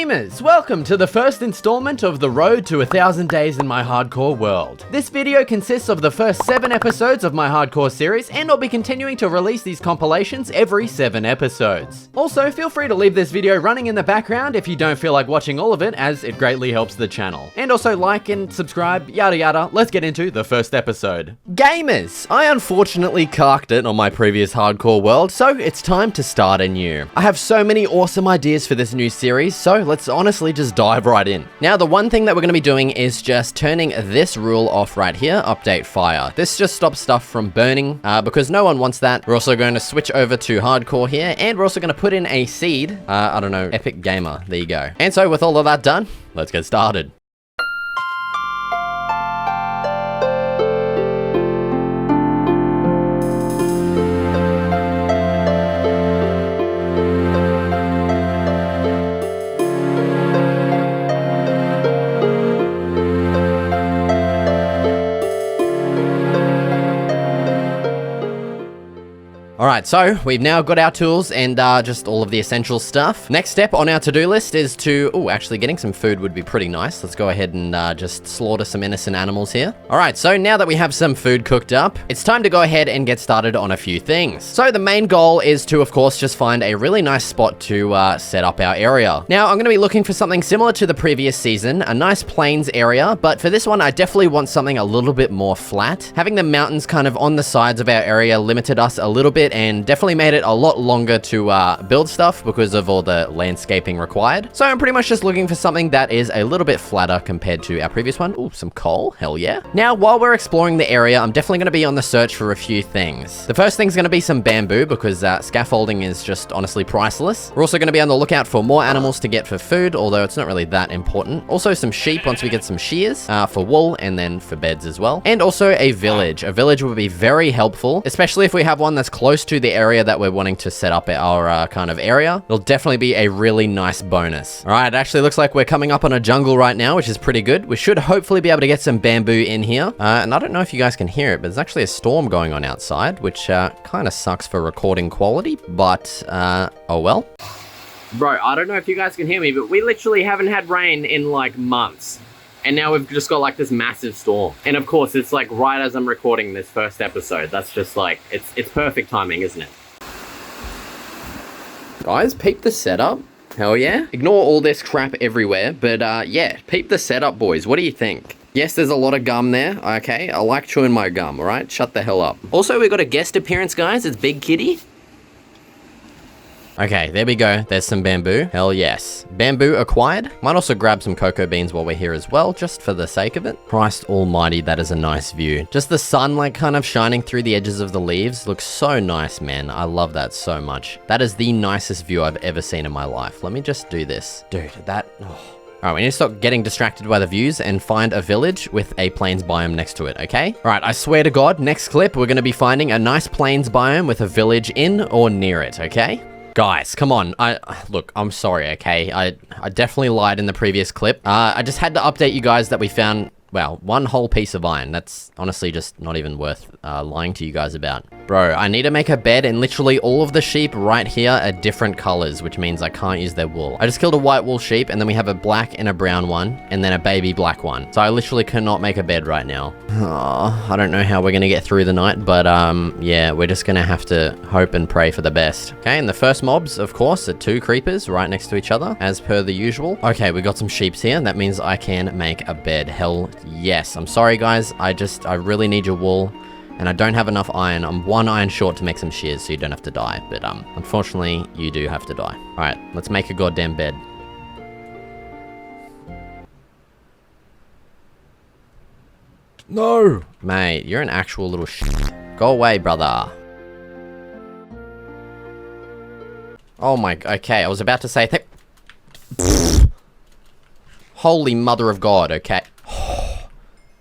Gamers, welcome to the first installment of the road to 1,000 days in my hardcore world. This video consists of the first 7 episodes of my hardcore series, and I'll be continuing to release these compilations every 7 episodes. Also, feel free to leave this video running in the background if you don't feel like watching all of it, as it greatly helps the channel. And also like and subscribe, yada yada. Let's get into the first episode. Gamers, I unfortunately carked it on my previous hardcore world, so it's time to start anew. I have so many awesome ideas for this new series, so let's honestly just dive right in. Now, the one thing that we're going to be doing is just turning this rule off right here, update fire. This just stops stuff from burning, because no one wants that. We're also going to switch over to hardcore here, and we're also going to put in a seed, I don't know, epic gamer, there you go. And so with all of that done, let's get started. Alright, so we've now got our tools and just all of the essential stuff. Next step on our to-do list is to... Oh, actually getting some food would be pretty nice. Let's go ahead and just slaughter some innocent animals here. Alright, so now that we have some food cooked up, it's time to go ahead and get started on a few things. So the main goal is to, of course, just find a really nice spot to set up our area. Now, I'm going to be looking for something similar to the previous season, a nice plains area, but for this one, I definitely want something a little bit more flat. Having the mountains kind of on the sides of our area limited us a little bit, and definitely made it a lot longer to build stuff because of all the landscaping required. So I'm pretty much just looking for something that is a little bit flatter compared to our previous one. Ooh, some coal, hell yeah. Now, while we're exploring the area, I'm definitely going to be on the search for a few things. The first thing's going to be some bamboo, because scaffolding is just honestly priceless. We're also going to be on the lookout for more animals to get for food, although it's not really that important. Also some sheep once we get some shears, for wool, and then for beds as well. And also a village. A village will be very helpful, especially if we have one that's close to the area that we're wanting to set up our kind of area. It'll definitely be a really nice bonus. All right, it actually looks like we're coming up on a jungle right now, which is pretty good. We should hopefully be able to get some bamboo in here. And I don't know if you guys can hear it, but there's actually a storm going on outside, which kind of sucks for recording quality, but oh well. Bro, I don't know if you guys can hear me, but we literally haven't had rain in like months. And now we've just got like this massive storm. And of course, it's like right as I'm recording this first episode. That's just like, it's perfect timing, isn't it? Guys, peep the setup. Hell yeah. Ignore all this crap everywhere. But yeah, peep the setup, boys. What do you think? Yes, there's a lot of gum there. Okay, I like chewing my gum, all right? Shut the hell up. Also, we got a guest appearance, guys. It's Big Kitty. Okay, there we go. There's some bamboo. Hell yes. Bamboo acquired. Might also grab some cocoa beans while we're here as well, just for the sake of it. Christ almighty, that is a nice view. Just the sun like kind of shining through the edges of the leaves looks so nice, man. I love that so much. That is the nicest view I've ever seen in my life. Let me just do this. Dude, that... Oh. Alright, we need to stop getting distracted by the views and find a village with a plains biome next to it, okay? Alright, I swear to God, next clip, we're going to be finding a nice plains biome with a village in or near it, okay? Guys, come on. Look, I'm sorry, okay? I definitely lied in the previous clip. I just had to update you guys that we found, well, one whole piece of iron. That's honestly just not even worth lying to you guys about. Bro, I need to make a bed, and literally all of the sheep right here are different colors, which means I can't use their wool. I just killed a white wool sheep, and then we have a black and a brown one, and then a baby black one. So I literally cannot make a bed right now. Oh, I don't know how we're gonna get through the night, but yeah, we're just gonna have to hope and pray for the best. Okay, and the first mobs, of course, are 2 creepers right next to each other, as per the usual. Okay, we got some sheeps here. That means I can make a bed. Hell yes. I'm sorry, guys. I really need your wool. And I don't have enough iron. I'm 1 iron short to make some shears, so you don't have to die. But unfortunately, you do have to die. All right, let's make a goddamn bed. No! Mate, you're an actual little shit. Go away, brother. Oh my... Okay, I was about to say... Holy mother of God, okay.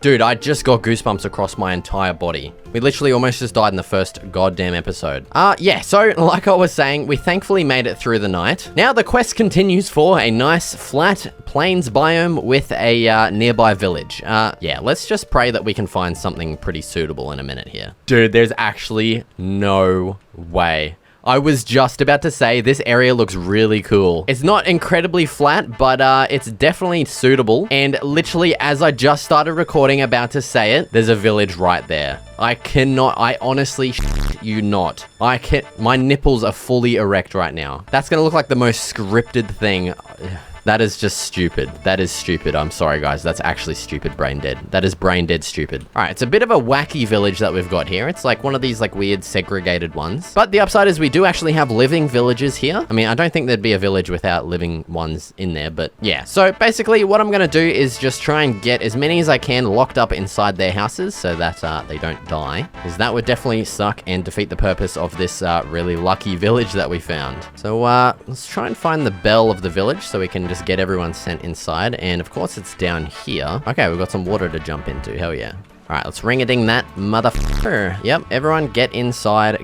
Dude, I just got goosebumps across my entire body. We literally almost just died in the first goddamn episode. Yeah, so like I was saying, we thankfully made it through the night. Now the quest continues for a nice flat plains biome with a nearby village. Yeah, let's just pray that we can find something pretty suitable in a minute here. Dude, there's actually no way I was just about to say, this area looks really cool. It's not incredibly flat, but it's definitely suitable. And literally, as I just started recording, about to say it, there's a village right there. I honestly you not. My nipples are fully erect right now. That's gonna look like the most scripted thing. That is just stupid. That is stupid. I'm sorry, guys. That's actually stupid brain dead. That is brain dead stupid. All right, it's a bit of a wacky village that we've got here. It's like one of these like weird segregated ones. But the upside is we do actually have living villages here. I mean, I don't think there'd be a village without living ones in there, but yeah. So basically what I'm gonna do is just try and get as many as I can locked up inside their houses so that they don't die, because that would definitely suck and defeat the purpose of this really lucky village that we found. So let's try and find the bell of the village so we can just get everyone sent inside. And of course it's down here. Okay, we've got some water to jump into. Hell yeah. All right, let's ring-a-ding that motherfucker. Yep, everyone get inside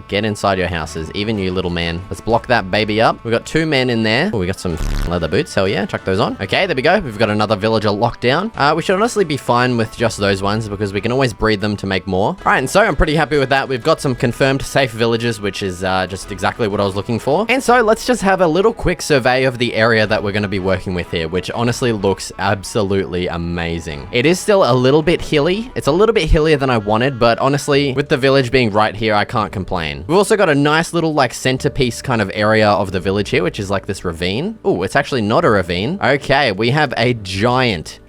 your houses, even you little man. Let's block that baby up. We've got 2 men in there. Oh, we got some leather boots. Hell yeah, chuck those on. Okay, there we go. We've got another villager locked down. We should honestly be fine with just those ones because we can always breed them to make more. All right, and so I'm pretty happy with that. We've got some confirmed safe villages, which is just exactly what I was looking for. And so let's just have a little quick survey of the area that we're going to be working with here, which honestly looks absolutely amazing. It is still a little bit hilly. It's a little bit hillier than I wanted, but honestly, with the village being right here, I can't complain. We've also got a nice little like centerpiece kind of area of the village here, which is like this ravine. Oh, it's actually not a ravine. Okay, we have a giant,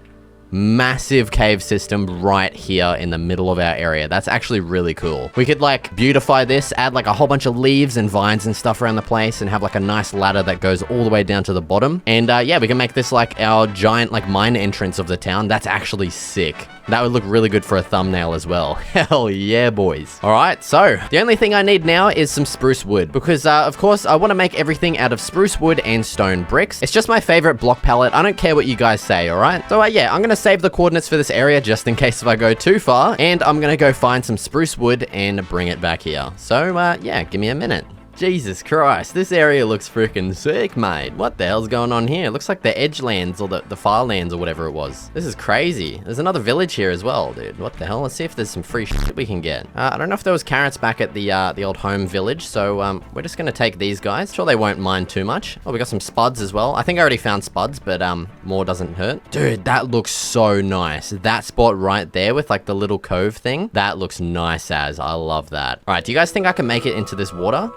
massive cave system right here in the middle of our area. That's actually really cool. We could like beautify this, add like a whole bunch of leaves and vines and stuff around the place, and have like a nice ladder that goes all the way down to the bottom. And yeah, we can make this like our giant like mine entrance of the town. That's actually sick. That would look really good for a thumbnail as well. Hell yeah, boys. All right, so the only thing I need now is some spruce wood because, of course, I want to make everything out of spruce wood and stone bricks. It's just my favorite block palette. I don't care what you guys say, all right? So, yeah, I'm going to save the coordinates for this area just in case if I go too far, and I'm going to go find some spruce wood and bring it back here. So, yeah, give me a minute. Jesus Christ, this area looks freaking sick, mate. What the hell's going on here? It looks like the Edgelands or the Farlands or whatever it was. This is crazy. There's another village here as well, dude. What the hell? Let's see if there's some free shit we can get. I don't know if there was carrots back at the old home village, so we're just gonna take these guys. Sure they won't mind too much. Oh, we got some spuds as well. I think I already found spuds, but more doesn't hurt. Dude, that looks so nice. That spot right there with like the little cove thing, that looks nice as. I love that. All right, do you guys think I can make it into this water?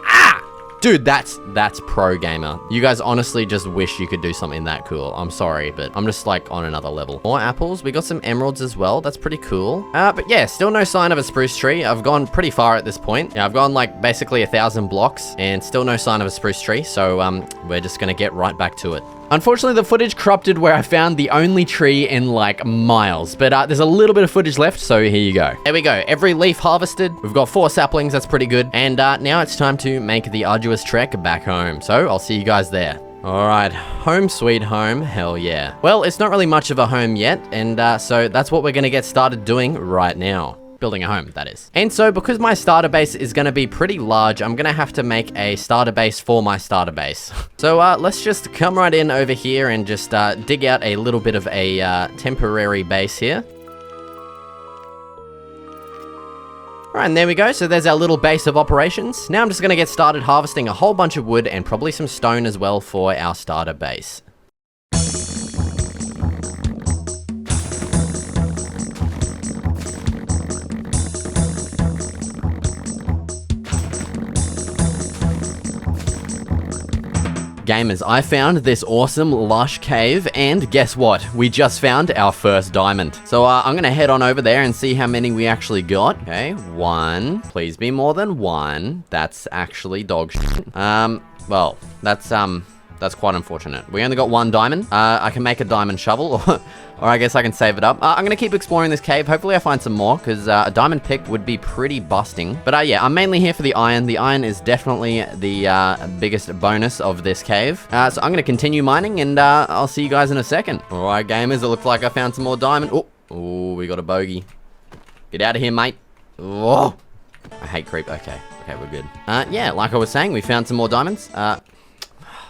Ah! Dude, that's pro gamer. You guys honestly just wish you could do something that cool. I'm sorry, but I'm just like on another level. More apples. We got some emeralds as well. That's pretty cool. But yeah, still no sign of a spruce tree. I've gone pretty far at this point. Yeah, I've gone like basically 1,000 blocks and still no sign of a spruce tree. So we're just gonna get right back to it. Unfortunately, the footage corrupted where I found the only tree in like miles, but there's a little bit of footage left, so here you go. There we go. Every leaf harvested. We've got 4 saplings. That's pretty good. And now it's time to make the arduous trek back home. So I'll see you guys there. All right, home sweet home. Hell yeah. Well, it's not really much of a home yet, and so that's what we're gonna get started doing right now. Building a home, that is. And so because my starter base is going to be pretty large, I'm going to have to make a starter base for my starter base. So let's just come right in over here and just dig out a little bit of a temporary base here. All right, and there we go. So there's our little base of operations. Now I'm just going to get started harvesting a whole bunch of wood and probably some stone as well for our starter base. Gamers, I found this awesome lush cave, and guess what? We just found our first diamond. So I'm gonna head on over there and see how many we actually got. Okay, 1. Please be more than 1. That's actually dog shit. Well, that's quite unfortunate. We only got 1 diamond. I can make a diamond shovel, or I guess I can save it up. I'm gonna keep exploring this cave. Hopefully I find some more, because a diamond pick would be pretty busting. But yeah, I'm mainly here for the iron. The iron is definitely the biggest bonus of this cave. So I'm gonna continue mining, and I'll see you guys in a second. All right, gamers, it looks like I found some more diamond. Oh, we got a bogey. Get out of here, mate. Oh, I hate creep. Okay, we're good. Yeah, like I was saying, we found some more diamonds.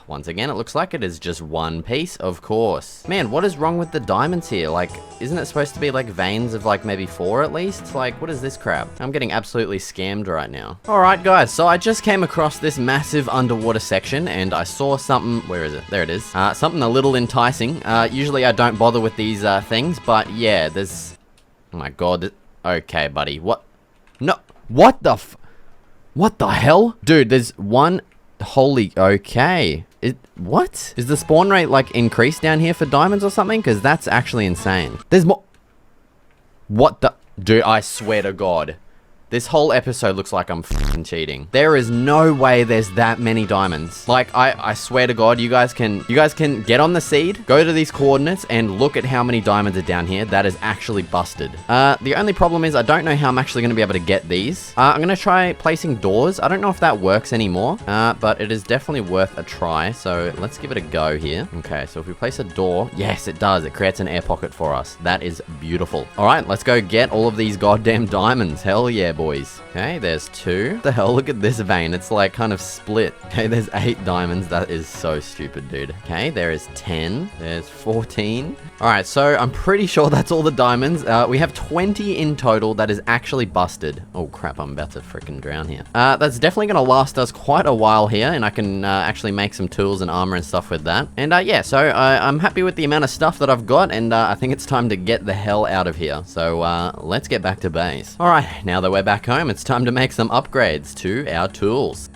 Once again, it looks like it is just one piece, of course. Man, what is wrong with the diamonds here? Like, isn't it supposed to be like veins of like maybe 4 at least? Like, what is this crap? I'm getting absolutely scammed right now. All right, guys, so I just came across this massive underwater section and I saw something, where is it? There it is. Something a little enticing. Usually I don't bother with these things, but yeah, there's, oh my God. Okay, buddy, what? No, what the what the hell? Dude, there's one, holy, okay. What? Is the spawn rate like increased down here for diamonds or something? Because that's actually insane. There's more. What the? Dude, I swear to God. This whole episode looks like I'm f***ing cheating. There is no way there's that many diamonds. Like, I swear to God, you guys can get on the seed, go to these coordinates, and look at how many diamonds are down here. That is actually busted. The only problem is I don't know how I'm actually going to be able to get these. I'm going to try placing doors. I don't know if that works anymore, but it is definitely worth a try. So let's give it a go here. Okay, so if we place a door, yes, it does. It creates an air pocket for us. That is beautiful. All right, let's go get all of these goddamn diamonds. Hell yeah, boys. Okay, there's 2. What the hell? Look at this vein. It's like kind of split. Okay, there's 8 diamonds. That is so stupid, dude. Okay, there is 10. There's 14. All right, so I'm pretty sure that's all the diamonds. We have 20 in total. That is actually busted. Oh crap, I'm about to freaking drown here. That's definitely gonna last us quite a while here, and I can actually make some tools and armor and stuff with that. And yeah, so I'm happy with the amount of stuff that I've got, and I think it's time to get the hell out of here. So let's get back to base. All right, now that we're back home, it's time to make some upgrades to our tools.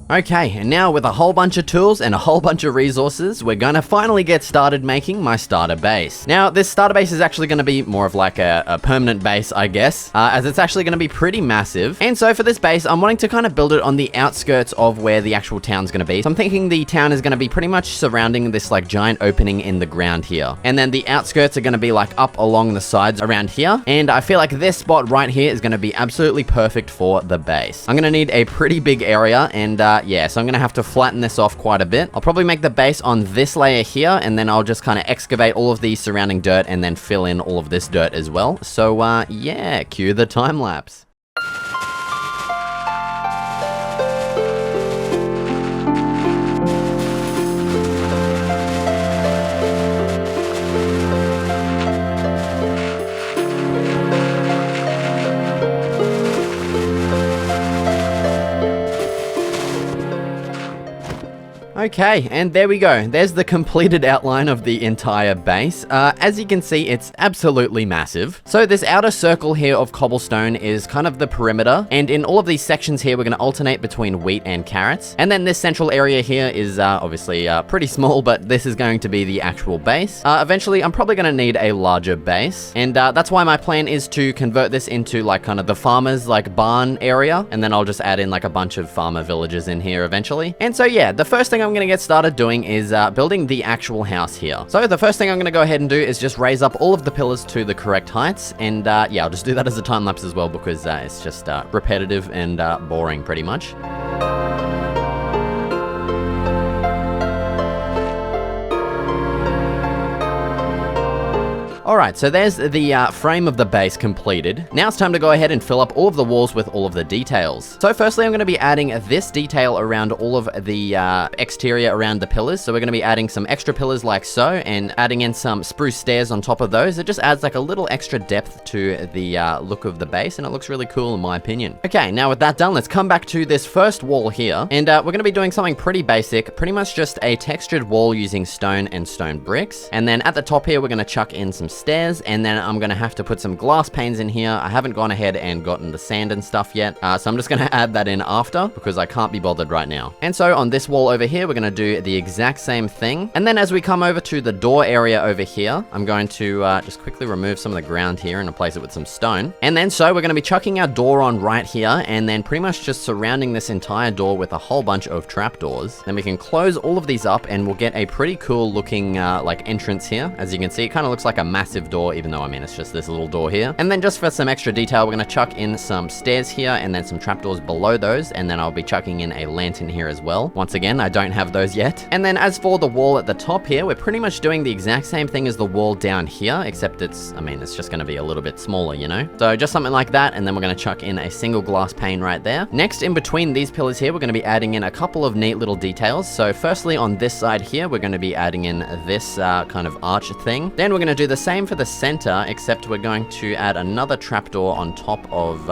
Okay, and now with a whole bunch of tools and a whole bunch of resources, we're gonna finally get started making my starter base. Now, this starter base is actually gonna be more of like a permanent base, I guess, as it's actually gonna be pretty massive. And so for this base, I'm wanting to kind of build it on the outskirts of where the actual town's gonna be. So I'm thinking the town is gonna be pretty much surrounding this like giant opening in the ground here. And then the outskirts are gonna be like up along the sides around here. And I feel like this spot right here is gonna be absolutely perfect for the base. I'm gonna need a pretty big area, and yeah, so I'm gonna have to flatten this off quite a bit. I'll probably make the base on this layer here, and then I'll just kind of excavate all of the surrounding dirt and then fill in all of this dirt as well. So yeah, cue the time lapse. Okay, and there we go. There's the completed outline of the entire base. As you can see, it's absolutely massive. So this outer circle here of cobblestone is kind of the perimeter, and in all of these sections here, we're going to alternate between wheat and carrots. And then this central area here is obviously pretty small, but this is going to be the actual base. Eventually, I'm probably going to need a larger base, and that's why my plan is to convert this into like kind of the farmers like barn area, and then I'll just add in like a bunch of farmer villages in here eventually. And so yeah, the first thing I'm going to get started doing is building the actual house here. So the first thing I'm going to go ahead and do is just raise up all of the pillars to the correct heights, and yeah, I'll just do that as a time lapse as well because it's just repetitive and boring pretty much. Alright, so there's the frame of the base completed. Now it's time to go ahead and fill up all of the walls with all of the details. So firstly, I'm going to be adding this detail around all of the exterior around the pillars. So we're going to be adding some extra pillars like so, and adding in some spruce stairs on top of those. It just adds like a little extra depth to the look of the base, and it looks really cool in my opinion. Okay, now with that done, let's come back to this first wall here, and we're going to be doing something pretty basic, pretty much just a textured wall using stone and stone bricks. And then at the top here, we're going to chuck in some stairs, and then I'm gonna have to put some glass panes in here. I haven't gone ahead and gotten the sand and stuff yet, so I'm just gonna add that in after because I can't be bothered right now. And so on this wall over here, we're gonna do the exact same thing. And then as we come over to the door area over here, I'm going to just quickly remove some of the ground here and replace it with some stone. And then so we're gonna be chucking our door on right here, and then pretty much just surrounding this entire door with a whole bunch of trapdoors. Then we can close all of these up, and we'll get a pretty cool looking like entrance here. As you can see, it kind of looks like a massive massive door, even though, I mean, it's just this little door here. And then just for some extra detail, we're going to chuck in some stairs here and then some trapdoors below those. And then I'll be chucking in a lantern here as well. Once again, I don't have those yet. And then as for the wall at the top here, we're pretty much doing the exact same thing as the wall down here, except it's just going to be a little bit smaller, you know? So just something like that. And then we're going to chuck in a single glass pane right there. Next, in between these pillars here, we're going to be adding in a couple of neat little details. So firstly, on this side here, we're going to be adding in this kind of arch thing. Then we're going to do the same for the center, except we're going to add another trapdoor on top of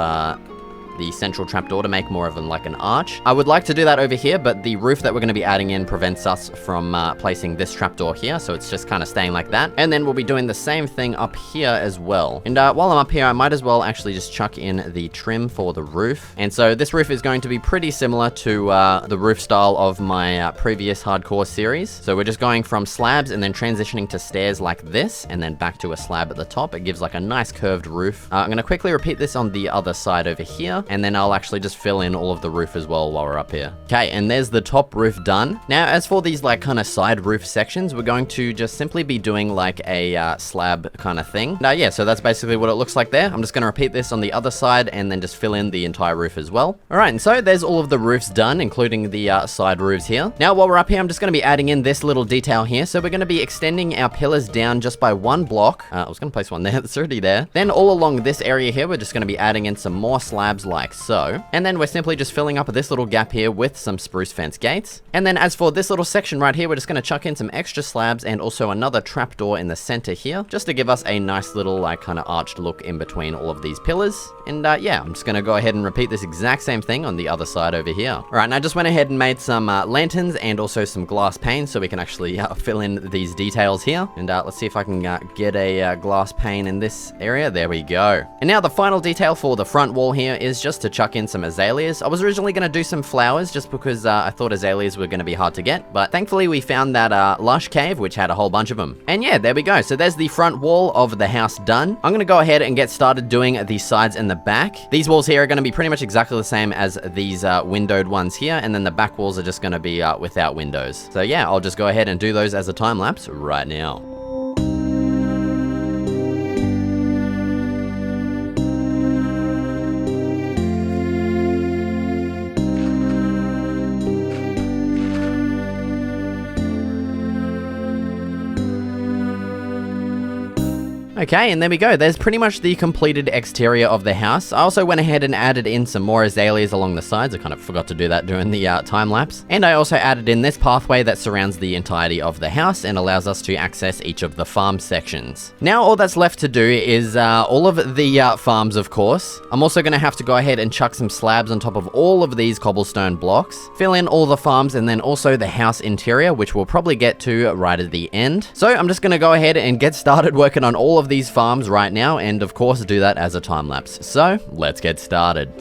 the central trapdoor to make more of like an arch. I would like to do that over here, but the roof that we're going to be adding in prevents us from placing this trapdoor here, so it's just kind of staying like that. And then we'll be doing the same thing up here as well. And while I'm up here, I might as well actually just chuck in the trim for the roof. And so this roof is going to be pretty similar to the roof style of my previous hardcore series. So we're just going from slabs and then transitioning to stairs like this, and then back to a slab at the top. It gives like a nice curved roof. I'm going to quickly repeat this on the other side over here, and then I'll actually just fill in all of the roof as well while we're up here. Okay, and there's the top roof done. Now, as for these like kind of side roof sections, we're going to just simply be doing like a slab kind of thing. Now, yeah, so that's basically what it looks like there. I'm just going to repeat this on the other side and then just fill in the entire roof as well. All right, and so there's all of the roofs done, including the side roofs here. Now, while we're up here, I'm just going to be adding in this little detail here. So we're going to be extending our pillars down just by one block. I was going to place one there. That's already there. Then all along this area here, we're just going to be adding in some more slabs like so. And then we're simply just filling up this little gap here with some spruce fence gates. And then as for this little section right here, we're just going to chuck in some extra slabs and also another trapdoor in the center here, just to give us a nice little like kind of arched look in between all of these pillars. And yeah, I'm just going to go ahead and repeat this exact same thing on the other side over here. All right, and I just went ahead and made some lanterns and also some glass panes so we can actually fill in these details here. And let's see if I can get a glass pane in this area. There we go. And now the final detail for the front wall here is just to chuck in some azaleas. I was originally going to do some flowers just because I thought azaleas were going to be hard to get, but thankfully we found that lush cave which had a whole bunch of them. And yeah, there we go. So there's the front wall of the house done. I'm going to go ahead and get started doing the sides and the back. These walls here are going to be pretty much exactly the same as these windowed ones here, and then the back walls are just going to be without windows. So yeah, I'll just go ahead and do those as a time lapse right now. Okay, and there we go. There's pretty much the completed exterior of the house. I also went ahead and added in some more azaleas along the sides. I kind of forgot to do that during the time lapse. And I also added in this pathway that surrounds the entirety of the house and allows us to access each of the farm sections. Now, all that's left to do is all of the farms, of course. I'm also going to have to go ahead and chuck some slabs on top of all of these cobblestone blocks, fill in all the farms, and then also the house interior, which we'll probably get to right at the end. So I'm just going to go ahead and get started working on all of these farms right now, and of course do that as a time lapse. So let's get started.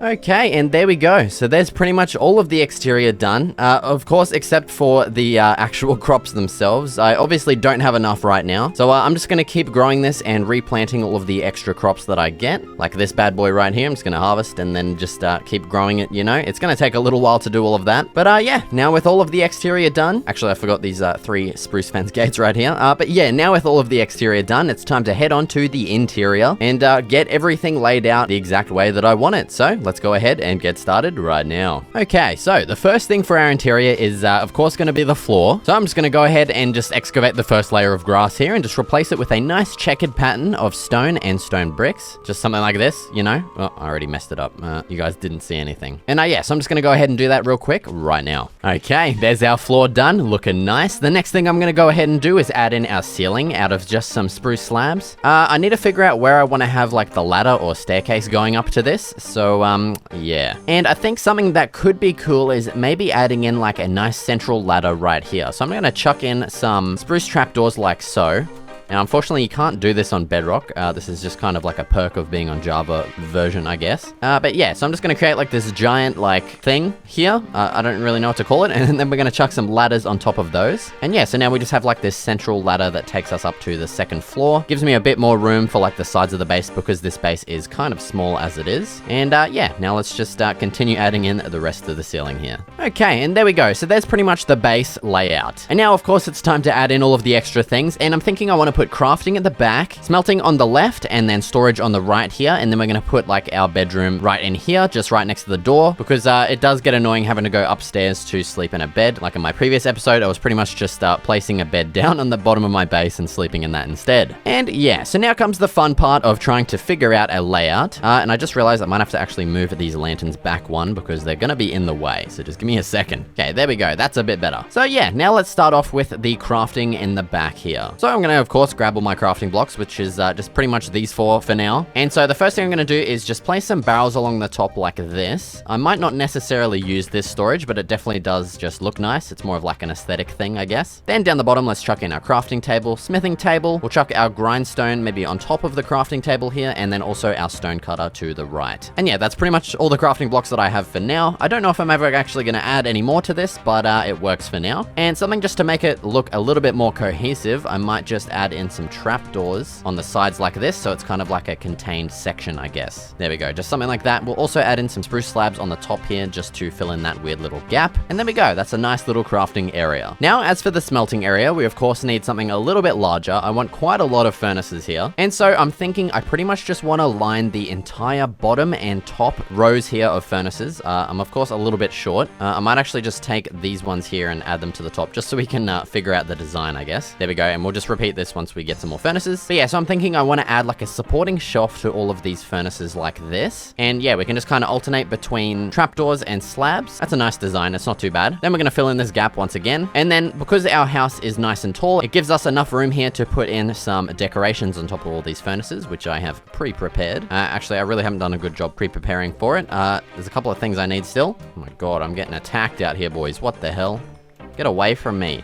Okay, and there we go. So there's pretty much all of the exterior done, of course, except for the actual crops themselves. I obviously don't have enough right now, so I'm just going to keep growing this and replanting all of the extra crops that I get, like this bad boy right here. I'm just going to harvest and then just keep growing it, you know. It's going to take a little while to do all of that, but yeah, now with all of the exterior done, actually I forgot these 3 spruce fence gates right here, but yeah, now with all of the exterior done, it's time to head on to the interior and get everything laid out the exact way that I want it. So let's go ahead and get started right now. Okay, so the first thing for our interior is of course going to be the floor. So I'm just going to go ahead and just excavate the first layer of grass here and just replace it with a nice checkered pattern of stone and stone bricks. Just something like this, you know. Oh, I already messed it up. You guys didn't see anything. And yeah, so I'm just going to go ahead and do that real quick right now. Okay, there's our floor done, looking nice. The next thing I'm going to go ahead and do is add in our ceiling out of just some spruce slabs. I need to figure out where I want to have like the ladder or staircase going up to this. So yeah. And I think something that could be cool is maybe adding in like a nice central ladder right here. So I'm going to chuck in some spruce trapdoors like so. Now, unfortunately, you can't do this on Bedrock. This is just kind of like a perk of being on Java version, I guess. But yeah, so I'm just going to create like this giant like thing here. I don't really know what to call it. And then we're going to chuck some ladders on top of those. And yeah, so now we just have like this central ladder that takes us up to the second floor. Gives me a bit more room for like the sides of the base because this base is kind of small as it is. And yeah, now let's just continue adding in the rest of the ceiling here. Okay, and there we go. So there's pretty much the base layout. And now, of course, it's time to add in all of the extra things. And I'm thinking I want to put crafting at the back, smelting on the left, and then storage on the right here. And then we're going to put like our bedroom right in here, just right next to the door, because it does get annoying having to go upstairs to sleep in a bed. Like in my previous episode, I was pretty much just placing a bed down on the bottom of my base and sleeping in that instead. And yeah, so now comes the fun part of trying to figure out a layout. And I just realized I might have to actually move these lanterns back one because they're going to be in the way. So just give me a second. Okay, there we go. That's a bit better. So yeah, now let's start off with the crafting in the back here. So I'm going to, of course, grab all my crafting blocks, which is just pretty much these four for now. And so the first thing I'm going to do is just place some barrels along the top like this. I might not necessarily use this storage, but it definitely does just look nice. It's more of like an aesthetic thing, I guess. Then down the bottom, let's chuck in our crafting table, smithing table. We'll chuck our grindstone maybe on top of the crafting table here, and then also our stone cutter to the right. And yeah, that's pretty much all the crafting blocks that I have for now. I don't know if I'm ever actually going to add any more to this, but it works for now. And something just to make it look a little bit more cohesive, I might just add in some trapdoors on the sides like this, so it's kind of like a contained section, I guess. There we go, just something like that. We'll also add in some spruce slabs on the top here just to fill in that weird little gap. And there we go, that's a nice little crafting area. Now, as for the smelting area, we of course need something a little bit larger. I want quite a lot of furnaces here. And so I'm thinking I pretty much just want to line the entire bottom and top rows here of furnaces. I'm of course a little bit short. I might actually just take these ones here and add them to the top just so we can figure out the design, I guess. There we go, and we'll just repeat this once we get some more furnaces. But yeah, so I'm thinking I want to add like a supporting shelf to all of these furnaces like this. And yeah, we can just kind of alternate between trapdoors and slabs. That's a nice design, it's not too bad. Then we're going to fill in this gap once again. And then because our house is nice and tall, it gives us enough room here to put in some decorations on top of all these furnaces, which I have pre-prepared. Actually, I really haven't done a good job pre-preparing for it. There's a couple of things I need still. Oh my god, I'm getting attacked out here, boys. What the hell? Get away from me.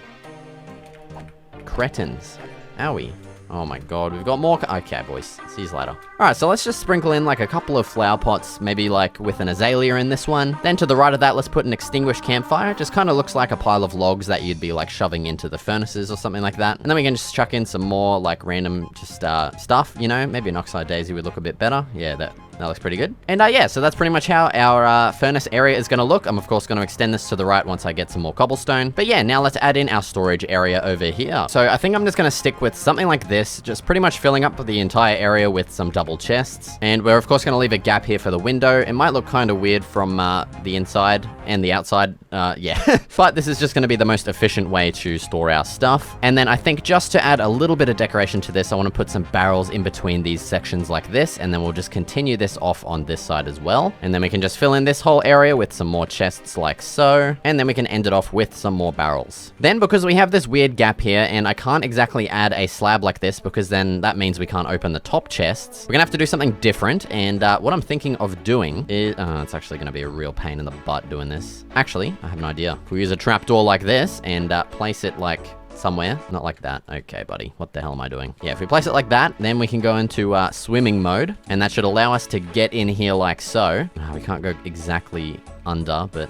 Cretins. Owie. Oh my god, we've got more. Okay, boys. See you later. Alright, so let's just sprinkle in like a couple of flower pots, maybe like with an azalea in this one. Then to the right of that, let's put an extinguished campfire. It just kind of looks like a pile of logs that you'd be like shoving into the furnaces or something like that. And then we can just chuck in some more like random just stuff, you know, maybe an oxide daisy would look a bit better. Yeah, that looks pretty good. And yeah, so that's pretty much how our furnace area is going to look. I'm of course going to extend this to the right once I get some more cobblestone. But yeah, now let's add in our storage area over here. So I think I'm just going to stick with something like this, just pretty much filling up the entire area with some double chests. And we're of course going to leave a gap here for the window. It might look kind of weird from the inside and the outside. Yeah, but this is just going to be the most efficient way to store our stuff. And then I think just to add a little bit of decoration to this, I want to put some barrels in between these sections like this. And then we'll just continue this off on this side as well. And then we can just fill in this whole area with some more chests like so. And then we can end it off with some more barrels. Then because we have this weird gap here and I can't exactly add a slab like this because then that means we can't open the top chests, we're gonna have to do something different. And what I'm thinking of doing is, it's actually gonna be a real pain in the butt doing this. Actually, I have an idea. If we use a trapdoor like this and place it like somewhere. Not like that. Okay, buddy. What the hell am I doing? Yeah, if we place it like that, then we can go into swimming mode. And that should allow us to get in here like so. We can't go exactly under, but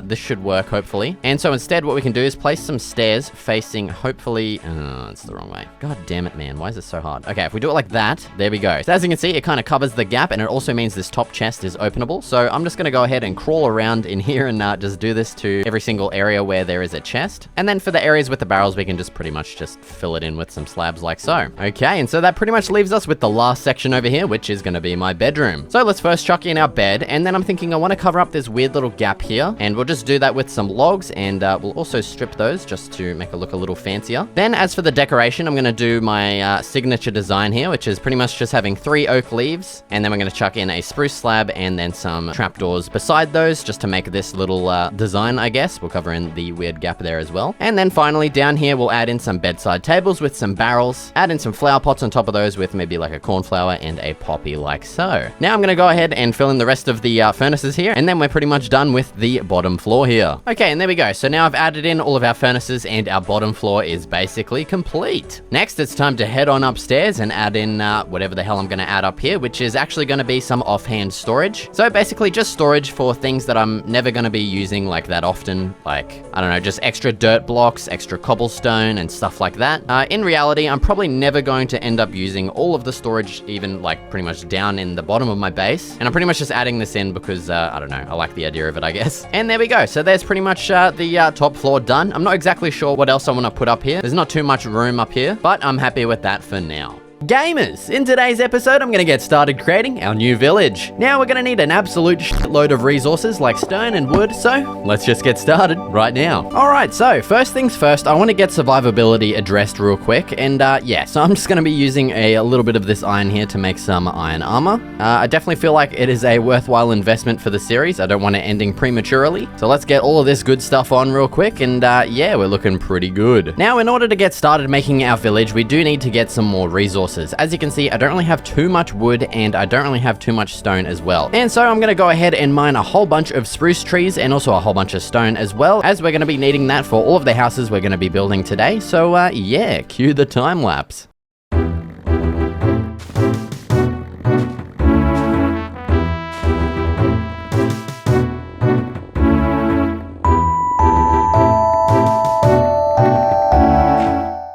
this should work, hopefully. And so instead, what we can do is place some stairs facing, hopefully... it's the wrong way. God damn it, man. Why is this so hard? Okay, if we do it like that, there we go. So as you can see, it kind of covers the gap, and it also means this top chest is openable. So I'm just going to go ahead and crawl around in here and just do this to every single area where there is a chest. And then for the areas with the barrels, we can just pretty much just fill it in with some slabs like so. Okay, and so that pretty much leaves us with the last section over here, which is going to be my bedroom. So let's first chuck in our bed, and then I'm thinking I want to cover up this weird little gap here. And we'll just do that with some logs, and we'll also strip those just to make it look a little fancier. Then as for the decoration, I'm going to do my signature design here, which is pretty much just having 3 oak leaves, and then we're going to chuck in a spruce slab and then some trapdoors beside those just to make this little design, I guess. We'll cover in the weird gap there as well. And then finally down here, we'll add in some bedside tables with some barrels, add in some flower pots on top of those with maybe like a cornflower and a poppy like so. Now I'm going to go ahead and fill in the rest of the furnaces here, and then we're pretty much done with the bottom bottom floor here. Okay, and there we go. So now I've added in all of our furnaces and our bottom floor is basically complete. Next, it's time to head on upstairs and add in whatever the hell I'm going to add up here, which is actually going to be some offhand storage. So basically just storage for things that I'm never going to be using like that often. Like, I don't know, just extra dirt blocks, extra cobblestone and stuff like that. In reality, I'm probably never going to end up using all of the storage, even like pretty much down in the bottom of my base. And I'm pretty much just adding this in because, I don't know, I like the idea of it, I guess. And there we go. So there's pretty much the top floor done. I'm not exactly sure what else I want to put up here. There's not too much room up here, but I'm happy with that for now. Gamers, in today's episode, I'm going to get started creating our new village. Now we're going to need an absolute shitload of resources like stone and wood, so let's just get started right now. Alright, so first things first, I want to get survivability addressed real quick, and yeah, so I'm just going to be using a little bit of this iron here to make some iron armor. I definitely feel like it is a worthwhile investment for the series. I don't want it ending prematurely, so let's get all of this good stuff on real quick, and yeah, we're looking pretty good. Now, in order to get started making our village, we do need to get some more resources. As you can see, I don't really have too much wood and I don't really have too much stone as well. And so I'm going to go ahead and mine a whole bunch of spruce trees and also a whole bunch of stone as well, as we're going to be needing that for all of the houses we're going to be building today. So yeah, cue the time lapse.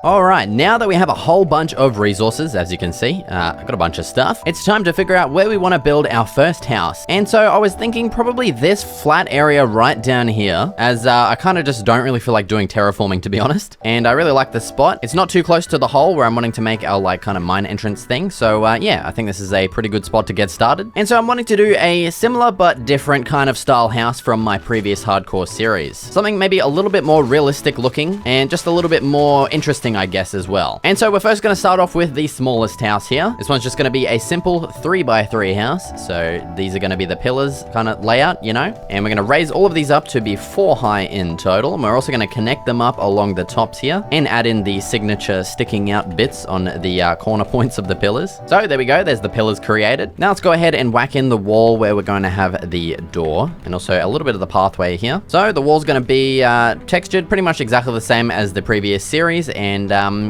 Alright, now that we have a whole bunch of resources, as you can see, I've got a bunch of stuff, it's time to figure out where we want to build our first house. And so I was thinking probably this flat area right down here, as I kind of just don't really feel like doing terraforming, to be honest. And I really like this spot. It's not too close to the hole where I'm wanting to make our like kind of mine entrance thing. So yeah, I think this is a pretty good spot to get started. And so I'm wanting to do a similar but different kind of style house from my previous hardcore series. Something maybe a little bit more realistic looking and just a little bit more interesting, I guess, as well. And so we're first going to start off with the smallest house here. This one's just going to be a simple 3x3 house. So these are going to be the pillars kind of layout, you know, and we're going to raise all of these up to be 4 high in total. And we're also going to connect them up along the tops here and add in the signature sticking out bits on the corner points of the pillars. So there we go. There's the pillars created. Now let's go ahead and whack in the wall where we're going to have the door and also a little bit of the pathway here. So the wall's going to be textured pretty much exactly the same as the previous series. And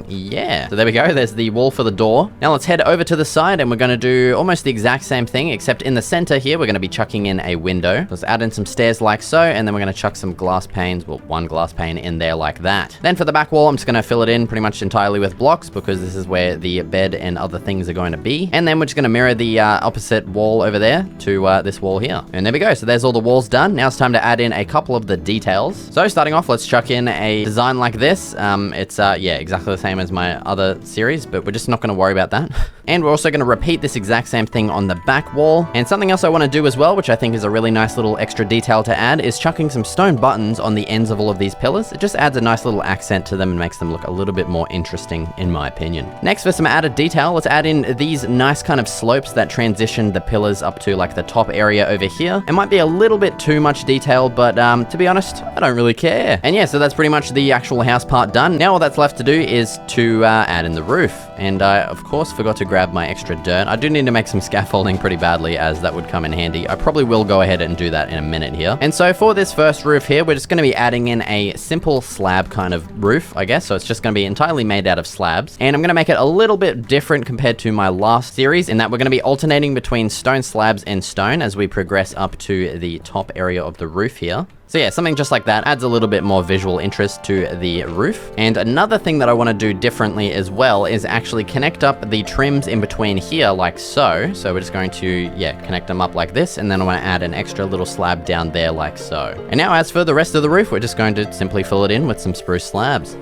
yeah, so there we go. There's the wall for the door. Now let's head over to the side and we're going to do almost the exact same thing, except in the center here, we're going to be chucking in a window. Let's add in some stairs like so, and then we're going to chuck some glass panes, well, one glass pane in there like that. Then for the back wall, I'm just going to fill it in pretty much entirely with blocks because this is where the bed and other things are going to be. And then we're just going to mirror the opposite wall over there to this wall here. And there we go. So there's all the walls done. Now it's time to add in a couple of the details. So starting off, let's chuck in a design like this. It's yeah, exactly the same as my other series, but we're just not going to worry about that. And we're also going to repeat this exact same thing on the back wall. And something else I want to do as well, which I think is a really nice little extra detail to add, is chucking some stone buttons on the ends of all of these pillars. It just adds a nice little accent to them and makes them look a little bit more interesting, in my opinion. Next, for some added detail, let's add in these nice kind of slopes that transition the pillars up to like the top area over here. It might be a little bit too much detail, but to be honest, I don't really care. And yeah, so that's pretty much the actual house part done. Now all that's left to do is to add in the roof. And I, of course, forgot to grab my extra dirt. I do need to make some scaffolding pretty badly, as that would come in handy. I probably will go ahead and do that in a minute here. And so for this first roof here, we're just going to be adding in a simple slab kind of roof, I guess. So it's just going to be entirely made out of slabs. And I'm going to make it a little bit different compared to my last series, in that we're going to be alternating between stone slabs and stone as we progress up to the top area of the roof here. So yeah, something just like that adds a little bit more visual interest to the roof. And another thing that I want to do differently as well is actually connect up the trims in between here like so. So we're just going to, yeah, connect them up like this. And then I want to add an extra little slab down there like so. And now as for the rest of the roof, we're just going to simply fill it in with some spruce slabs.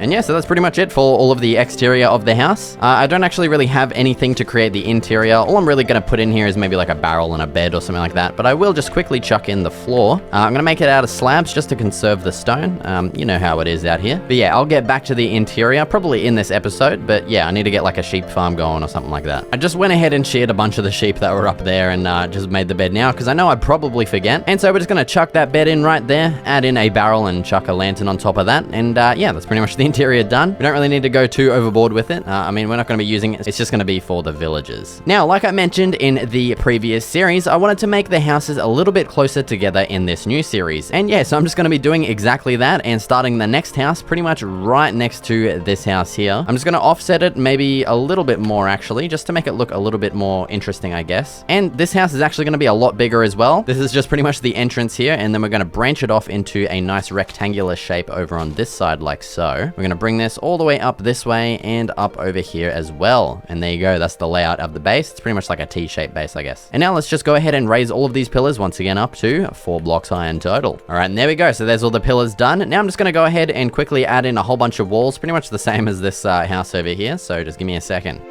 And yeah, so that's pretty much it for all of the exterior of the house. I don't actually really have anything to create the interior. All I'm really going to put in here is maybe like a barrel and a bed or something like that. But I will just quickly chuck in the floor. I'm going to make it out of slabs just to conserve the stone. You know how it is out here. But yeah, I'll get back to the interior probably in this episode. But yeah, I need to get like a sheep farm going or something like that. I just went ahead and sheared a bunch of the sheep that were up there and just made the bed now because I know I'd probably forget. And so we're just going to chuck that bed in right there, add in a barrel and chuck a lantern on top of that. And yeah, that's pretty much the interior done. We don't really need to go too overboard with it. I mean, we're not going to be using it. It's just going to be for the villagers. Now, like I mentioned in the previous series, I wanted to make the houses a little bit closer together in this new series. And yeah, so I'm just going to be doing exactly that and starting the next house pretty much right next to this house here. I'm just going to offset it maybe a little bit more actually, just to make it look a little bit more interesting, I guess. And this house is actually going to be a lot bigger as well. This is just pretty much the entrance here, and then we're going to branch it off into a nice rectangular shape over on this side like so. We're going to bring this all the way up this way and up over here as well. And there you go, that's the layout of the base. It's pretty much like a T-shaped base, I guess. And now let's just go ahead and raise all of these pillars once again up to 4 blocks high in total. All right, and there we go. So there's all the pillars done. Now I'm just going to go ahead and quickly add in a whole bunch of walls, pretty much the same as this house over here. So just give me a second.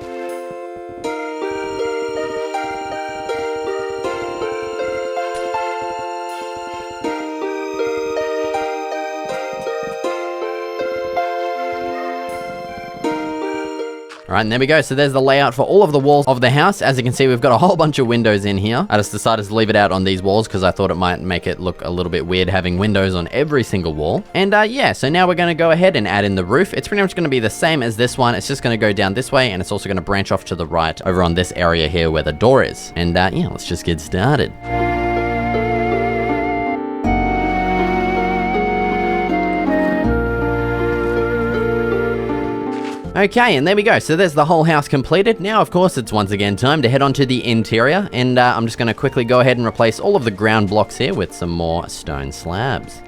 All right, and there we go. So there's the layout for all of the walls of the house. As you can see, we've got a whole bunch of windows in here. I just decided to leave it out on these walls because I thought it might make it look a little bit weird having windows on every single wall. And yeah, so now we're going to go ahead and add in the roof. It's pretty much going to be the same as this one. It's just going to go down this way, and it's also going to branch off to the right over on this area here where the door is. And yeah, let's just get started. Okay, and there we go. So there's the whole house completed. Now, of course, it's once again time to head on to the interior, and I'm just going to quickly go ahead and replace all of the ground blocks here with some more stone slabs.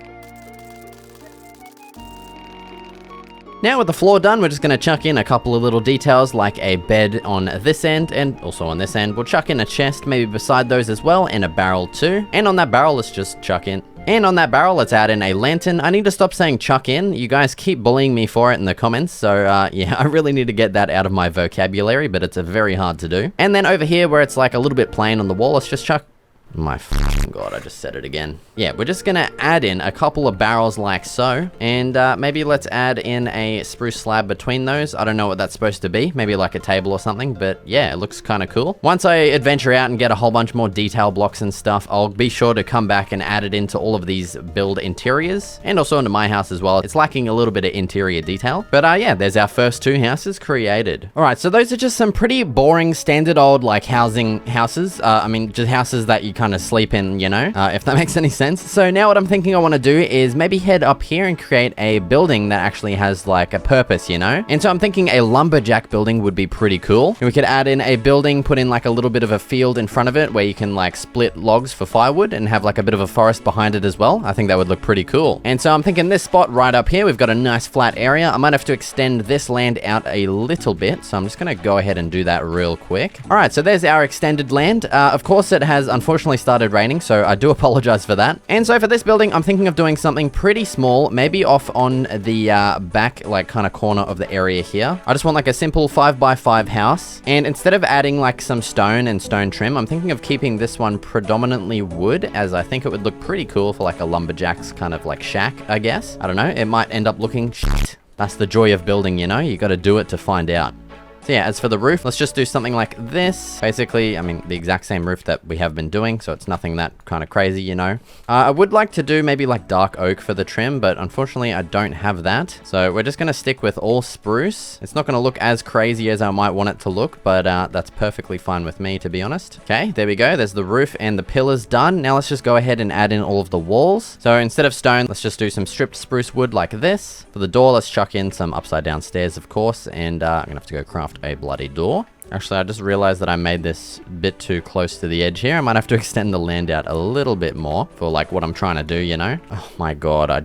Now with the floor done, we're just going to chuck in a couple of little details like a bed on this end and also on this end. We'll chuck in a chest maybe beside those as well, and a barrel too. And on that barrel, let's just chuck in. And on that barrel, let's add in a lantern. I need to stop saying chuck in. You guys keep bullying me for it in the comments. So yeah, I really need to get that out of my vocabulary, but it's very hard to do. And then over here where it's like a little bit plain on the wall, let's just chuck... My f***ing god, I just said it again. Yeah, we're just gonna add in a couple of barrels like so, and maybe let's add in a spruce slab between those. I don't know what that's supposed to be, maybe like a table or something, but yeah, it looks kind of cool. Once I adventure out and get a whole bunch more detail blocks and stuff, I'll be sure to come back and add it into all of these build interiors, and also into my house as well. It's lacking a little bit of interior detail, but yeah, there's our first 2 houses created. All right, so those are just some pretty boring, standard old like housing houses. I mean, just houses that you kind of sleep in, you know, if that makes any sense. So now what I'm thinking I want to do is maybe head up here and create a building that actually has like a purpose, you know? And so I'm thinking a lumberjack building would be pretty cool. And we could add in a building, put in like a little bit of a field in front of it where you can like split logs for firewood and have like a bit of a forest behind it as well. I think that would look pretty cool. And so I'm thinking this spot right up here, we've got a nice flat area. I might have to extend this land out a little bit. So I'm just going to go ahead and do that real quick. All right, so there's our extended land. Of course, it has unfortunately started raining, so I do apologize for that. And so for this building, I'm thinking of doing something pretty small, maybe off on the back, like kind of corner of the area here. I just want like a simple 5x5 house. And instead of adding like some stone and stone trim, I'm thinking of keeping this one predominantly wood, as I think it would look pretty cool for like a lumberjack's kind of like shack, I guess. I don't know, it might end up looking shit. That's the joy of building, you know? You got to do it to find out. So yeah, as for the roof, let's just do something like this. Basically, I mean, the exact same roof that we have been doing, so it's nothing that kind of crazy, you know. I would like to do maybe like dark oak for the trim, but unfortunately I don't have that. So we're just going to stick with all spruce. It's not going to look as crazy as I might want it to look, but that's perfectly fine with me, to be honest. Okay, there we go. There's the roof and the pillars done. Now let's just go ahead and add in all of the walls. So instead of stone, let's just do some stripped spruce wood like this. For the door, let's chuck in some upside down stairs, of course, and I'm going to have to go craft a bloody door. Actually, I just realized that I made this a bit too close to the edge here. I might have to extend the land out a little bit more for like what I'm trying to do, you know? Oh my god, I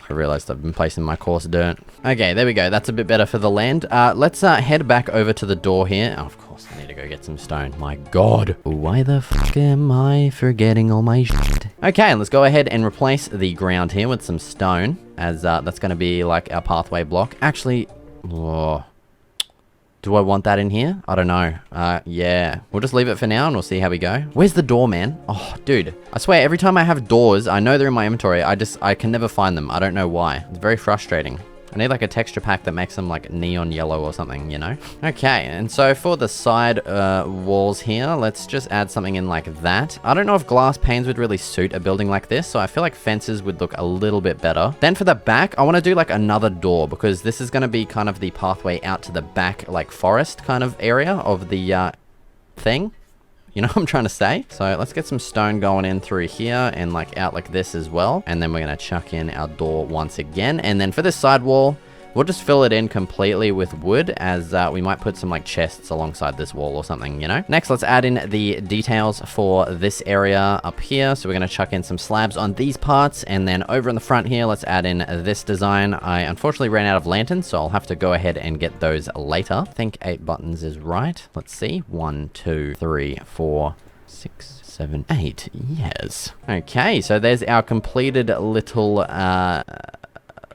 realized I've been placing my coarse dirt. Okay, there we go. That's a bit better for the land. Let's head back over to the door here. Oh, of course, I need to go get some stone. My god. Why the fuck am I forgetting all my shit? Okay, let's go ahead and replace the ground here with some stone, as that's going to be like our pathway block. Actually, do I want that in here? I don't know. Yeah. We'll just leave it for now and we'll see how we go. Where's the door, man? Oh, dude. I swear, every time I have doors, I know they're in my inventory. I can never find them. I don't know why. It's very frustrating. I need like a texture pack that makes them like neon yellow or something, you know? Okay, and so for the side walls here, let's just add something in like that. I don't know if glass panes would really suit a building like this, so I feel like fences would look a little bit better. Then for the back, I want to do like another door because this is going to be kind of the pathway out to the back, like forest kind of area of the thing. You know what I'm trying to say? So let's get some stone going in through here and like out like this as well. And then we're going to chuck in our door once again. And then for this side wall, we'll just fill it in completely with wood as we might put some like chests alongside this wall or something, you know? Next, let's add in the details for this area up here. So we're going to chuck in some slabs on these parts. And then over in the front here, let's add in this design. I unfortunately ran out of lanterns, so I'll have to go ahead and get those later. I think 8 buttons is right. Let's see. 1, 2, 3, 4, 6, 7, 8. Yes. Okay, so there's our completed little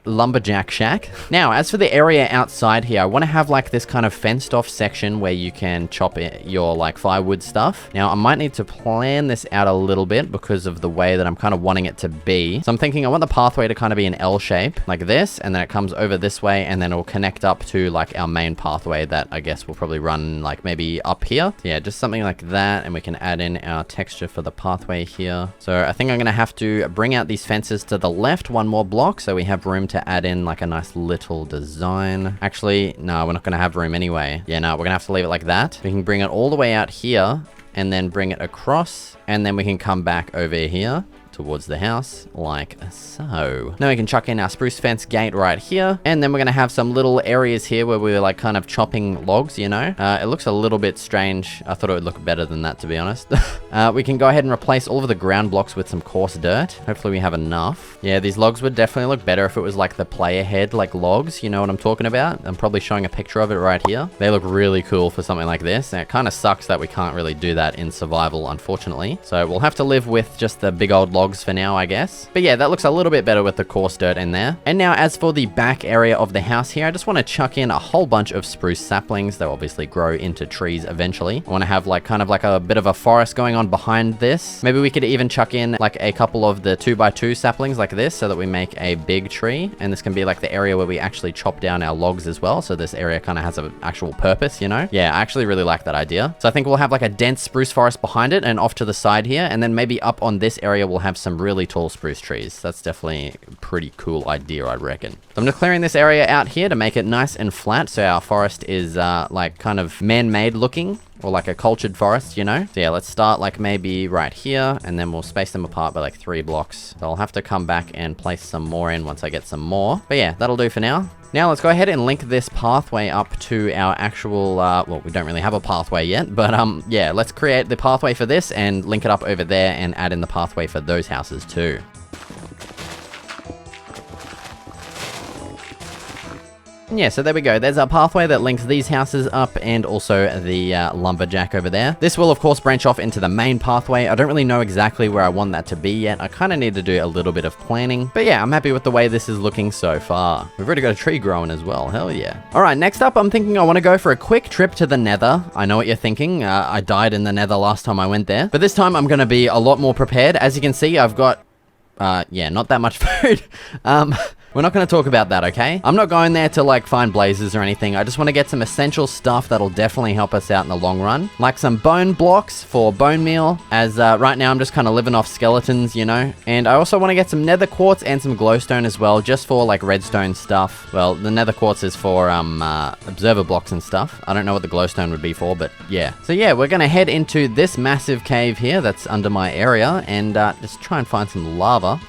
lumberjack shack. Now, as for the area outside here, I want to have like this kind of fenced off section where you can chop your like firewood stuff. Now, I might need to plan this out a little bit because of the way that I'm kind of wanting it to be. So I'm thinking I want the pathway to kind of be an L shape like this, and then it comes over this way, and then it'll connect up to like our main pathway that I guess will probably run like maybe up here. Yeah, just something like that, and we can add in our texture for the pathway here. So I think I'm going to have to bring out these fences to the left one more block so we have room to add in like a nice little design. Actually, no, we're not going to have room anyway. Yeah, no, we're going to have to leave it like that. We can bring it all the way out here and then bring it across, and then we can come back over here towards the house like so. Now we can chuck in our spruce fence gate right here, and then we're gonna have some little areas here where we're like kind of chopping logs, you know. It looks a little bit strange. I thought it would look better than that, to be honest. We can go ahead and replace all of the ground blocks with some coarse dirt. Hopefully we have enough. Yeah, these logs would definitely look better if it was like the player head like logs, you know what I'm talking about. I'm probably showing a picture of it right here. They look really cool for something like this, and it kind of sucks that we can't really do that in survival, unfortunately. So we'll have to live with just the big old logs for now, I guess. But yeah, that looks a little bit better with the coarse dirt in there. And now as for the back area of the house here, I just want to chuck in a whole bunch of spruce saplings. They'll obviously grow into trees eventually. I want to have like kind of like a bit of a forest going on behind this. Maybe we could even chuck in like a couple of the 2x2 saplings like this so that we make a big tree. And this can be like the area where we actually chop down our logs as well. So this area kind of has an actual purpose, you know? Yeah, I actually really like that idea. So I think we'll have like a dense spruce forest behind it and off to the side here. And then maybe up on this area, we'll have some really tall spruce trees. That's definitely a pretty cool idea, I reckon. So I'm just clearing this area out here to make it nice and flat so our forest is like kind of man-made looking, or like a cultured forest, you know? So yeah, let's start like maybe right here, and then we'll space them apart by like 3 blocks. So I'll have to come back and place some more in once I get some more. But yeah, that'll do for now. Now let's go ahead and link this pathway up to our actual, well, we don't really have a pathway yet, but yeah, let's create the pathway for this and link it up over there and add in the pathway for those houses too. Yeah, so there we go. There's our pathway that links these houses up and also the lumberjack over there. This will, of course, branch off into the main pathway. I don't really know exactly where I want that to be yet. I kind of need to do a little bit of planning. But yeah, I'm happy with the way this is looking so far. We've already got a tree growing as well. Hell yeah. All right, next up, I'm thinking I want to go for a quick trip to the Nether. I know what you're thinking. I died in the Nether last time I went there. But this time, I'm going to be a lot more prepared. As you can see, I've got, yeah, not that much food. We're not going to talk about that, okay? I'm not going there to, like, find blazes or anything. I just want to get some essential stuff that'll definitely help us out in the long run. Like some bone blocks for bone meal, as right now I'm just kind of living off skeletons, you know? And I also want to get some nether quartz and some glowstone as well, just for, like, redstone stuff. Well, the nether quartz is for observer blocks and stuff. I don't know what the glowstone would be for, but yeah. So yeah, we're going to head into this massive cave here that's under my area and just try and find some lava.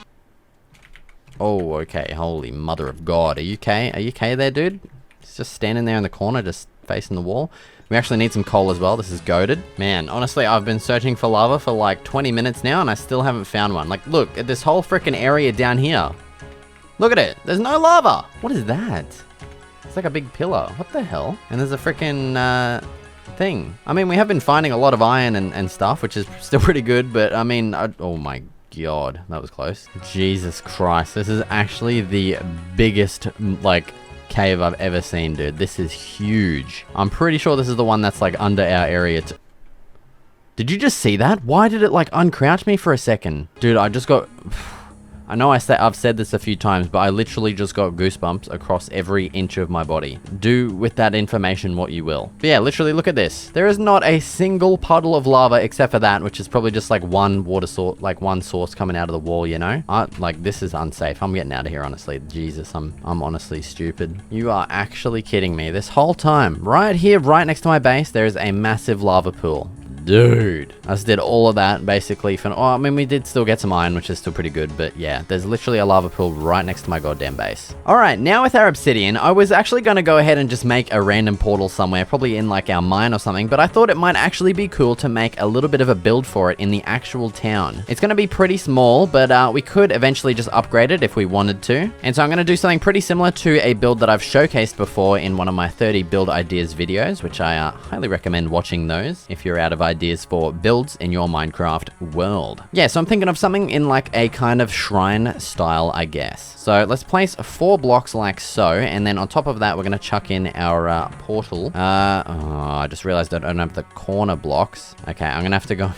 Oh, okay. Holy mother of God. Are you okay? Are you okay there, dude? He's just standing there in the corner, just facing the wall. We actually need some coal as well. This is goated. Man, honestly, I've been searching for lava for like 20 minutes now, and I still haven't found one. Like, look at this whole freaking area down here. Look at it. There's no lava. What is that? It's like a big pillar. What the hell? And there's a freaking thing. I mean, we have been finding a lot of iron and stuff, which is still pretty good, but I mean, oh my God, that was close. Jesus Christ, this is actually the biggest, like, cave I've ever seen, dude. This is huge. I'm pretty sure this is the one that's, like, under our area. Did you just see that? Why did it, like, uncrouch me for a second? Dude, I I know I've said this a few times, but I literally just got goosebumps across every inch of my body. Do with that information what you will. But yeah, literally look at this. There is not a single puddle of lava except for that, which is probably just like one water source, like one source coming out of the wall, you know? Like, this is unsafe. I'm getting out of here, honestly. Jesus, I'm honestly stupid. You are actually kidding me. This whole time, right here, right next to my base, there is a massive lava pool. Dude, I just did all of that basically for, oh, I mean, we did still get some iron, which is still pretty good, but yeah, there's literally a lava pool right next to my goddamn base. All right, now with our obsidian, I was actually going to go ahead and just make a random portal somewhere, probably in like our mine or something, but I thought it might actually be cool to make a little bit of a build for it in the actual town. It's going to be pretty small, but we could eventually just upgrade it if we wanted to. And so I'm going to do something pretty similar to a build that I've showcased before in one of my 30 build ideas videos, which I highly recommend watching those if you're out of ideas for builds in your Minecraft world. Yeah, so I'm thinking of something in like a kind of shrine style, I guess. So let's place 4 blocks like so, and then on top of that, we're going to chuck in our portal. Oh, I just realized I don't have the corner blocks. Okay, I'm going to have to go...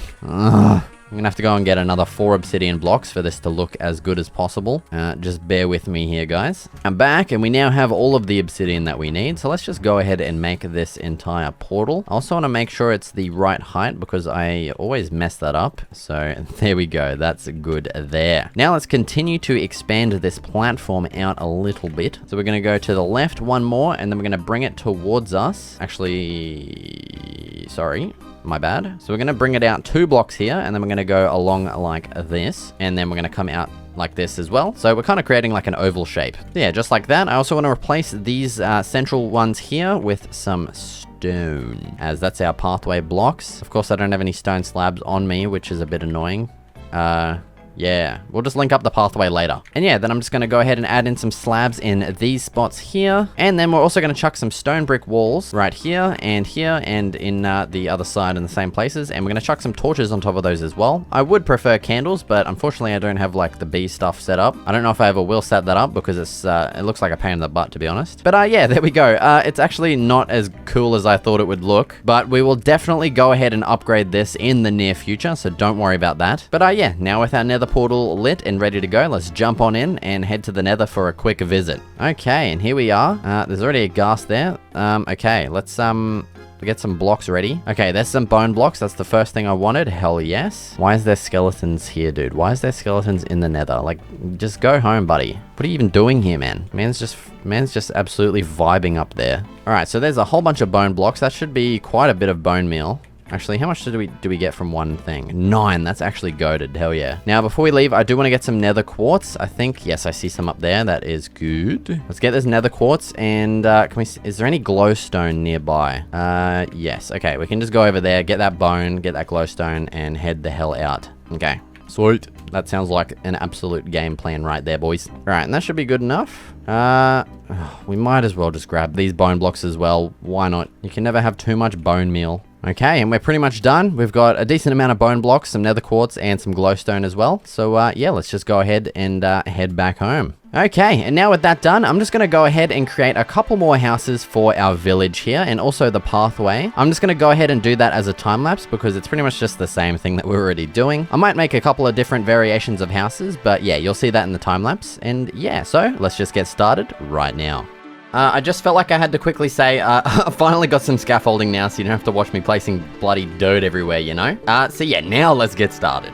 I'm gonna have to go and get another 4 obsidian blocks for this to look as good as possible. Just bear with me here, guys. I'm back, and we now have all of the obsidian that we need. So let's just go ahead and make this entire portal. I also want to make sure it's the right height because I always mess that up. So there we go. That's good there. Now let's continue to expand this platform out a little bit. So we're gonna go to the left one more, and then we're gonna bring it towards us. Actually, sorry. My bad. So we're going to bring it out 2 blocks here, and then we're going to go along like this, and then we're going to come out like this as well. So we're kind of creating like an oval shape. Yeah, just like that. I also want to replace these central ones here with some stone, as that's our pathway blocks. Of course, I don't have any stone slabs on me, which is a bit annoying. Yeah, we'll just link up the pathway later. And yeah, then I'm just going to go ahead and add in some slabs in these spots here. And then we're also going to chuck some stone brick walls right here and in the other side in the same places. And we're going to chuck some torches on top of those as well. I would prefer candles, but unfortunately I don't have like the bee stuff set up. I don't know if I ever will set that up because it looks like a pain in the butt, to be honest. But yeah, there we go. It's actually not as cool as I thought it would look, but we will definitely go ahead and upgrade this in the near future. So don't worry about that. But yeah, now with our nether portal lit and ready to go, let's jump on in and head to the nether for a quick visit. Okay, and here we are. There's already a ghast there. Okay, let's get some blocks ready. Okay, there's some bone blocks. That's the first thing I wanted. Hell yes. Why is there skeletons here, dude? Why is there skeletons in the nether? Like, just go home, buddy. What are you even doing here, man? Man's just absolutely vibing up there. All right, so there's a whole bunch of bone blocks. That should be quite a bit of bone meal. Actually, how much do we get from one thing? 9. That's actually goated. Hell yeah. Now, before we leave, I do want to get some nether quartz. I think, yes, I see some up there. That is good. Let's get this nether quartz. And is there any glowstone nearby? Yes. Okay, we can just go over there, get that bone, get that glowstone, and head the hell out. Okay. Sweet. That sounds like an absolute game plan right there, boys. All right, and that should be good enough. We might as well just grab these bone blocks as well. Why not? You can never have too much bone meal. Okay, and we're pretty much done. We've got a decent amount of bone blocks, some nether quartz, and some glowstone as well. So, yeah, let's just go ahead and head back home. Okay, and now with that done, I'm just going to go ahead and create a couple more houses for our village here, and also the pathway. I'm just going to go ahead and do that as a time-lapse, because it's pretty much just the same thing that we're already doing. I might make a couple of different variations of houses, but yeah, you'll see that in the time-lapse. And yeah, so let's just get started right now. I just felt like I had to quickly say, I finally got some scaffolding now, so you don't have to watch me placing bloody dirt everywhere, you know? So yeah, now let's get started.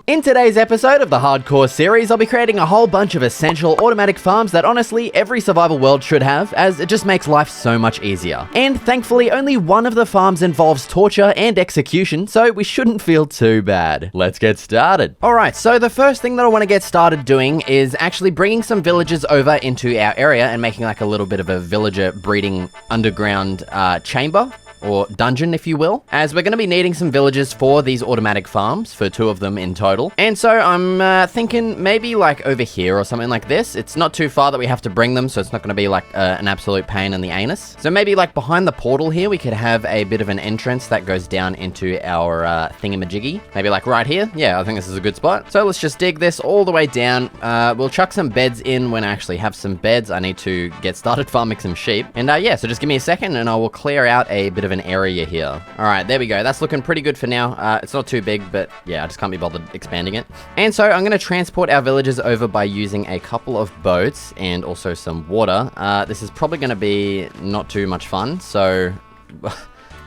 In today's episode of the Hardcore series, I'll be creating a whole bunch of essential automatic farms that honestly every survival world should have, as it just makes life so much easier. And thankfully, only one of the farms involves torture and execution, so we shouldn't feel too bad. Let's get started. Alright, so the first thing that I want to get started doing is actually bringing some villagers over into our area and making like a little bit of a villager breeding underground chamber. or dungeon, if you will, as we're going to be needing some villagers for these automatic farms, for 2 of them in total. And so I'm thinking maybe like over here or something like this. It's not too far that we have to bring them, so it's not going to be like an absolute pain in the anus. So maybe like behind the portal here, we could have a bit of an entrance that goes down into our thingamajiggy. Maybe like right here. Yeah, I think this is a good spot. So let's just dig this all the way down. We'll chuck some beds in when I actually have some beds. I need to get started farming some sheep. And yeah, so just give me a second and I will clear out a bit of an area here. All right, there we go. That's looking pretty good for now. It's not too big, but yeah, I just can't be bothered expanding it. And so I'm going to transport our villagers over by using a couple of boats and also some water. This is probably going to be not too much fun, so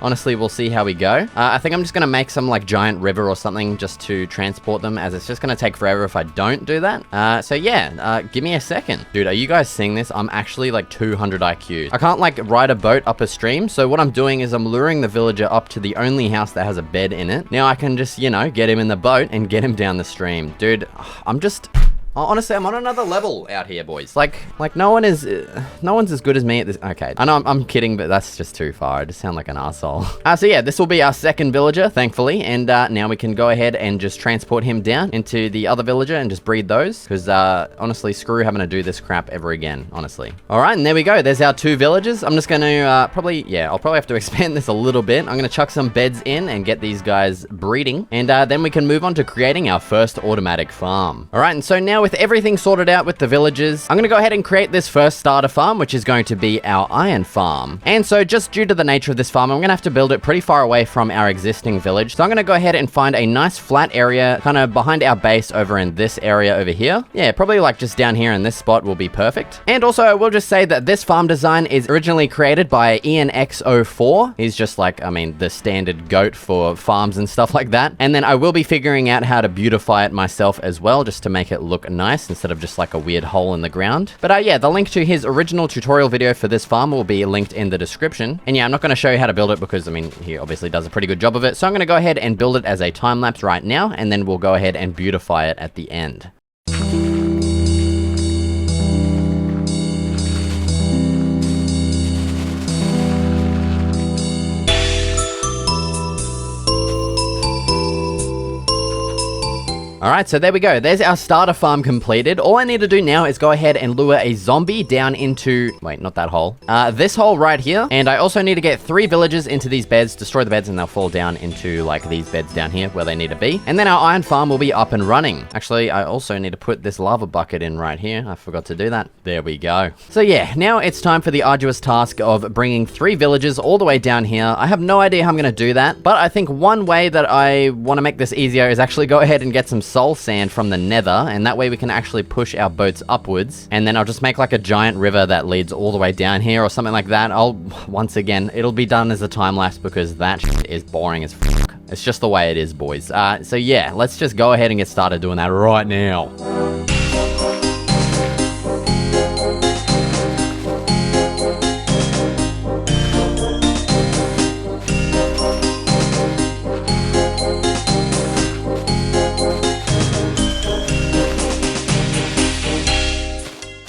honestly, we'll see how we go. I think I'm just going to make some like giant river or something just to transport them, as it's just going to take forever if I don't do that. So yeah, give me a second. Dude, are you guys seeing this? I'm actually like 200 IQ. I can't like ride a boat up a stream, so what I'm doing is I'm luring the villager up to the only house that has a bed in it. Now I can just, you know, get him in the boat and get him down the stream. Dude, I'm just... honestly, I'm on another level out here, boys. Like no one's as good as me at this. Okay, I know I'm kidding, but that's just too far. I just sound like an asshole. So yeah, this will be our second villager, thankfully, and now we can go ahead and just transport him down into the other villager and just breed those, because honestly, screw having to do this crap ever again, honestly. All right, and there we go. There's our 2 villagers. I'm just gonna I'll probably have to expand this a little bit. I'm gonna chuck some beds in and get these guys breeding, and then we can move on to creating our first automatic farm. All right, and so now with everything sorted out with the villagers, I'm going to go ahead and create this first starter farm, which is going to be our iron farm. And so just due to the nature of this farm, I'm going to have to build it pretty far away from our existing village. So I'm going to go ahead and find a nice flat area kind of behind our base over in this area over here. Yeah, probably like just down here in this spot will be perfect. And also I will just say that this farm design is originally created by IanX04. He's just like, I mean, the standard goat for farms and stuff like that. And then I will be figuring out how to beautify it myself as well, just to make it look nice instead of just like a weird hole in the ground. But yeah, the link to his original tutorial video for this farm will be linked in the description. And yeah, I'm not going to show you how to build it because, I mean, he obviously does a pretty good job of it. So I'm going to go ahead and build it as a time lapse right now, and then we'll go ahead and beautify it at the end. All right, so there we go. There's our starter farm completed. All I need to do now is go ahead and lure a zombie down into... Wait, not that hole. This hole right here. And I also need to get 3 villagers into these beds, destroy the beds, and they'll fall down into, like, these beds down here where they need to be. And then our iron farm will be up and running. Actually, I also need to put this lava bucket in right here. I forgot to do that. There we go. So yeah, now it's time for the arduous task of bringing 3 villagers all the way down here. I have no idea how I'm going to do that, but I think one way that I want to make this easier is actually go ahead and get some soul sand from the nether, and that way we can actually push our boats upwards, and then I'll just make like a giant river that leads all the way down here or something like that. Once again, it'll be done as a time lapse because that shit is boring as fuck. It's just the way it is, boys. So yeah, let's just go ahead and get started doing that right now.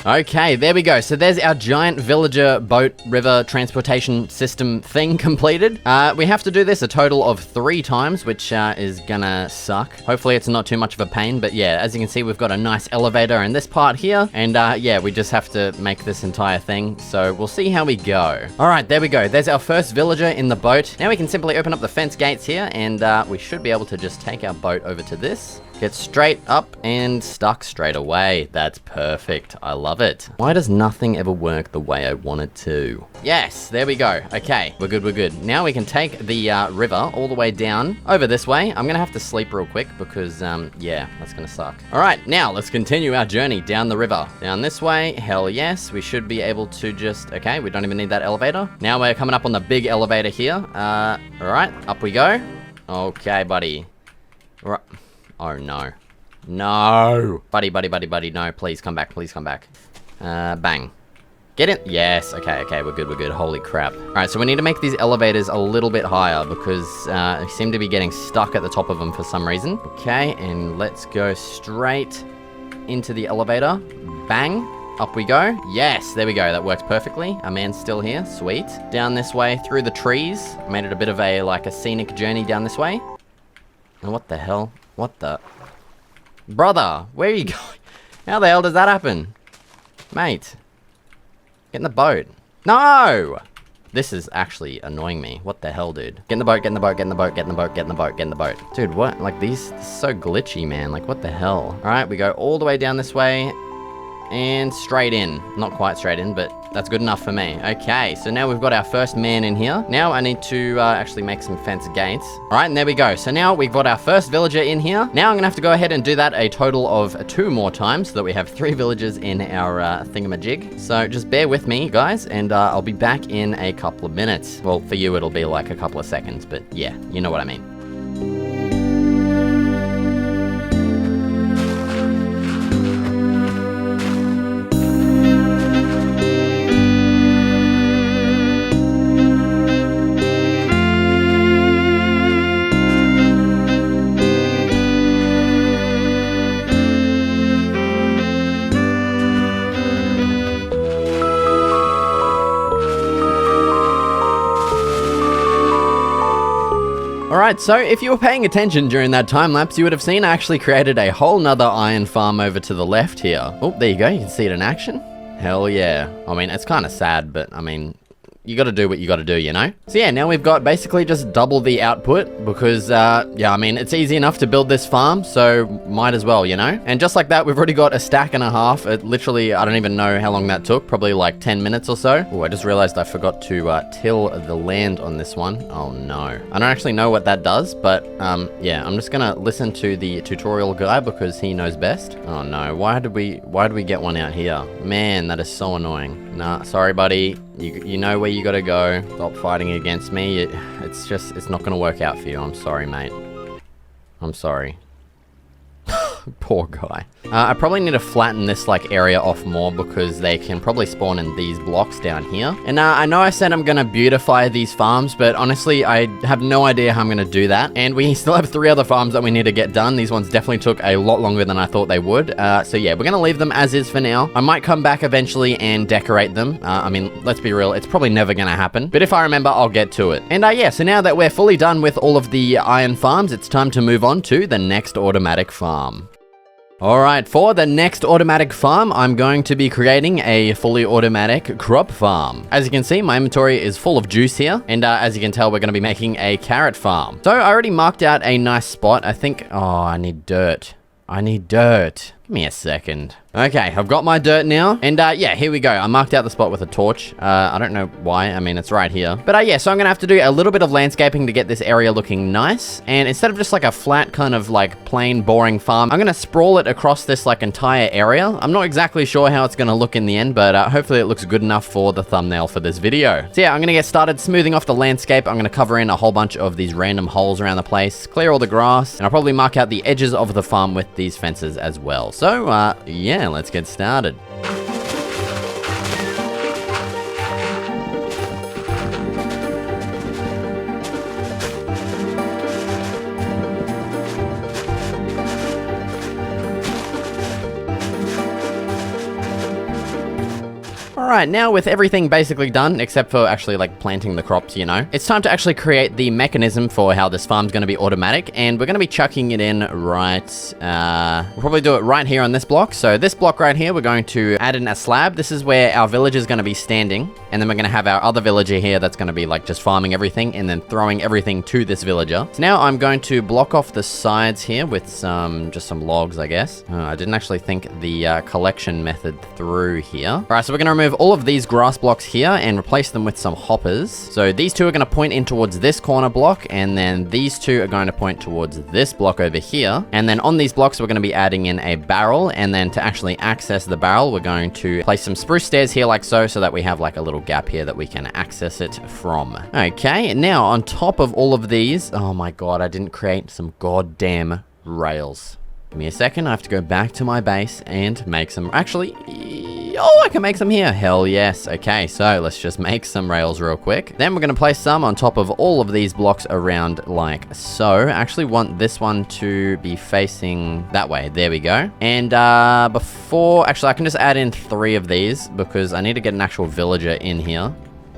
Okay, there we go. So there's our giant villager boat river transportation system thing completed. We have to do this a total of 3 times, which is gonna suck. Hopefully it's not too much of a pain, but yeah, as you can see, we've got a nice elevator in this part here, and yeah, we just have to make this entire thing, so we'll see how we go. All right, there we go. There's our first villager in the boat. Now we can simply open up the fence gates here, and we should be able to just take our boat over to this. Get straight up and stuck straight away. That's perfect. I love it. Why does nothing ever work the way I want it to? Yes, there we go. Okay, we're good, we're good. Now we can take the river all the way down over this way. I'm gonna have to sleep real quick because, yeah, that's gonna suck. All right, now let's continue our journey down the river. Down this way, hell yes. We should be able to just, okay, we don't even need that elevator. Now we're coming up on the big elevator here. All right, up we go. Okay, buddy. Right. Oh, no. No! Buddy, no, please come back, please come back. Bang. Get in. Yes, okay, we're good, we're good. Holy crap. Alright, so we need to make these elevators a little bit higher because I seem to be getting stuck at the top of them for some reason. Okay, and let's go straight into the elevator. Bang. Up we go. Yes, there we go. That works perfectly. Our man's still here. Sweet. Down this way through the trees. Made it a bit of a, like a scenic journey down this way. And what the hell? What the? Brother, where are you going? How the hell does that happen? Mate. Get in the boat. No! This is actually annoying me. What the hell, dude? Get in the boat, get in the boat, get in the boat, get in the boat, get in the boat, get in the boat. Dude, what? Like, this is so glitchy, man. Like, what the hell? All right, we go all the way down this way and straight in. Not quite straight in, but that's good enough for me. Okay, so now we've got our first man in here. Now I need to actually make some fence gates. All right, and there we go. So now we've got our first villager in here. Now I'm gonna have to go ahead and do that a total of 2 more times so that we have 3 villagers in our thingamajig. So just bear with me, guys, and I'll be back in a couple of minutes. Well, for you, it'll be like a couple of seconds, but yeah, you know what I mean. Alright, so if you were paying attention during that time lapse, you would have seen I actually created a whole nother iron farm over to the left here. Oh, there you go, you can see it in action. Hell yeah. I mean, it's kind of sad, but I mean, you gotta do what you gotta do, you know? So yeah, now we've got basically just double the output because, yeah, I mean, it's easy enough to build this farm, so might as well, you know? And just like that, we've already got a stack and a half. It literally, I don't even know how long that took, probably like 10 minutes or so. Oh, I just realized I forgot to till the land on this one. Oh no. I don't actually know what that does, but yeah, I'm just gonna listen to the tutorial guy because he knows best. Oh no, why did we get one out here? Man, that is so annoying. Nah, sorry buddy. You know where you gotta go. Stop fighting against me. It's not gonna work out for you. I'm sorry, mate. I'm sorry. Poor guy. I probably need to flatten this like area off more because they can probably spawn in these blocks down here. And I know I said I'm gonna beautify these farms, but honestly, I have no idea how I'm gonna do that. And we still have 3 other farms that we need to get done. These ones definitely took a lot longer than I thought they would. So yeah, we're gonna leave them as is for now. I might come back eventually and decorate them. I mean, let's be real, it's probably never gonna happen. But if I remember, I'll get to it. And yeah, so now that we're fully done with all of the iron farms, it's time to move on to the next automatic farm. Alright, for the next automatic farm, I'm going to be creating a fully automatic crop farm. As you can see, my inventory is full of juice here, and as you can tell, we're going to be making a carrot farm. So I already marked out a nice spot. I think, oh, I need dirt. I need dirt. Give me a second. Okay, I've got my dirt now. And yeah, here we go. I marked out the spot with a torch. I don't know why. I mean, it's right here. But yeah, so I'm gonna have to do a little bit of landscaping to get this area looking nice. And instead of just like a flat kind of like plain boring farm, I'm gonna sprawl it across this like entire area. I'm not exactly sure how it's gonna look in the end, but hopefully it looks good enough for the thumbnail for this video. So yeah, I'm gonna get started smoothing off the landscape. I'm gonna cover in a whole bunch of these random holes around the place, clear all the grass, and I'll probably mark out the edges of the farm with these fences as well. So yeah, let's get started. Alright, now with everything basically done, except for actually like planting the crops, you know, it's time to actually create the mechanism for how this farm's going to be automatic, and we're going to be chucking it in right, we'll probably do it right here on this block. So this block right here, we're going to add in a slab. This is where our villager is going to be standing, and then we're going to have our other villager here that's going to be like just farming everything and then throwing everything to this villager. So now I'm going to block off the sides here with just some logs, I guess. I didn't actually think the collection method through here. Alright, so we're going to remove all of these grass blocks here and replace them with some hoppers. So these two are going to point in towards this corner block, and then these two are going to point towards this block over here. And then on these blocks, we're going to be adding in a barrel, and then to actually access the barrel, we're going to place some spruce stairs here like so that we have like a little gap here that we can access it from. Okay, now on top of all of these, oh my god, I didn't create some goddamn rails. Give me a second. I have to go back to my base and make some... Actually... Oh, I can make some here. Hell yes. Okay, so let's just make some rails real quick. Then we're going to place some on top of all of these blocks around like so. I actually want this one to be facing that way. There we go. And before... Actually, I can just add in 3 of these because I need to get an actual villager in here.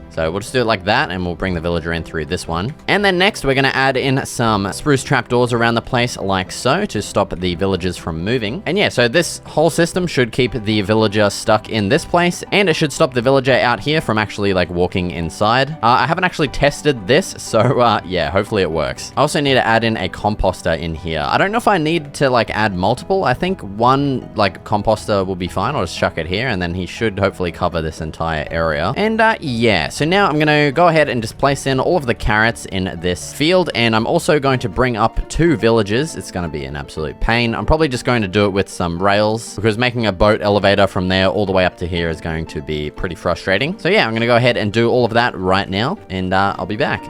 So we'll just do it like that, and we'll bring the villager in through this one. And then next, we're going to add in some spruce trapdoors around the place like so to stop the villagers from moving. And yeah, so this whole system should keep the villager stuck in this place, and it should stop the villager out here from actually like walking inside. I haven't actually tested this, so yeah, hopefully it works. I also need to add in a composter in here. I don't know if I need to like add multiple. I think one like composter will be fine. I'll just chuck it here, and then he should hopefully cover this entire area. And yeah, so now I'm going to go ahead and just place in all of the carrots in this field, and I'm also going to bring up 2 villagers. It's going to be an absolute pain. I'm probably just going to do it with some rails because making a boat elevator from there all the way up to here is going to be pretty frustrating. So yeah, I'm going to go ahead and do all of that right now, and I'll be back.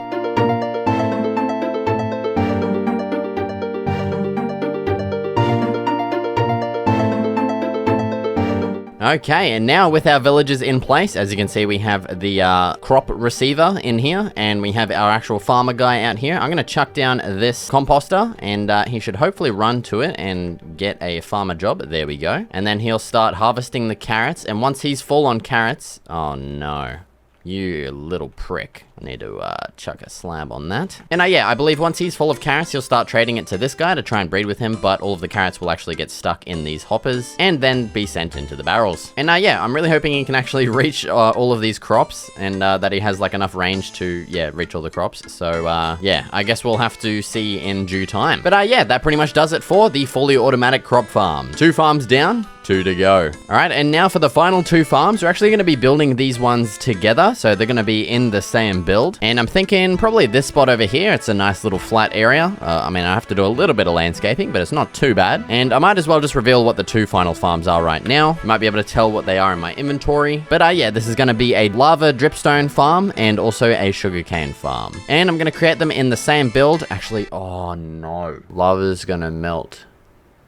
Okay, and now with our villagers in place, as you can see, we have the crop receiver in here, and we have our actual farmer guy out here. I'm going to chuck down this composter, and he should hopefully run to it and get a farmer job. There we go. And then he'll start harvesting the carrots, and once he's full on carrots... Oh, no. You little prick. I need to chuck a slab on that. And yeah, I believe once he's full of carrots, he'll start trading it to this guy to try and breed with him, but all of the carrots will actually get stuck in these hoppers and then be sent into the barrels. And yeah, I'm really hoping he can actually reach all of these crops, and that he has like enough range to, yeah, reach all the crops. So yeah, I guess we'll have to see in due time. But yeah, that pretty much does it for the fully automatic crop farm. 2 farms down, 2 to go. All right, and now for the final 2 farms, we're actually going to be building these ones together. So they're going to be in the same build. And I'm thinking probably this spot over here. It's a nice little flat area. I mean, I have to do a little bit of landscaping, but it's not too bad. And I might as well just reveal what the 2 final farms are right now. You might be able to tell what they are in my inventory. But yeah, this is going to be a lava dripstone farm and also a sugarcane farm. And I'm going to create them in the same build. Actually, oh no. Lava's going to melt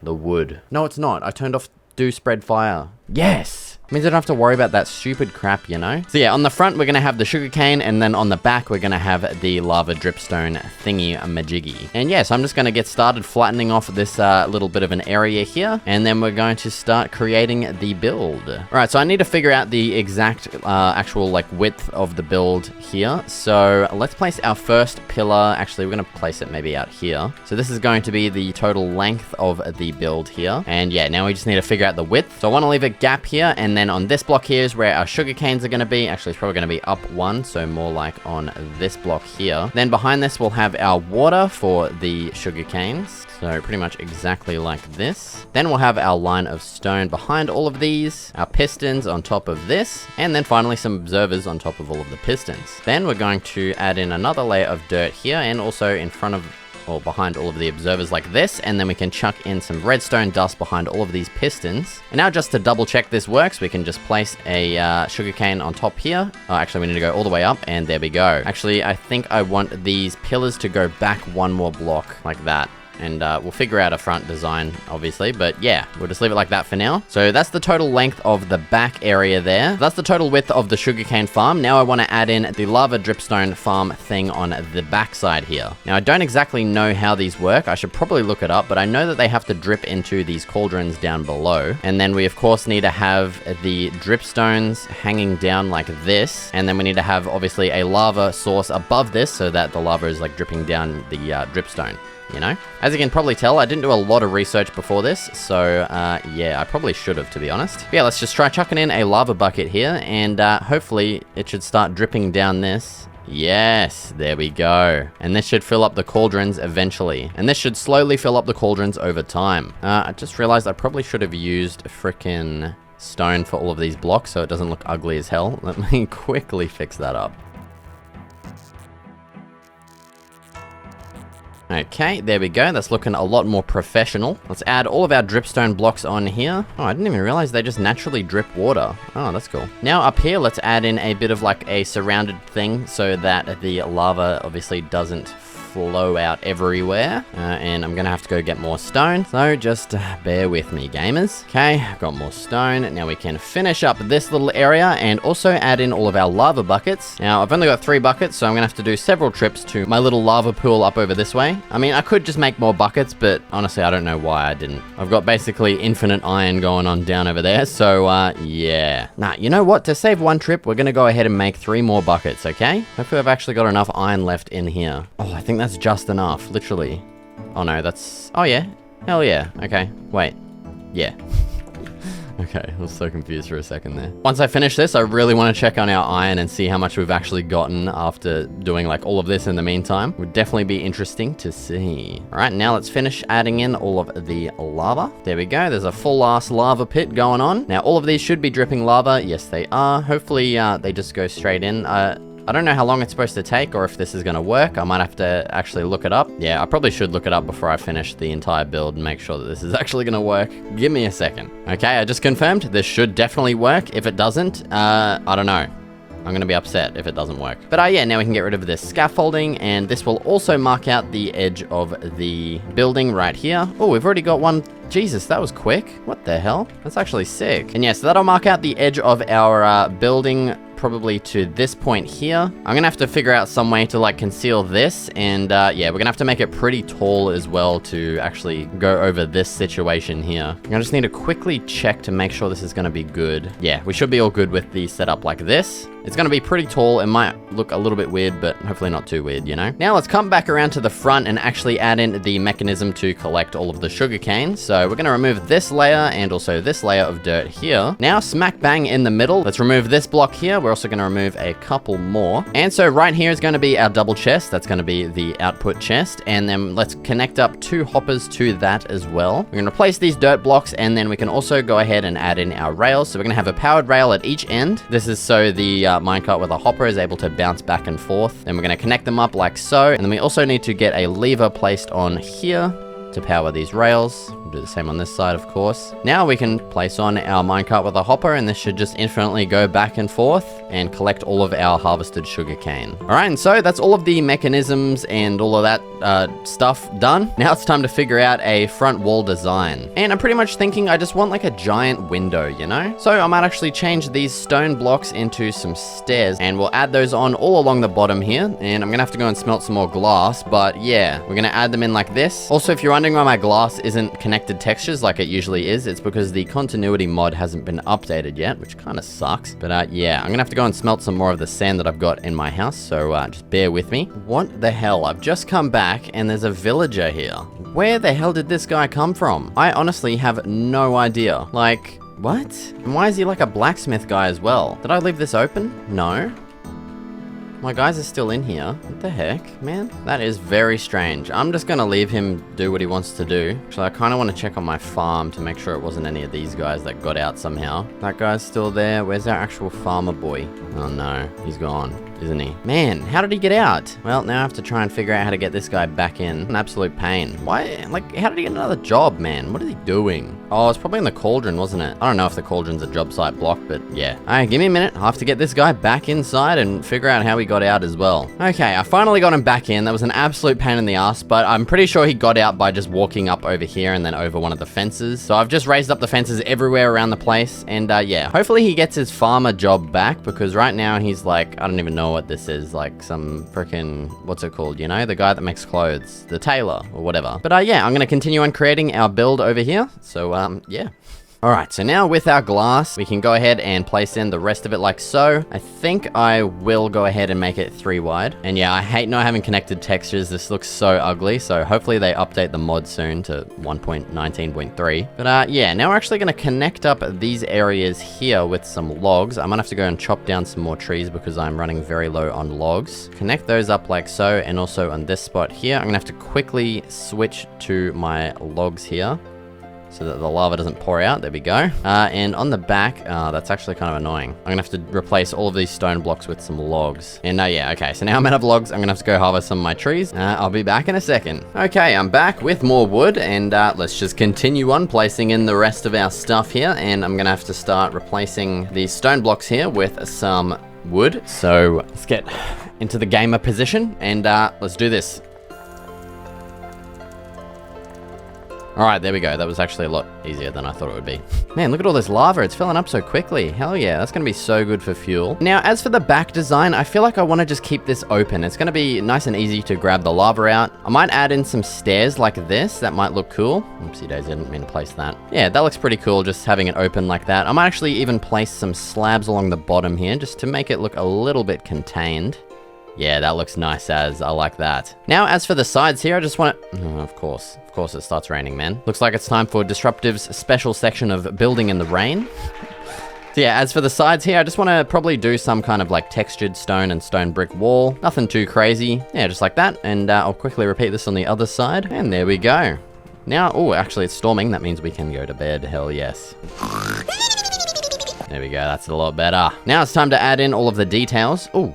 the wood. No, it's not. I turned off do spread fire. Yes! Means I don't have to worry about that stupid crap, you know? So yeah, on the front, we're going to have the sugarcane, and then on the back, we're going to have the lava dripstone thingy-majiggy. And yeah, so I'm just going to get started flattening off this little bit of an area here, and then we're going to start creating the build. All right, so I need to figure out the exact actual like width of the build here. So let's place our first pillar. Actually, we're going to place it maybe out here. So this is going to be the total length of the build here. And yeah, now we just need to figure out the width. So I want to leave a gap here, and then on this block here is where our sugar canes are going to be. Actually, it's probably going to be up 1, so more like on this block here. Then behind this, we'll have our water for the sugar canes. So pretty much exactly like this. Then we'll have our line of stone behind all of these, our pistons on top of this, and then finally some observers on top of all of the pistons. Then we're going to add in another layer of dirt here, and also in front of or behind all of the observers like this, and then we can chuck in some redstone dust behind all of these pistons. And now just to double check this works, we can just place a sugarcane on top here. Oh, actually we need to go all the way up, and there we go. Actually, I think I want these pillars to go back 1 more block like that. And we'll figure out a front design, obviously. But yeah, we'll just leave it like that for now. So that's the total length of the back area there. That's the total width of the sugarcane farm. Now I want to add in the lava dripstone farm thing on the back side here. Now I don't exactly know how these work. I should probably look it up, but I know that they have to drip into these cauldrons down below. And then we of course need to have the dripstones hanging down like this. And then we need to have obviously a lava source above this so that the lava is like dripping down the dripstone. You know? As you can probably tell, I didn't do a lot of research before this, so yeah, I probably should have, to be honest. But yeah, let's just try chucking in a lava bucket here, and hopefully it should start dripping down this. Yes, there we go. And this should fill up the cauldrons eventually. And this should slowly fill up the cauldrons over time. I just realized I probably should have used frickin' stone for all of these blocks so it doesn't look ugly as hell. Let me quickly fix that up. Okay, there we go. That's looking a lot more professional. Let's add all of our dripstone blocks on here. Oh, I didn't even realize they just naturally drip water. Oh, that's cool. Now up here, let's add in a bit of like a surrounded thing so that the lava obviously doesn't flow out everywhere. And I'm gonna have to go get more stone. So just bear with me, gamers. Okay, I've got more stone. Now we can finish up this little area and also add in all of our lava buckets. Now, I've only got 3 buckets, so I'm gonna have to do several trips to my little lava pool up over this way. I mean, I could just make more buckets, but honestly, I don't know why I didn't. I've got basically infinite iron going on down over there, so yeah. Nah, you know what? To save 1 trip, we're gonna go ahead and make 3 more buckets, okay? Hopefully I've actually got enough iron left in here. Oh, I think that's just enough, literally. Oh no, that's... Oh yeah. Hell yeah. Okay, wait. Yeah. Okay, I was so confused for a second there. Once I finish this, I really want to check on our iron and see how much we've actually gotten after doing like all of this in the meantime. Would definitely be interesting to see. All right, now let's finish adding in all of the lava. There we go. There's a full ass lava pit going on. Now, all of these should be dripping lava. Yes, they are. Hopefully, they just go straight in. I don't know how long it's supposed to take or if this is going to work. I might have to actually look it up. Yeah, I probably should look it up before I finish the entire build and make sure that this is actually going to work. Give me a second. Okay, I just confirmed this should definitely work. If it doesn't, I don't know. I'm going to be upset if it doesn't work. But yeah, now we can get rid of this scaffolding, and this will also mark out the edge of the building right here. Oh, we've already got one. Jesus, that was quick. What the hell? That's actually sick. And yeah, so that'll mark out the edge of our building probably to this point here. I'm gonna have to figure out some way to like conceal this, and yeah, we're gonna have to make it pretty tall as well to actually go over this situation here. I just need to quickly check to make sure this is gonna be good. Yeah, we should be all good with the setup like this. It's gonna be pretty tall. It might look a little bit weird, but hopefully not too weird, you know? Now let's come back around to the front and actually add in the mechanism to collect all of the sugarcane. So we're gonna remove this layer and also this layer of dirt here. Now smack bang in the middle, let's remove this block here. We're also gonna remove a couple more. And so right here is gonna be our double chest. That's gonna be the output chest. And then let's connect up 2 hoppers to that as well. We're gonna replace these dirt blocks, and then we can also go ahead and add in our rails. So we're gonna have a powered rail at each end. This is so the minecart with a hopper is able to bounce back and forth. Then we're gonna connect them up like so. And then we also need to get a lever placed on here to power these rails. We'll do the same on this side, of course. Now we can place on our minecart with a hopper, and this should just infinitely go back and forth and collect all of our harvested sugarcane. All right, and so that's all of the mechanisms and all of that stuff done. Now it's time to figure out a front wall design. And I'm pretty much thinking I just want like a giant window, you know? So I might actually change these stone blocks into some stairs, and we'll add those on all along the bottom here. And I'm gonna have to go and smelt some more glass, but yeah, we're gonna add them in like this. Also, if you're wondering why my glass isn't connected textures like it usually is, it's because the continuity mod hasn't been updated yet, which kind of sucks. But yeah, I'm gonna have to go and smelt some more of the sand that I've got in my house, so just bear with me. What the hell? I've just come back and there's a villager here. Where the hell did this guy come from? I honestly have no idea. Like, what? And why is he like a blacksmith guy as well? Did I leave this open? No. My guys are still in here. What the heck, man? That is very strange. I'm just gonna leave him do what he wants to do. Actually, I kind of want to check on my farm to make sure it wasn't any of these guys that got out somehow. That guy's still there. Where's our actual farmer boy? Oh no, he's gone, isn't he? Man, how did he get out? Well, now I have to try and figure out how to get this guy back in. An absolute pain. Why? Like, how did he get another job, man? What is he doing? Oh, it's probably in the cauldron, wasn't it? I don't know if the cauldron's a job site block, but yeah. All right, give me a minute. I have to get this guy back inside and figure out how he got out as well. Okay, I finally got him back in. That was an absolute pain in the ass, but I'm pretty sure he got out by just walking up over here and then over one of the fences. So I've just raised up the fences everywhere around the place, and yeah, hopefully he gets his farmer job back, because right now he's like, I don't even know what this is, like some freaking, what's it called, you know, the guy that makes clothes, the tailor or whatever. But yeah, I'm gonna continue on creating our build over here. So yeah. Alright, so now with our glass, we can go ahead and place in the rest of it like so. I think I will go ahead and make it 3 wide. And yeah, I hate not having connected textures. This looks so ugly. So hopefully they update the mod soon to 1.19.3. But yeah, now we're actually going to connect up these areas here with some logs. I'm going to have to go and chop down some more trees because I'm running very low on logs. Connect those up like so, and also on this spot here. I'm going to have to quickly switch to my logs here, so that the lava doesn't pour out. There we go. And on the back, that's actually kind of annoying. I'm gonna have to replace all of these stone blocks with some logs. And yeah, okay, so now I'm out of logs. I'm gonna have to go harvest some of my trees. I'll be back in a second. Okay, I'm back with more wood, and let's just continue on placing in the rest of our stuff here. And I'm gonna have to start replacing these stone blocks here with some wood. So let's get into the gamer position, and let's do this. Alright, there we go. That was actually a lot easier than I thought it would be. Man, look at all this lava. It's filling up so quickly. Hell yeah, that's going to be so good for fuel. Now, as for the back design, I feel like I want to just keep this open. It's going to be nice and easy to grab the lava out. I might add in some stairs like this. That might look cool. Oopsie daisy, I didn't mean to place that. Yeah, that looks pretty cool, just having it open like that. I might actually even place some slabs along the bottom here, just to make it look a little bit contained. Yeah, that looks nice as. I like that. Now, as for the sides here, I just want to... Oh, of course it starts raining, man. Looks like it's time for Disruptive's special section of building in the rain. So yeah, as for the sides here, I just want to probably do some kind of like textured stone and stone brick wall. Nothing too crazy. Yeah, just like that. And I'll quickly repeat this on the other side. And there we go. Now, oh, actually it's storming. That means we can go to bed. Hell yes. There we go. That's a lot better. Now it's time to add in all of the details. Oh,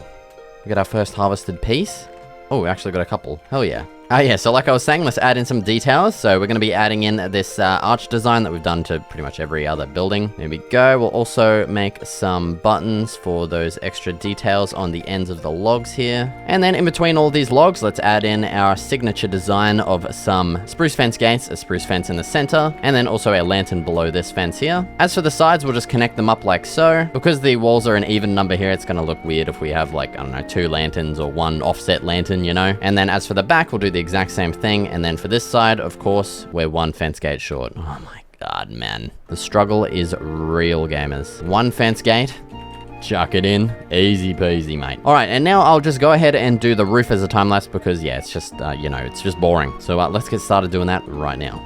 we got our first harvested piece. Oh, we actually got a couple. Hell yeah. Yeah, so like I was saying, let's add in some details. So we're going to be adding in this arch design that we've done to pretty much every other building. There we go. We'll also make some buttons for those extra details on the ends of the logs here. And then in between all these logs, let's add in our signature design of some spruce fence gates, a spruce fence in the center, and then also a lantern below this fence here. As for the sides, we'll just connect them up like so. Because the walls are an even number here, it's going to look weird if we have like, I don't know, 2 lanterns or 1 offset lantern, you know? And then as for the back, we'll do the exact same thing. And then for this side, of course, we're 1 fence gate short. Oh my god, man. The struggle is real, gamers. 1 fence gate. Chuck it in. Easy peasy, mate. All right, and now I'll just go ahead and do the roof as a time lapse because, yeah, it's just, you know, it's just boring. So let's get started doing that right now.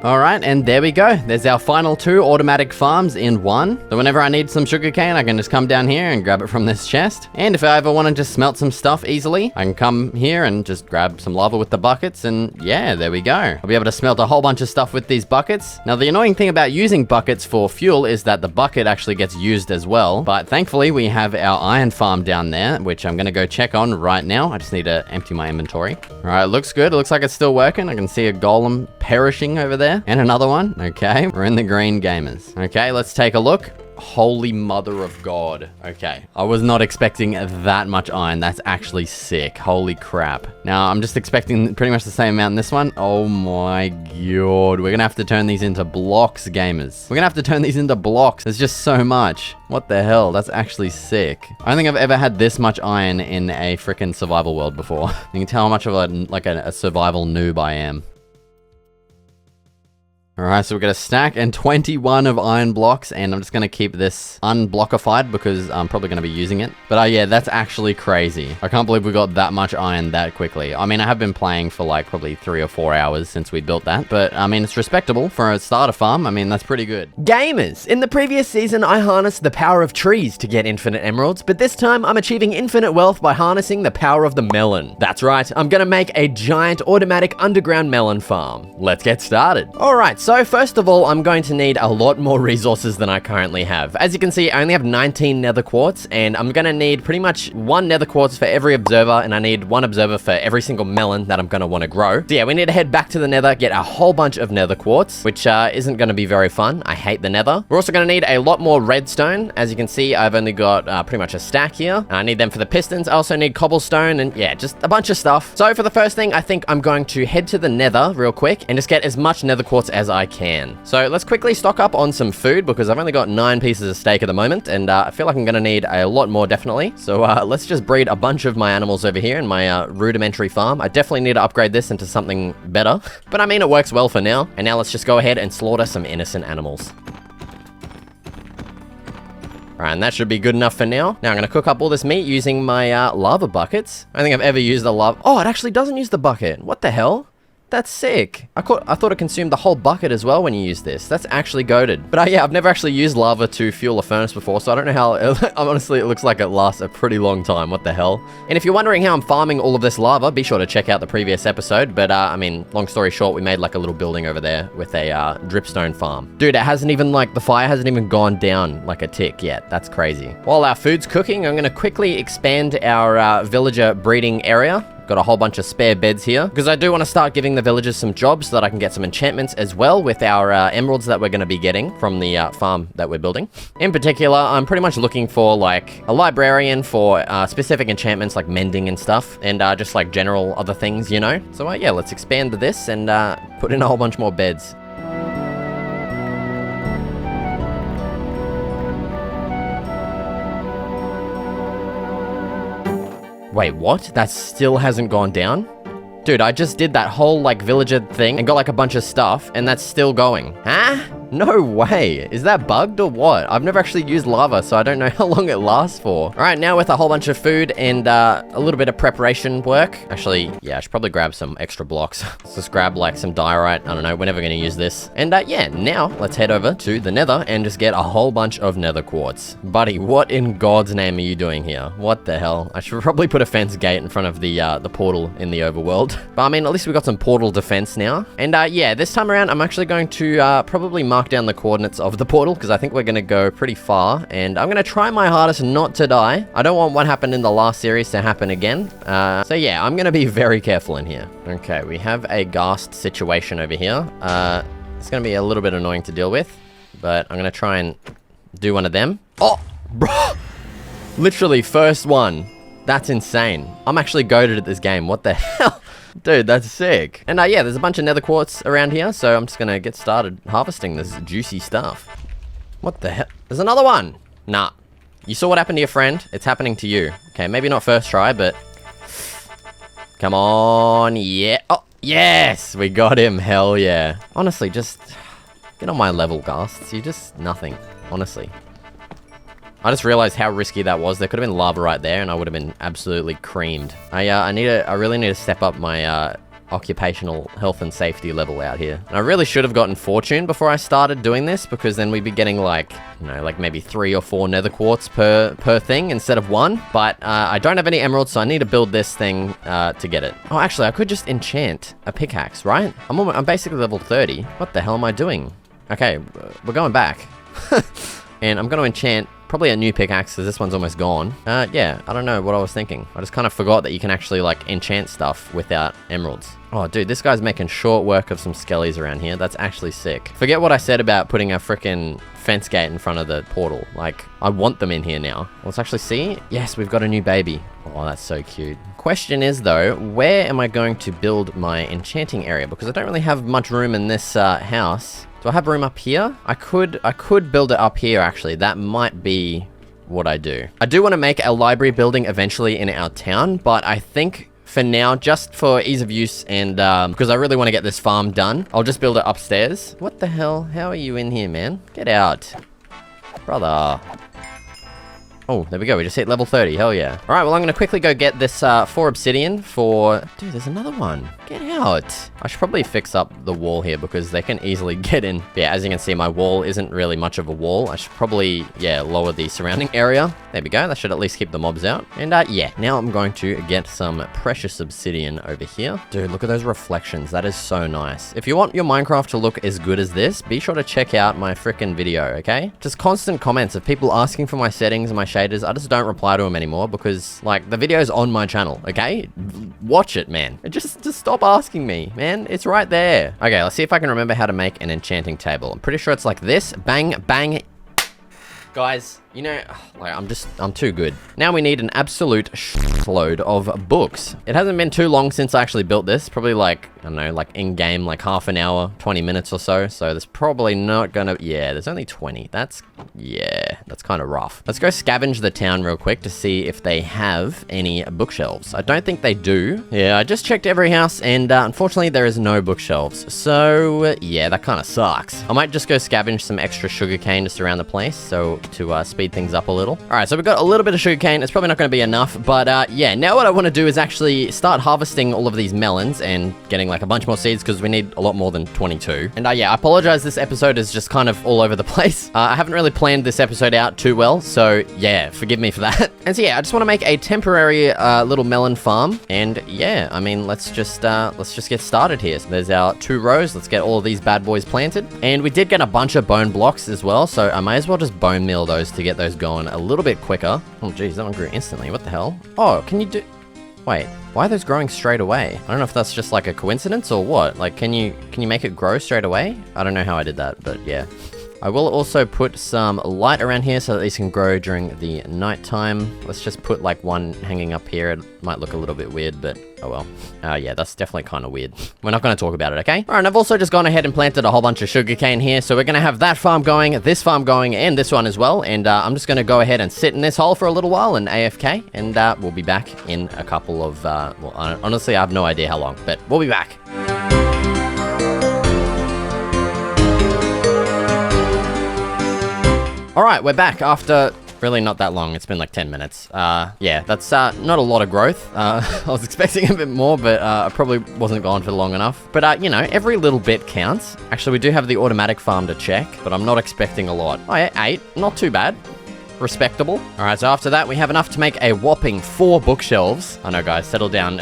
Alright, and there we go. There's our final 2 automatic farms in 1. So whenever I need some sugarcane, I can just come down here and grab it from this chest. And if I ever want to just smelt some stuff easily, I can come here and just grab some lava with the buckets, and yeah, there we go. I'll be able to smelt a whole bunch of stuff with these buckets. Now, the annoying thing about using buckets for fuel is that the bucket actually gets used as well. But thankfully, we have our iron farm down there, which I'm going to go check on right now. I just need to empty my inventory. Alright, looks good. It looks like it's still working. I can see a golem perishing over there. And another one. Okay, we're in the green, gamers. Okay, let's take a look. Holy mother of God. Okay, I was not expecting that much iron. That's actually sick. Holy crap. Now, I'm just expecting pretty much the same amount in this one. Oh my god. We're gonna have to turn these into blocks, gamers. We're gonna have to turn these into blocks. There's just so much. What the hell? That's actually sick. I don't think I've ever had this much iron in a freaking survival world before. You can tell how much of a survival noob I am. Alright, so we've got a stack and 21 of iron blocks, and I'm just going to keep this unblockified because I'm probably going to be using it. But yeah, that's actually crazy. I can't believe we got that much iron that quickly. I mean, I have been playing for like probably 3 or 4 hours since we built that, but I mean, it's respectable for a starter farm. I mean, that's pretty good. Gamers! In the previous season, I harnessed the power of trees to get infinite emeralds, but this time I'm achieving infinite wealth by harnessing the power of the melon. That's right, I'm going to make a giant automatic underground melon farm. Let's get started. Alright, so first of all, I'm going to need a lot more resources than I currently have. As you can see, I only have 19 nether quartz, and I'm going to need pretty much 1 nether quartz for every observer, and I need 1 observer for every single melon that I'm going to want to grow. So yeah, we need to head back to the nether, get a whole bunch of nether quartz, which isn't going to be very fun. I hate the nether. We're also going to need a lot more redstone. As you can see, I've only got pretty much a stack here. I need them for the pistons. I also need cobblestone, and yeah, just a bunch of stuff. So for the first thing, I think I'm going to head to the nether real quick and just get as much nether quartz as I can. So let's quickly stock up on some food because I've only got 9 pieces of steak at the moment, and I feel like I'm going to need a lot more, definitely. So let's just breed a bunch of my animals over here in my rudimentary farm. I definitely need to upgrade this into something better, but I mean, it works well for now. And now let's just go ahead and slaughter some innocent animals. Alright, and that should be good enough for now. Now I'm going to cook up all this meat using my lava buckets. I don't think I've ever used a lava... Oh, it actually doesn't use the bucket. What the hell? That's sick. I thought it consumed the whole bucket as well when you use this. That's actually goated. But yeah, I've never actually used lava to fuel a furnace before, so I don't know how... Honestly, it looks like it lasts a pretty long time. What the hell? And if you're wondering how I'm farming all of this lava, be sure to check out the previous episode. But I mean, long story short, we made like a little building over there with a dripstone farm. Dude, it hasn't even like... The fire hasn't even gone down like a tick yet. That's crazy. While our food's cooking, I'm going to quickly expand our villager breeding area. Got a whole bunch of spare beds here, because I do want to start giving the villagers some jobs so that I can get some enchantments as well with our emeralds that we're going to be getting from the farm that we're building. In particular, I'm pretty much looking for like a librarian for specific enchantments like mending and stuff, and just like general other things, you know? So yeah, let's expand this and put in a whole bunch more beds. Wait, what? That still hasn't gone down? Dude, I just did that whole, like, villager thing and got, like, a bunch of stuff, and that's still going. Huh? No way. Is that bugged or what? I've never actually used lava, so I don't know how long it lasts for. All right, now with a whole bunch of food and a little bit of preparation work. Actually, yeah, I should probably grab some extra blocks. Let's just grab, like, some diorite. I don't know, we're never going to use this. And, yeah, now let's head over to the nether and just get a whole bunch of nether quartz. Buddy, what in God's name are you doing here? What the hell? I should probably put a fence gate in front of the portal in the overworld. But, I mean, at least we got some portal defense now. And, yeah, this time around, I'm actually going to probably mark down the coordinates of the portal, because I think we're going to go pretty far, and I'm going to try my hardest not to die. I don't want what happened in the last series to happen again. So yeah, I'm going to be very careful in here. Okay, we have a ghast situation over here. It's going to be a little bit annoying to deal with, but I'm going to try and do one of them. Oh, bro! Literally first one. That's insane. I'm actually goated at this game. What the hell? Dude, that's sick. And yeah, there's a bunch of nether quartz around here, so I'm just gonna get started harvesting this juicy stuff. What the hell? There's another one! Nah. You saw what happened to your friend? It's happening to you. Okay, maybe not first try, but... Come on, yeah. Oh, yes! We got him, hell yeah. Honestly, just... Get on my level, ghasts. You're just nothing, honestly. I just realized how risky that was. There could have been lava right there, and I would have been absolutely creamed. I really need to step up my occupational health and safety level out here. And I really should have gotten fortune before I started doing this, because then we'd be getting like, you know, like maybe 3 or 4 nether quartz per thing instead of 1. But I don't have any emeralds, so I need to build this thing to get it. Oh, actually, I could just enchant a pickaxe, right? I'm basically level 30. What the hell am I doing? Okay, we're going back. And I'm going to enchant probably a new pickaxe, because this one's almost gone. Yeah, I don't know what I was thinking. I just kind of forgot that you can actually, like, enchant stuff without emeralds. Oh, dude, this guy's making short work of some skellies around here. That's actually sick. Forget what I said about putting a frickin' fence gate in front of the portal. Like, I want them in here now. Let's actually see. Yes, we've got a new baby. Oh, that's so cute. Question is, though, where am I going to build my enchanting area? Because I don't really have much room in this house. Do I have room up here? I could build it up here, actually. That might be what I do. I do want to make a library building eventually in our town, but I think for now, just for ease of use and because I really want to get this farm done, I'll just build it upstairs. What the hell? How are you in here, man? Get out. Brother. Oh, there we go. We just hit level 30. Hell yeah. All right, well, I'm going to quickly go get this 4 obsidian for... Dude, there's another one. Get out. I should probably fix up the wall here because they can easily get in. But yeah, as you can see, my wall isn't really much of a wall. I should probably, yeah, lower the surrounding area. There we go. That should at least keep the mobs out. And yeah, now I'm going to get some precious obsidian over here. Dude, look at those reflections. That is so nice. If you want your Minecraft to look as good as this, be sure to check out my frickin' video, okay? Just constant comments of people asking for my settings and my shaders. I just don't reply to them anymore because, like, the video's on my channel, okay? Watch it, man. Just stop asking me, man. It's right there. Okay, let's see if I can remember how to make an enchanting table. I'm pretty sure it's like this. Bang, bang. Guys, you know, like, I'm too good. Now we need an absolute load of books. It hasn't been too long since I actually built this. Probably like, I don't know, like in-game, like half an hour, 20 minutes or so. So there's probably not gonna, yeah, there's only 20. That's, yeah, that's kind of rough. Let's go scavenge the town real quick to see if they have any bookshelves. I don't think they do. Yeah, I just checked every house and unfortunately there is no bookshelves. So yeah, that kind of sucks. I might just go scavenge some extra sugarcane just around the place. So to speed things up a little. All right, so we've got a little bit of sugarcane. It's probably not going to be enough, but yeah, now what I want to do is actually start harvesting all of these melons and getting like a bunch more seeds because we need a lot more than 22. And yeah, I apologize. This episode is just kind of all over the place. I haven't really planned this episode out too well, so yeah, forgive me for that. And so yeah, I just want to make a temporary little melon farm. And yeah, I mean, let's just get started here. So there's our 2 rows. Let's get all of these bad boys planted. And we did get a bunch of bone blocks as well, so I may as well just bone meal those to get those going a little bit quicker. Oh geez, that one grew instantly. What the hell? Oh, can you do... Wait, why are those growing straight away? I don't know if that's just like a coincidence or what. Like, can you make it grow straight away? I don't know how I did that, but yeah. I will also put some light around here so that these can grow during the nighttime. Let's just put like one hanging up here. It might look a little bit weird, but oh well. Yeah, that's definitely kind of weird. We're not going to talk about it, okay? All right, I've also just gone ahead and planted a whole bunch of sugarcane here. So we're going to have that farm going, this farm going, and this one as well. And I'm just going to go ahead and sit in this hole for a little while and AFK. And we'll be back in a couple of, well, honestly, I have no idea how long, but we'll be back. All right, we're back after really not that long. It's been like 10 minutes. Yeah, that's not a lot of growth. I was expecting a bit more, but I probably wasn't gone for long enough. But, you know, every little bit counts. Actually, we do have the automatic farm to check, but I'm not expecting a lot. Oh, yeah, 8. Not too bad. Respectable. All right, so after that, we have enough to make a whopping 4 bookshelves. I know, guys, settle down.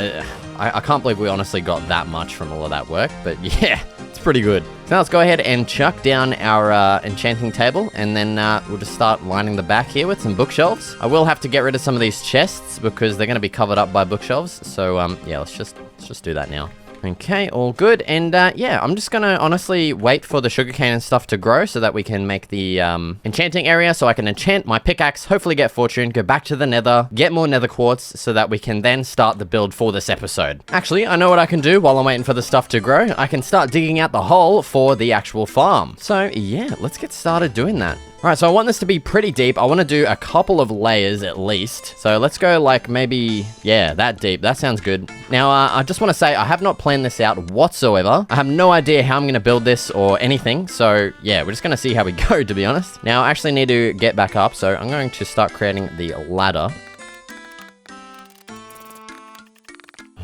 I can't believe we honestly got that much from all of that work, but yeah, it's pretty good. So now let's go ahead and chuck down our enchanting table, and then we'll just start lining the back here with some bookshelves. I will have to get rid of some of these chests because they're going to be covered up by bookshelves. So yeah, let's just do that now. Okay, all good. And yeah, I'm just gonna honestly wait for the sugarcane and stuff to grow so that we can make the enchanting area so I can enchant my pickaxe, hopefully get fortune, go back to the nether, get more nether quartz so that we can then start the build for this episode. Actually, I know what I can do while I'm waiting for the stuff to grow. I can start digging out the hole for the actual farm. So yeah, let's get started doing that. All right, so I want this to be pretty deep. I want to do a couple of layers at least. So let's go like maybe, yeah, that deep. That sounds good. Now, I just want to say I have not planned this out whatsoever. I have no idea how I'm going to build this or anything. So yeah, we're just going to see how we go, to be honest. Now, I actually need to get back up. So I'm going to start creating the ladder.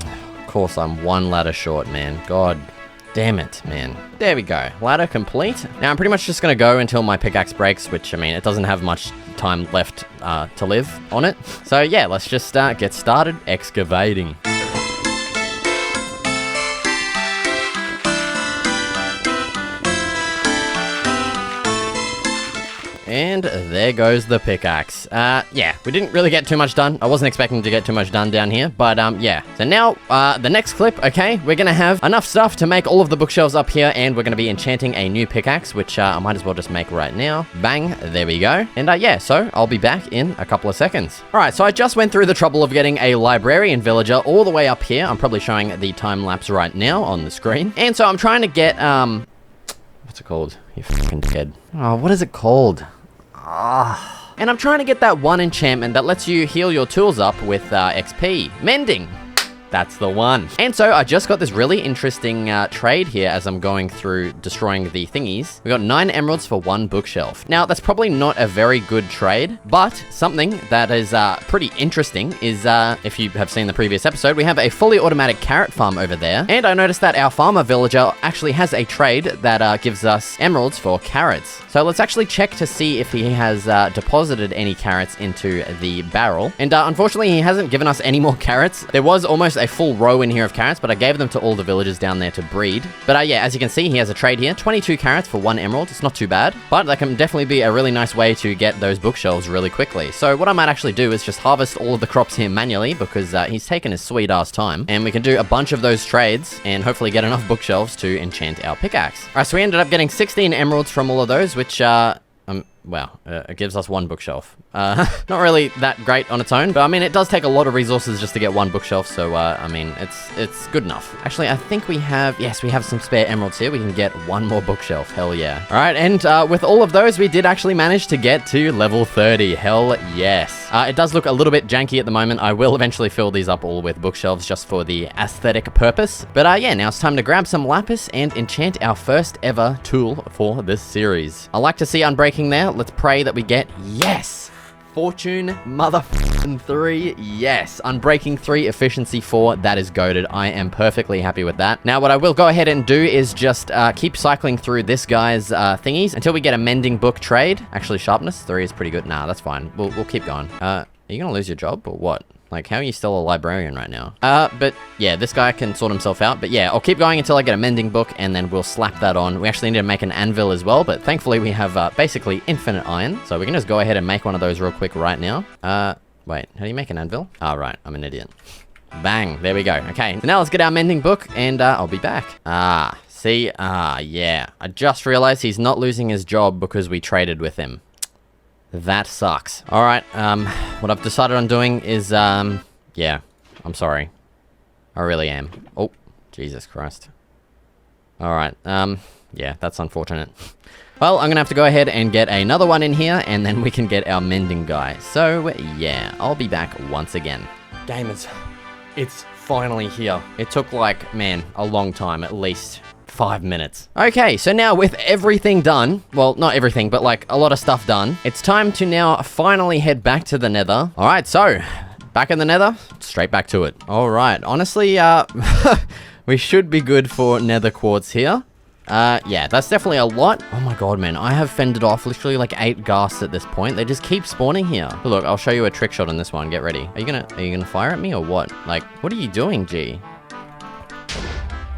Of course, I'm one ladder short, man. God damn it, man. There we go. Ladder complete. Now, I'm pretty much just going to go until my pickaxe breaks, which, I mean, it doesn't have much time left to live on it. So, yeah, let's just get started excavating. And there goes the pickaxe. Yeah, we didn't really get too much done. I wasn't expecting to get too much done down here, but yeah. So now, the next clip, okay, we're gonna have enough stuff to make all of the bookshelves up here, and we're gonna be enchanting a new pickaxe, which I might as well just make right now. Bang, there we go. And yeah, so I'll be back in a couple of seconds. All right, so I just went through the trouble of getting a librarian villager all the way up here. I'm probably showing the time lapse right now on the screen. And so I'm trying to get, what's it called? You fucking dead. Oh, what is it called? And I'm trying to get that one enchantment that lets you heal your tools up with XP. Mending. That's the one. And so I just got this really interesting trade here as I'm going through destroying the thingies. We got 9 emeralds for 1 bookshelf. Now, that's probably not a very good trade, but something that is pretty interesting is, if you have seen the previous episode, we have a fully automatic carrot farm over there. And I noticed that our farmer villager actually has a trade that gives us emeralds for carrots. So let's actually check to see if he has deposited any carrots into the barrel. And unfortunately, he hasn't given us any more carrots. There was almost a full row in here of carrots, but I gave them to all the villagers down there to breed. But yeah, as you can see, he has a trade here. 22 carrots for 1 emerald. It's not too bad, but that can definitely be a really nice way to get those bookshelves really quickly. So what I might actually do is just harvest all of the crops here manually because he's taken his sweet ass time, and we can do a bunch of those trades and hopefully get enough bookshelves to enchant our pickaxe. All right, so we ended up getting 16 emeralds from all of those, which wow, it gives us 1 bookshelf. Not really that great on its own, but I mean, it does take a lot of resources just to get 1 bookshelf, so I mean, it's good enough. Actually, I think we have, yes, we have some spare emeralds here. We can get 1 more bookshelf, hell yeah. All right, and with all of those, we did actually manage to get to level 30, hell yes. It does look a little bit janky at the moment. I will eventually fill these up all with bookshelves just for the aesthetic purpose. But yeah, now it's time to grab some lapis and enchant our first ever tool for this series. I like to see unbreaking there. Let's pray that we get, yes, fortune motherfucking 3, yes, unbreaking 3, efficiency 4, that is goated. I am perfectly happy with that. Now what I will go ahead and do is just keep cycling through this guy's thingies until we get a mending book trade. Actually, sharpness 3 is pretty good. Nah, that's fine. We'll keep going. Are you gonna lose your job or what? Like, how are you still a librarian right now? But yeah, this guy can sort himself out. But yeah, I'll keep going until I get a mending book, and then we'll slap that on. We actually need to make an anvil as well, but thankfully we have basically infinite iron. So we can just go ahead and make one of those real quick right now. Wait, how do you make an anvil? Oh, right, I'm an idiot. Bang. There we go. Okay, so now let's get our mending book, and I'll be back. See? Yeah. I just realized he's not losing his job because we traded with him. That sucks. Alright, what I've decided on doing is, yeah, I'm sorry. I really am. Oh, Jesus Christ. Alright, yeah, that's unfortunate. Well, I'm gonna have to go ahead and get another one in here, and then we can get our mending guy. So, yeah, I'll be back once again. Gamers, it's finally here. It took, like, man, a long time, at least 5 minutes. Okay, so now with everything done, well, not everything, but like a lot of stuff done, it's time to now finally head back to the nether. All right, so back in the nether, straight back to it. All right, honestly, we should be good for nether quartz here. Yeah, that's definitely a lot. Oh my god, man, I have fended off literally like 8 ghasts at this point. They just keep spawning here. But look, I'll show you a trick shot on this one. Get ready. Are you gonna fire at me or what? Like, what are you doing, G?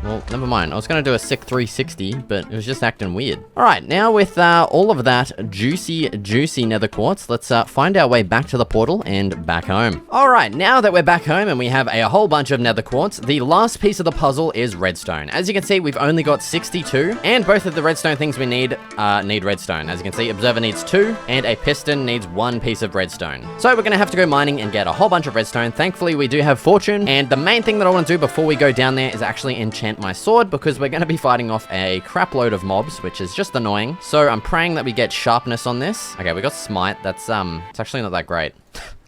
Well, never mind. I was going to do a sick 360, but it was just acting weird. All right, now with all of that juicy nether quartz, let's find our way back to the portal and back home. All right, now that we're back home and we have a whole bunch of nether quartz, the last piece of the puzzle is redstone. As you can see, we've only got 62, and both of the redstone things we need redstone. As you can see, observer needs 2, and a piston needs 1 piece of redstone. So we're going to have to go mining and get a whole bunch of redstone. Thankfully, we do have fortune, and the main thing that I want to do before we go down there is actually enchant my sword, because we're going to be fighting off a crap load of mobs, which is just annoying. So I'm praying that we get sharpness on this. Okay, we got smite. That's it's actually not that great.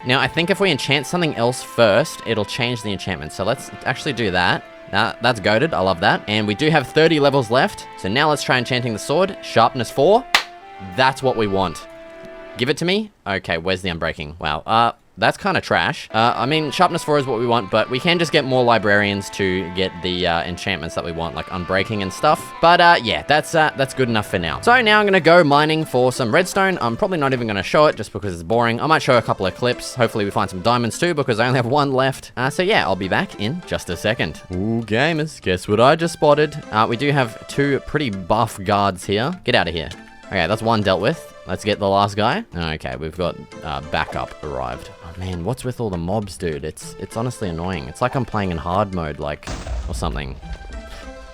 Now I think if we enchant something else first, it'll change the enchantment. So let's actually do that. That's goated. I love that. And we do have 30 levels left. So now let's try enchanting the sword. Sharpness 4. That's what we want. Give it to me. Okay, where's the unbreaking? Wow. That's kind of trash. I mean, sharpness 4 is what we want, but we can just get more librarians to get the enchantments that we want, like unbreaking and stuff. But yeah, that's good enough for now. So now I'm gonna go mining for some redstone. I'm probably not even gonna show it just because it's boring. I might show a couple of clips. Hopefully we find some diamonds too, because I only have 1 left. So yeah, I'll be back in just a second. Ooh, gamers, guess what I just spotted? We do have 2 pretty buff guards here. Get out of here. Okay, that's 1 dealt with. Let's get the last guy. Okay, we've got backup arrived. Oh man, what's with all the mobs, dude? It's honestly annoying. It's like I'm playing in hard mode, like, or something.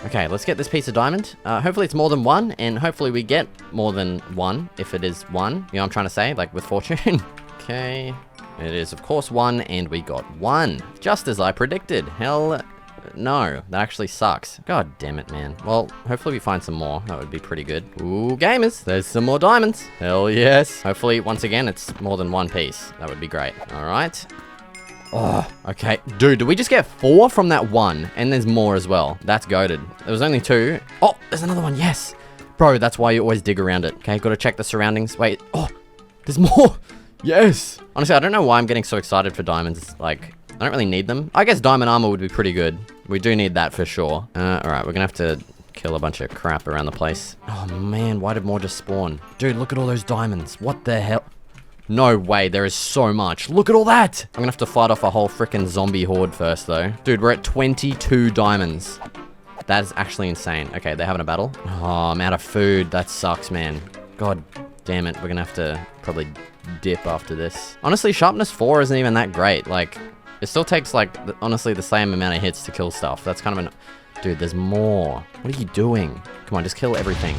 Okay, let's get this piece of diamond. Hopefully it's more than 1, and hopefully we get more than 1, if it is 1. You know what I'm trying to say? Like, with fortune. Okay, it is, of course, 1, and we got 1. Just as I predicted. Hell no, that actually sucks. God damn it, man. Well, hopefully we find some more. That would be pretty good. Ooh, gamers, there's some more diamonds. Hell yes. Hopefully, once again, it's more than 1 piece. That would be great. All right. Oh, okay. Dude, did we just get 4 from that 1? And there's more as well. That's goated. There was only 2. Oh, there's another one. Yes. Bro, that's why you always dig around it. Okay, gotta check the surroundings. Wait. Oh, there's more. Yes. Honestly, I don't know why I'm getting so excited for diamonds. Like, I don't really need them. I guess diamond armor would be pretty good. We do need that for sure. Alright, we're gonna have to kill a bunch of crap around the place. Oh man, why did more just spawn? Dude, look at all those diamonds. What the hell? No way, there is so much. Look at all that! I'm gonna have to fight off a whole freaking zombie horde first though. Dude, we're at 22 diamonds. That is actually insane. Okay, they're having a battle. Oh, I'm out of food. That sucks, man. God damn it, we're gonna have to probably dip after this. Honestly, sharpness 4 isn't even that great. Like, it still takes, like, honestly, the same amount of hits to kill stuff. That's kind of an... Dude, there's more. What are you doing? Come on, just kill everything.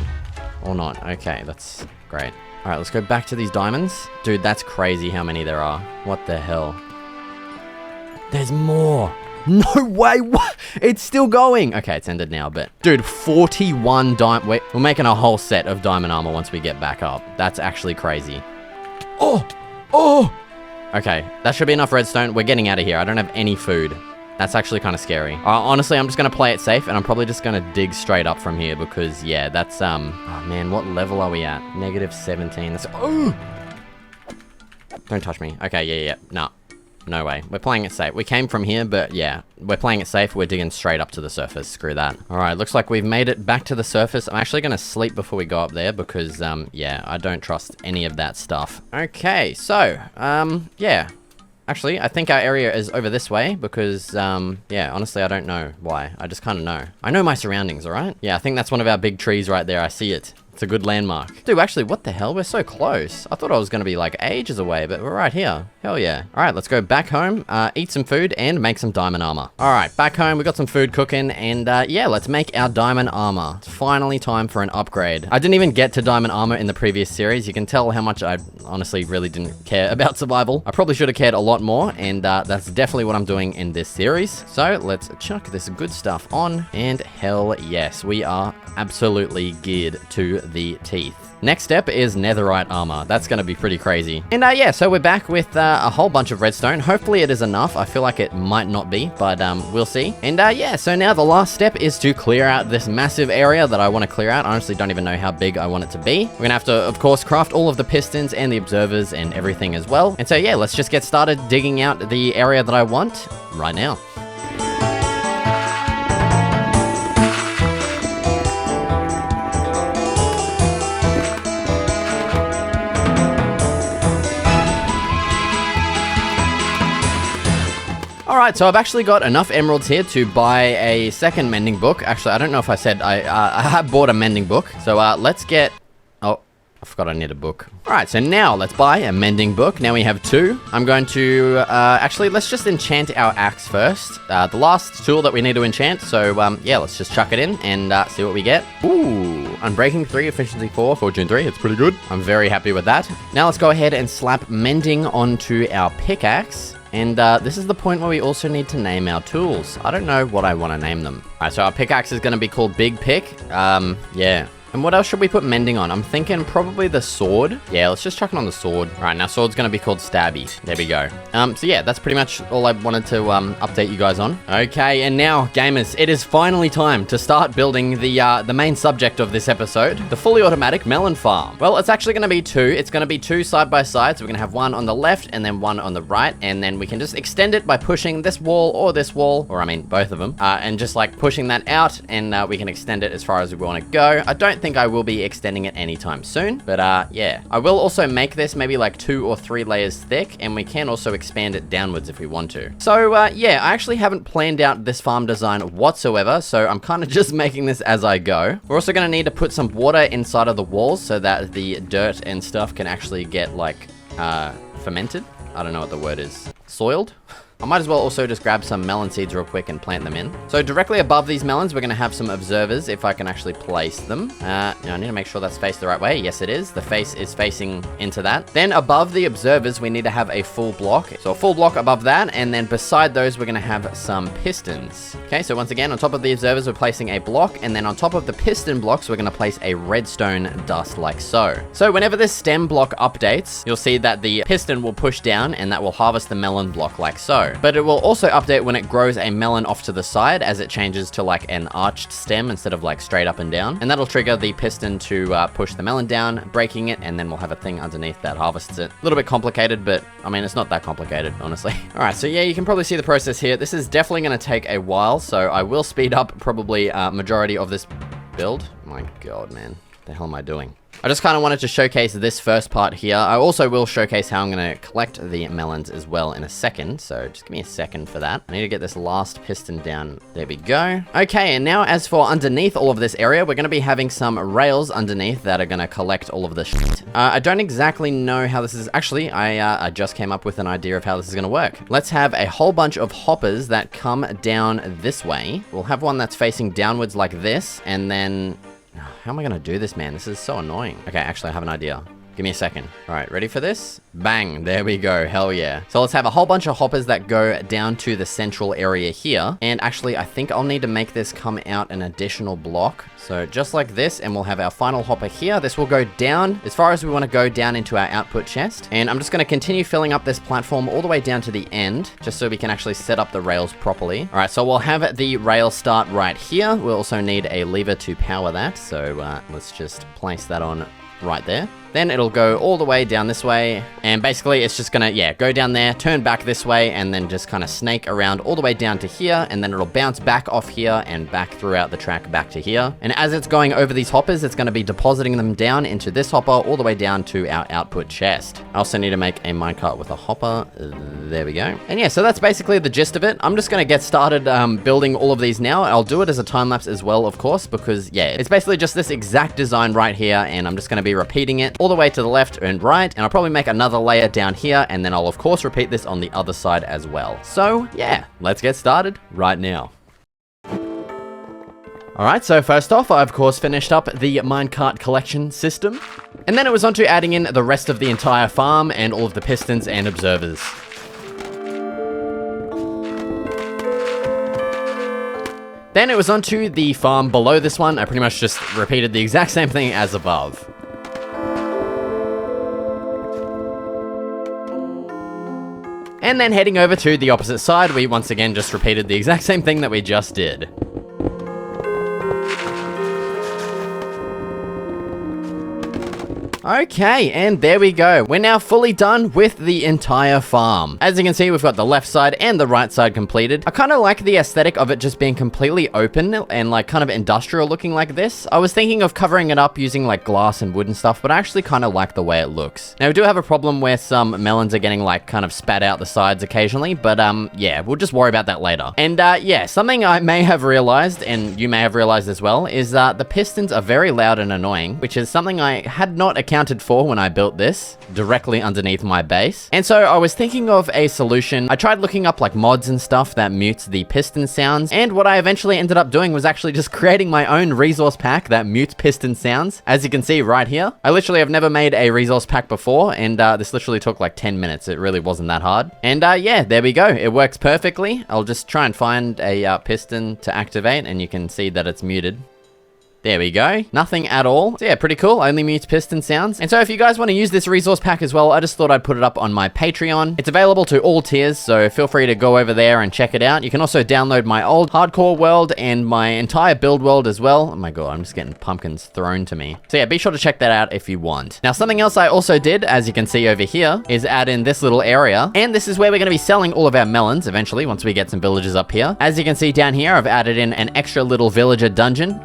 Or not. Okay, that's great. Alright, let's go back to these diamonds. Dude, that's crazy how many there are. What the hell? There's more. No way. What? It's still going. Okay, it's ended now, but... Dude, 41 diamond... Wait, we're making a whole set of diamond armor once we get back up. That's actually crazy. Oh! Oh! Okay, that should be enough redstone. We're getting out of here. I don't have any food. That's actually kind of scary. Honestly, I'm just going to play it safe, and I'm probably just going to dig straight up from here because, yeah, that's, oh man, what level are we at? -17. That's, oh! Don't touch me. Okay, yeah. No. No way. We're playing it safe. We came from here, but yeah, we're playing it safe. We're digging straight up to the surface. Screw that. All right, looks like we've made it back to the surface. I'm actually going to sleep before we go up there because, yeah, I don't trust any of that stuff. Okay, so, yeah. Actually, I think our area is over this way because, yeah, honestly, I don't know why. I just kind of know. I know my surroundings, all right? Yeah, I think that's one of our big trees right there. I see it. It's a good landmark. Dude, actually, what the hell? We're so close. I thought I was going to be like ages away, but we're right here. Hell yeah. All right, let's go back home, eat some food, and make some diamond armor. All right, back home, we got some food cooking, and yeah, let's make our diamond armor. It's finally time for an upgrade. I didn't even get to diamond armor in the previous series. You can tell how much I honestly really didn't care about survival. I probably should have cared a lot more, and that's definitely what I'm doing in this series. So let's chuck this good stuff on, and hell yes, we are absolutely geared to the teeth. Next step is netherite armor. That's going to be pretty crazy. And yeah, so we're back with a whole bunch of redstone. Hopefully it is enough. I feel like it might not be, but we'll see. And yeah, so now the last step is to clear out this massive area that I want to clear out. I honestly don't even know how big I want it to be. We're going to have to, of course, craft all of the pistons and the observers and everything as well. And so yeah, let's just get started digging out the area that I want right now. Alright, so I've actually got enough emeralds here to buy a second mending book. Actually, I don't know if I said I have bought a mending book. So let's get... Oh, I forgot I need a book. Alright, so now let's buy a mending book. Now we have 2. I'm going to... actually, let's just enchant our axe first. The last tool that we need to enchant. So yeah, let's just chuck it in and see what we get. Ooh, Unbreaking 3, Efficiency 4, Fortune 3. It's pretty good. I'm very happy with that. Now let's go ahead and slap mending onto our pickaxe. And this is the point where we also need to name our tools. I don't know what I want to name them. All right, so our pickaxe is going to be called Big Pick. Yeah. And what else should we put mending on? I'm thinking probably the sword. Yeah, let's just chuck it on the sword. All right, now sword's going to be called Stabby. There we go. So yeah, that's pretty much all I wanted to update you guys on. Okay, and now, gamers, it is finally time to start building the main subject of this episode, the fully automatic melon farm. Well, it's actually going to be 2. It's going to be 2 side by side. So we're going to have one on the left and then one on the right. And then we can just extend it by pushing this wall, or I mean, both of them. And just like pushing that out, and we can extend it as far as we want to go. I don't think I will be extending it anytime soon, but yeah, I will also make this maybe like 2 or 3 layers thick, and we can also expand it downwards if we want to. So yeah, I actually haven't planned out this farm design whatsoever, so I'm kind of just making this as I go. We're also going to need to put some water inside of the walls so that the dirt and stuff can actually get like fermented. I don't know what the word is. Soiled? I might as well also just grab some melon seeds real quick and plant them in. So directly above these melons, we're going to have some observers, if I can actually place them. Now I need to make sure that's faced the right way. Yes, it is. The face is facing into that. Then above the observers, we need to have a full block. So a full block above that, and then beside those, we're going to have some pistons. Okay, so once again, on top of the observers, we're placing a block, and then on top of the piston blocks, we're going to place a redstone dust like so. So whenever this stem block updates, you'll see that the piston will push down, and that will harvest the melon block like so. But it will also update when it grows a melon off to the side, as it changes to like an arched stem instead of like straight up and down. And that'll trigger the piston to push the melon down, breaking it, and then we'll have a thing underneath that harvests it. A little bit complicated, but I mean, it's not that complicated, honestly. All right, so yeah, you can probably see the process here. This is definitely going to take a while, so I will speed up probably majority of this build. My God, man, what the hell am I doing? I just kind of wanted to showcase this first part here. I also will showcase how I'm going to collect the melons as well in a second. So just give me a second for that. I need to get this last piston down. There we go. Okay, and now as for underneath all of this area, we're going to be having some rails underneath that are going to collect all of the shit. I don't exactly know how this is... Actually, I just came up with an idea of how this is going to work. Let's have a whole bunch of hoppers that come down this way. We'll have one that's facing downwards like this, and then... How am I going to do this, man? This is so annoying. Okay, actually, I have an idea. Give me a second. All right, ready for this? Bang, there we go, hell yeah. So let's have a whole bunch of hoppers that go down to the central area here. And actually, I think I'll need to make this come out an additional block. So just like this, and we'll have our final hopper here. This will go down as far as we want to go down into our output chest. And I'm just going to continue filling up this platform all the way down to the end, just so we can actually set up the rails properly. All right, so we'll have the rail start right here. We'll also need a lever to power that. So let's just place that on right there. Then it'll go all the way down this way, and basically it's just gonna, yeah, go down there, turn back this way, and then just kind of snake around all the way down to here, and then it'll bounce back off here and back throughout the track back to here. And as it's going over these hoppers, it's gonna be depositing them down into this hopper all the way down to our output chest. I also need to make a minecart with a hopper. There we go. And yeah, so that's basically the gist of it. I'm just gonna get started building all of these now. I'll do it as a time lapse as well, of course, because yeah, it's basically just this exact design right here, and I'm just gonna be repeating it all the way to the left and right, and I'll probably make another layer down here, and then I'll of course repeat this on the other side as well. So yeah, let's get started right now. Alright, so first off, I of course finished up the minecart collection system, and then it was on to adding in the rest of the entire farm and all of the pistons and observers. Then it was on to the farm below this one. I pretty much just repeated the exact same thing as above. And then heading over to the opposite side, we once again just repeated the exact same thing that we just did. Okay, and there we go. We're now fully done with the entire farm. As you can see, we've got the left side and the right side completed. I kind of like the aesthetic of it just being completely open and like kind of industrial looking like this. I was thinking of covering it up using like glass and wood and stuff, but I actually kind of like the way it looks. Now we do have a problem where some melons are getting like kind of spat out the sides occasionally, but yeah, we'll just worry about that later. And yeah, something I may have realized, and you may have realized as well, is that the pistons are very loud and annoying, which is something I had not accounted for when I built this directly underneath my base. And so I was thinking of a solution. I tried looking up like mods and stuff that mutes the piston sounds, and what I eventually ended up doing was actually just creating my own resource pack that mutes piston sounds. As you can see right here, I literally have never made a resource pack before, and this literally took like 10 minutes. It really wasn't that hard. And yeah, there we go. It works perfectly. I'll just try and find a piston to activate, and you can see that it's muted. There we go. Nothing at all. So yeah, pretty cool. Only mutes piston sounds. And so if you guys want to use this resource pack as well, I just thought I'd put it up on my Patreon. It's available to all tiers, so feel free to go over there and check it out. You can also download my old hardcore world and my entire build world as well. Oh my god, I'm just getting pumpkins thrown to me. So yeah, be sure to check that out if you want. Now, something else I also did, as you can see over here, is add in this little area. And this is where we're going to be selling all of our melons eventually, once we get some villagers up here. As you can see down here, I've added in an extra little villager dungeon.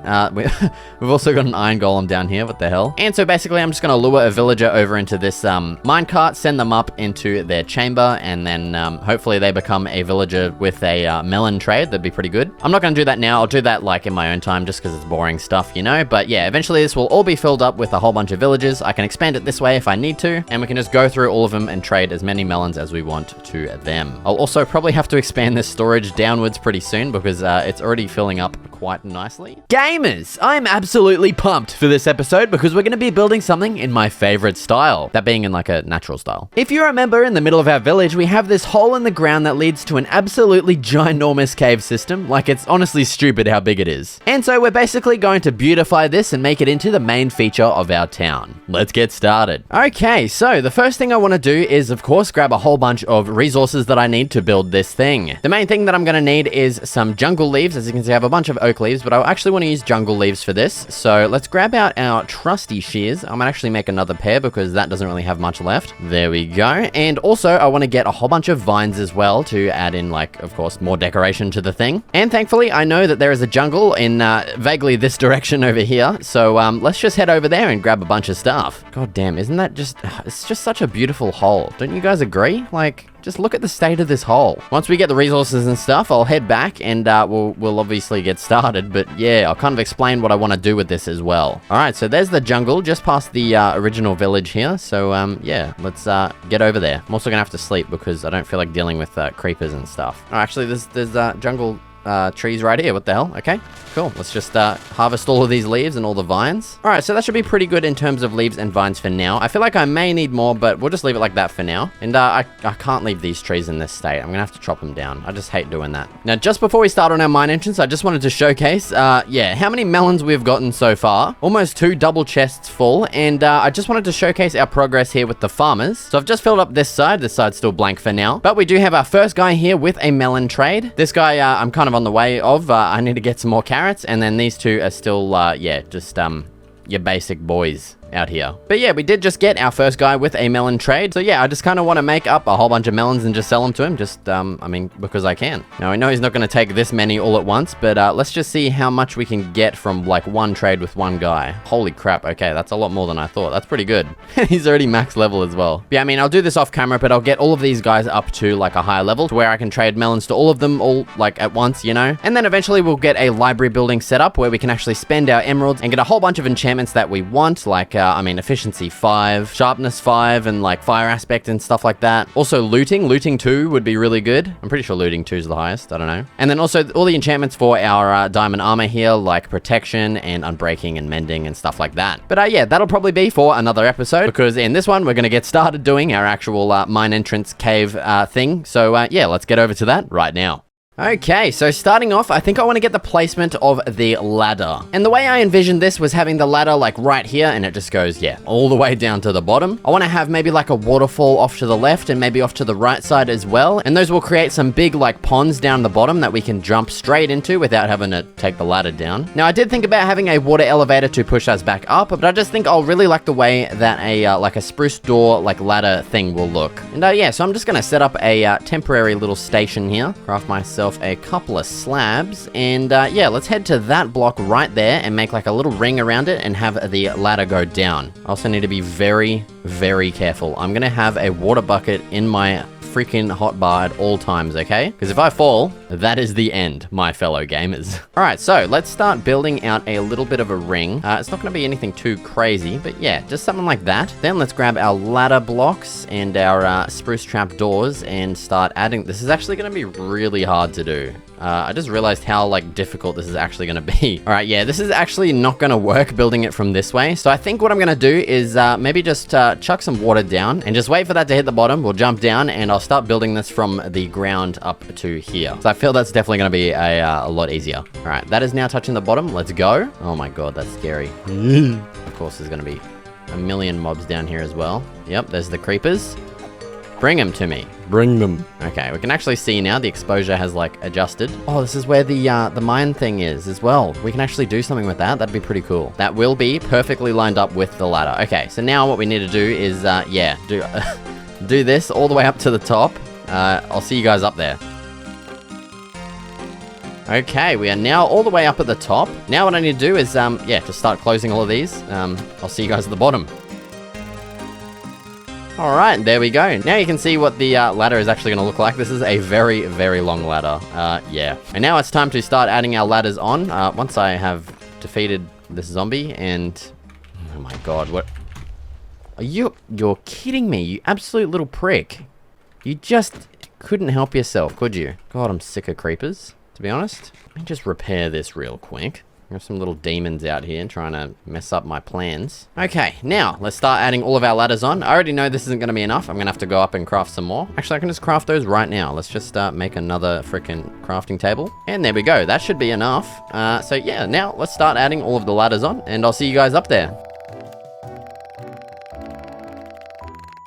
We've also got an iron golem down here, what the hell? And so basically I'm just gonna lure a villager over into this minecart, send them up into their chamber, and then hopefully they become a villager with a melon trade. That'd be pretty good. I'm not gonna do that now. I'll do that like in my own time just because it's boring stuff, you know? But yeah, eventually this will all be filled up with a whole bunch of villagers. I can expand it this way if I need to, and we can just go through all of them and trade as many melons as we want to them. I'll also probably have to expand this storage downwards pretty soon because it's already filling up quite nicely. Gamers, I'm absolutely pumped for this episode because we're going to be building something in my favorite style, that being in like a natural style. If you remember, in the middle of our village, we have this hole in the ground that leads to an absolutely ginormous cave system. Like, it's honestly stupid how big it is. And so we're basically going to beautify this and make it into the main feature of our town. Let's get started. Okay, so the first thing I want to do is, of course, grab a whole bunch of resources that I need to build this thing. The main thing that I'm going to need is some jungle leaves. As you can see, I have a bunch of oak leaves, but I actually want to use jungle leaves for this. So let's grab out our trusty shears. I'm gonna actually make another pair because that doesn't really have much left. There we go. And also I want to get a whole bunch of vines as well to add in, like, of course, more decoration to the thing. And thankfully I know that there is a jungle in vaguely this direction over here. So let's just head over there and grab a bunch of stuff. God damn, isn't that just, it's just such a beautiful hole. Don't you guys agree? Like, just look at the state of this hole. Once we get the resources and stuff, I'll head back and we'll obviously get started. But yeah, I'll kind of explain what I want to do with this as well. All right, so there's the jungle just past the original village here. So yeah, let's get over there. I'm also gonna have to sleep because I don't feel like dealing with creepers and stuff. Oh, actually, there's jungle trees right here. What the hell? Okay, cool. Let's just harvest all of these leaves and all the vines. All right, so that should be pretty good in terms of leaves and vines for now. I feel like I may need more, but we'll just leave it like that for now. And I can't leave these trees in this state. I'm gonna have to chop them down. I just hate doing that. Now, just before we start on our mine entrance, I just wanted to showcase, yeah, how many melons we've gotten so far. Almost 2 double chests full. And I just wanted to showcase our progress here with the farmers. So I've just filled up this side. This side's still blank for now. But we do have our first guy here with a melon trade. This guy, I'm kind of on the way of. I need to get some more carrots. And then these two are still, yeah, just, your basic boys. out here. But yeah, we did just get our first guy with a melon trade. So yeah, I just kind of want to make up a whole bunch of melons and just sell them to him. Just, I mean, because I can. Now, I know he's not going to take this many all at once, but let's just see how much we can get from like one trade with one guy. Holy crap. Okay, that's a lot more than I thought. That's pretty good. He's already max level as well. But yeah, I mean, I'll do this off camera, but I'll get all of these guys up to like a higher level to where I can trade melons to all of them all like at once, you know? And then eventually we'll get a library building set up where we can actually spend our emeralds and get a whole bunch of enchantments that we want, like, I mean, efficiency 5, sharpness 5, and like fire aspect and stuff like that. Also looting. Looting 2 would be really good. I'm pretty sure looting 2 is the highest. I don't know. And then also all the enchantments for our diamond armor here, like protection and unbreaking and mending and stuff like that. But yeah, that'll probably be for another episode, because in this one, we're going to get started doing our actual mine entrance cave thing. So yeah, let's get over to that right now. Okay, so starting off, I think I want to get the placement of the ladder. And the way I envisioned this was having the ladder like right here, and it just goes, yeah, all the way down to the bottom. I want to have maybe like a waterfall off to the left and maybe off to the right side as well. And those will create some big like ponds down the bottom that we can jump straight into without having to take the ladder down. Now, I did think about having a water elevator to push us back up, but I just think I'll really like the way that a like a spruce door like ladder thing will look. And yeah, so I'm just going to set up a temporary little station here, craft myself a couple of slabs, and yeah, let's head to that block right there and make like a little ring around it and have the ladder go down. I also need to be very, very careful. I'm gonna have a water bucket in my freaking hotbar at all times, okay? Because if I fall, that is the end, my fellow gamers. All right, so let's start building out a little bit of a ring. It's not going to be anything too crazy, but yeah, just something like that. Then let's grab our ladder blocks and our spruce trap doors and start adding. This is actually going to be really hard to do. I just realized how like difficult this is actually going to be. All right, yeah, this is actually not going to work building it from this way. So I think what I'm going to do is maybe just chuck some water down and just wait for that to hit the bottom. We'll jump down and I'll start building this from the ground up to here. So I feel that's definitely going to be a lot easier. All right, that is now touching the bottom. Let's go. Oh my God, that's scary. Of course, there's going to be a million mobs down here as well. Yep, there's the creepers. Bring them to me. Bring them. Okay, we can actually see now the exposure has like adjusted. Oh, this is where the mine thing is as well. We can actually do something with that. That'd be pretty cool. That will be perfectly lined up with the ladder. Okay, so now what we need to do is, yeah, do this all the way up to the top. I'll see you guys up there. Okay, we are now all the way up at the top. Now what I need to do is, yeah, just start closing all of these. I'll see you guys at the bottom. All right, there we go. Now you can see what the ladder is actually going to look like. This is a very, very long ladder. Yeah. And now it's time to start adding our ladders on. Once I have defeated this zombie and... Oh my God, what... You're kidding me, you absolute little prick. You just couldn't help yourself, could you? God, I'm sick of creepers, to be honest. Let me just repair this real quick. There's some little demons out here trying to mess up my plans. Okay, now let's start adding all of our ladders on. I already know this isn't going to be enough. I'm going to have to go up and craft some more. Actually, I can just craft those right now. Let's just make another freaking crafting table. And there we go. That should be enough. So yeah, now let's start adding all of the ladders on and I'll see you guys up there.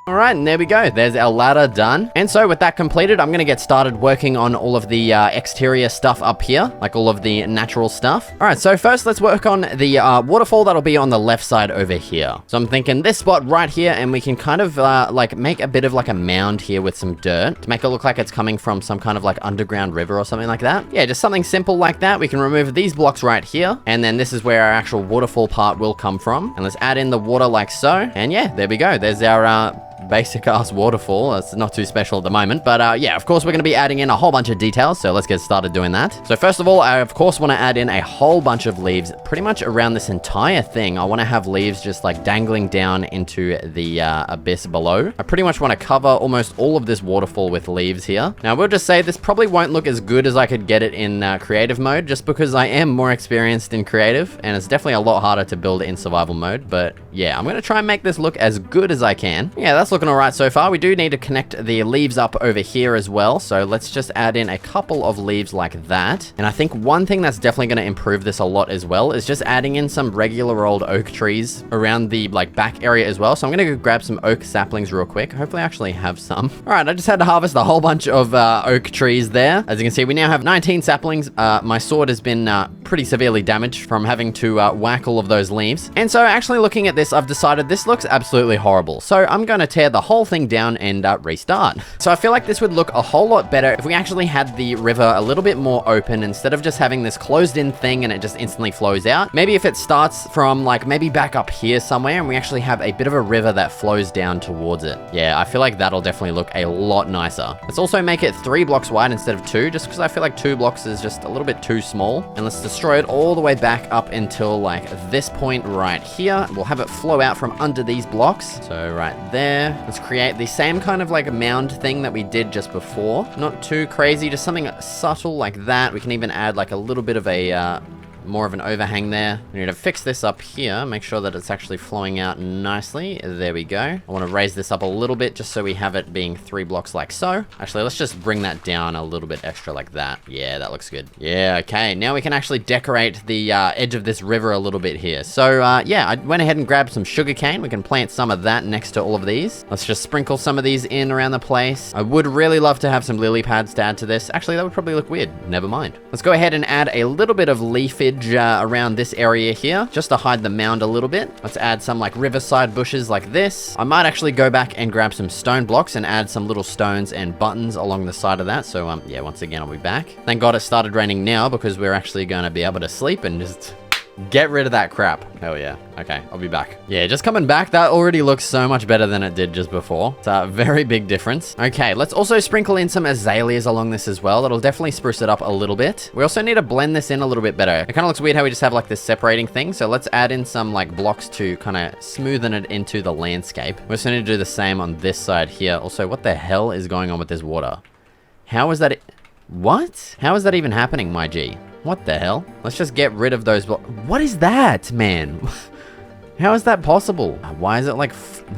All right, and there we go. There's our ladder done. And so with that completed, I'm going to get started working on all of the exterior stuff up here, like all of the natural stuff. All right, so first let's work on the waterfall that'll be on the left side over here. So I'm thinking this spot right here, and we can kind of like make a bit of like a mound here with some dirt to make it look like it's coming from some kind of like underground river or something like that. Yeah, just something simple like that. We can remove these blocks right here, and then this is where our actual waterfall part will come from. And let's add in the water like so. And yeah, there we go. There's our basic ass waterfall. It's not too special at the moment, but yeah, of course we're going to be adding in a whole bunch of details, so let's get started doing that. So first of all, I of course want to add in a whole bunch of leaves pretty much around this entire thing. I want to have leaves just like dangling down into the abyss below. I pretty much want to cover almost all of this waterfall with leaves here. Now we'll just say this probably won't look as good as I could get it in creative mode, just because I am more experienced in creative, and it's definitely a lot harder to build in survival mode. But yeah, I'm going to try and make this look as good as I can. Yeah, that's looking all right so far. We do need to connect the leaves up over here as well. So let's just add in a couple of leaves like that. And I think one thing that's definitely going to improve this a lot as well is just adding in some regular old oak trees around the like back area as well. So I'm going to go grab some oak saplings real quick. Hopefully I actually have some. All right, I just had to harvest a whole bunch of oak trees there. As you can see, we now have 19 saplings. My sword has been pretty severely damaged from having to whack all of those leaves. And so actually looking at this, I've decided this looks absolutely horrible. So I'm going to tear the whole thing down and restart. So I feel like this would look a whole lot better if we actually had the river a little bit more open instead of just having this closed in thing and it just instantly flows out. Maybe if it starts from like maybe back up here somewhere and we actually have a bit of a river that flows down towards it. Yeah, I feel like that'll definitely look a lot nicer. Let's also make it 3 blocks wide instead of 2, just because I feel like 2 blocks is just a little bit too small. And let's destroy it all the way back up until like this point right here. We'll have it flow out from under these blocks. So right there, let's create the same kind of like mound thing that we did just before. Not too crazy, just something subtle like that. We can even add like a little bit of a more of an overhang there. We need to fix this up here, make sure that it's actually flowing out nicely. There we go. I want to raise this up a little bit just so we have it being 3 blocks like so. Actually, let's just bring that down a little bit extra like that. Yeah, that looks good. Yeah, okay. Now we can actually decorate the edge of this river a little bit here. So yeah, I went ahead and grabbed some sugarcane. We can plant some of that next to all of these. Let's just sprinkle some of these in around the place. I would really love to have some lily pads to add to this. Actually, that would probably look weird. Never mind. Let's go ahead and add a little bit of leafage around this area here, just to hide the mound a little bit. Let's add some like riverside bushes like this. I might actually go back and grab some stone blocks and add some little stones and buttons along the side of that. So yeah, once again, I'll be back. Thank God it started raining now because we're actually going to be able to sleep and just get rid of that crap. Hell yeah. Okay, I'll be back. Yeah, just coming back, that already looks so much better than it did just before. It's a very big difference. Okay, let's also sprinkle in some azaleas along this as well. That'll definitely spruce it up a little bit. We also need to blend this in a little bit better. It kind of looks weird how we just have like this separating thing. So let's add in some like blocks to kind of smoothen it into the landscape. We also need to do the same on this side here. Also, what the hell is going on with this water? How is that? What? How is that even happening, my G? What the hell? Let's just get rid of those blocks. What is that, man? How is that possible? Why is it like...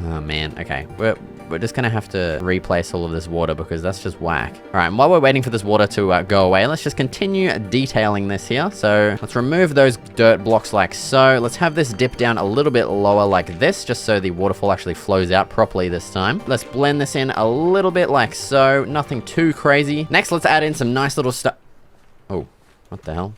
oh, man. Okay. We're just going to have to replace all of this water because that's just whack. All right. And while we're waiting for this water to go away, let's just continue detailing this here. So let's remove those dirt blocks like so. Let's have this dip down a little bit lower like this, just so the waterfall actually flows out properly this time. Let's blend this in a little bit like so. Nothing too crazy. Next, let's add in some nice little stuff. Oh. What the hell?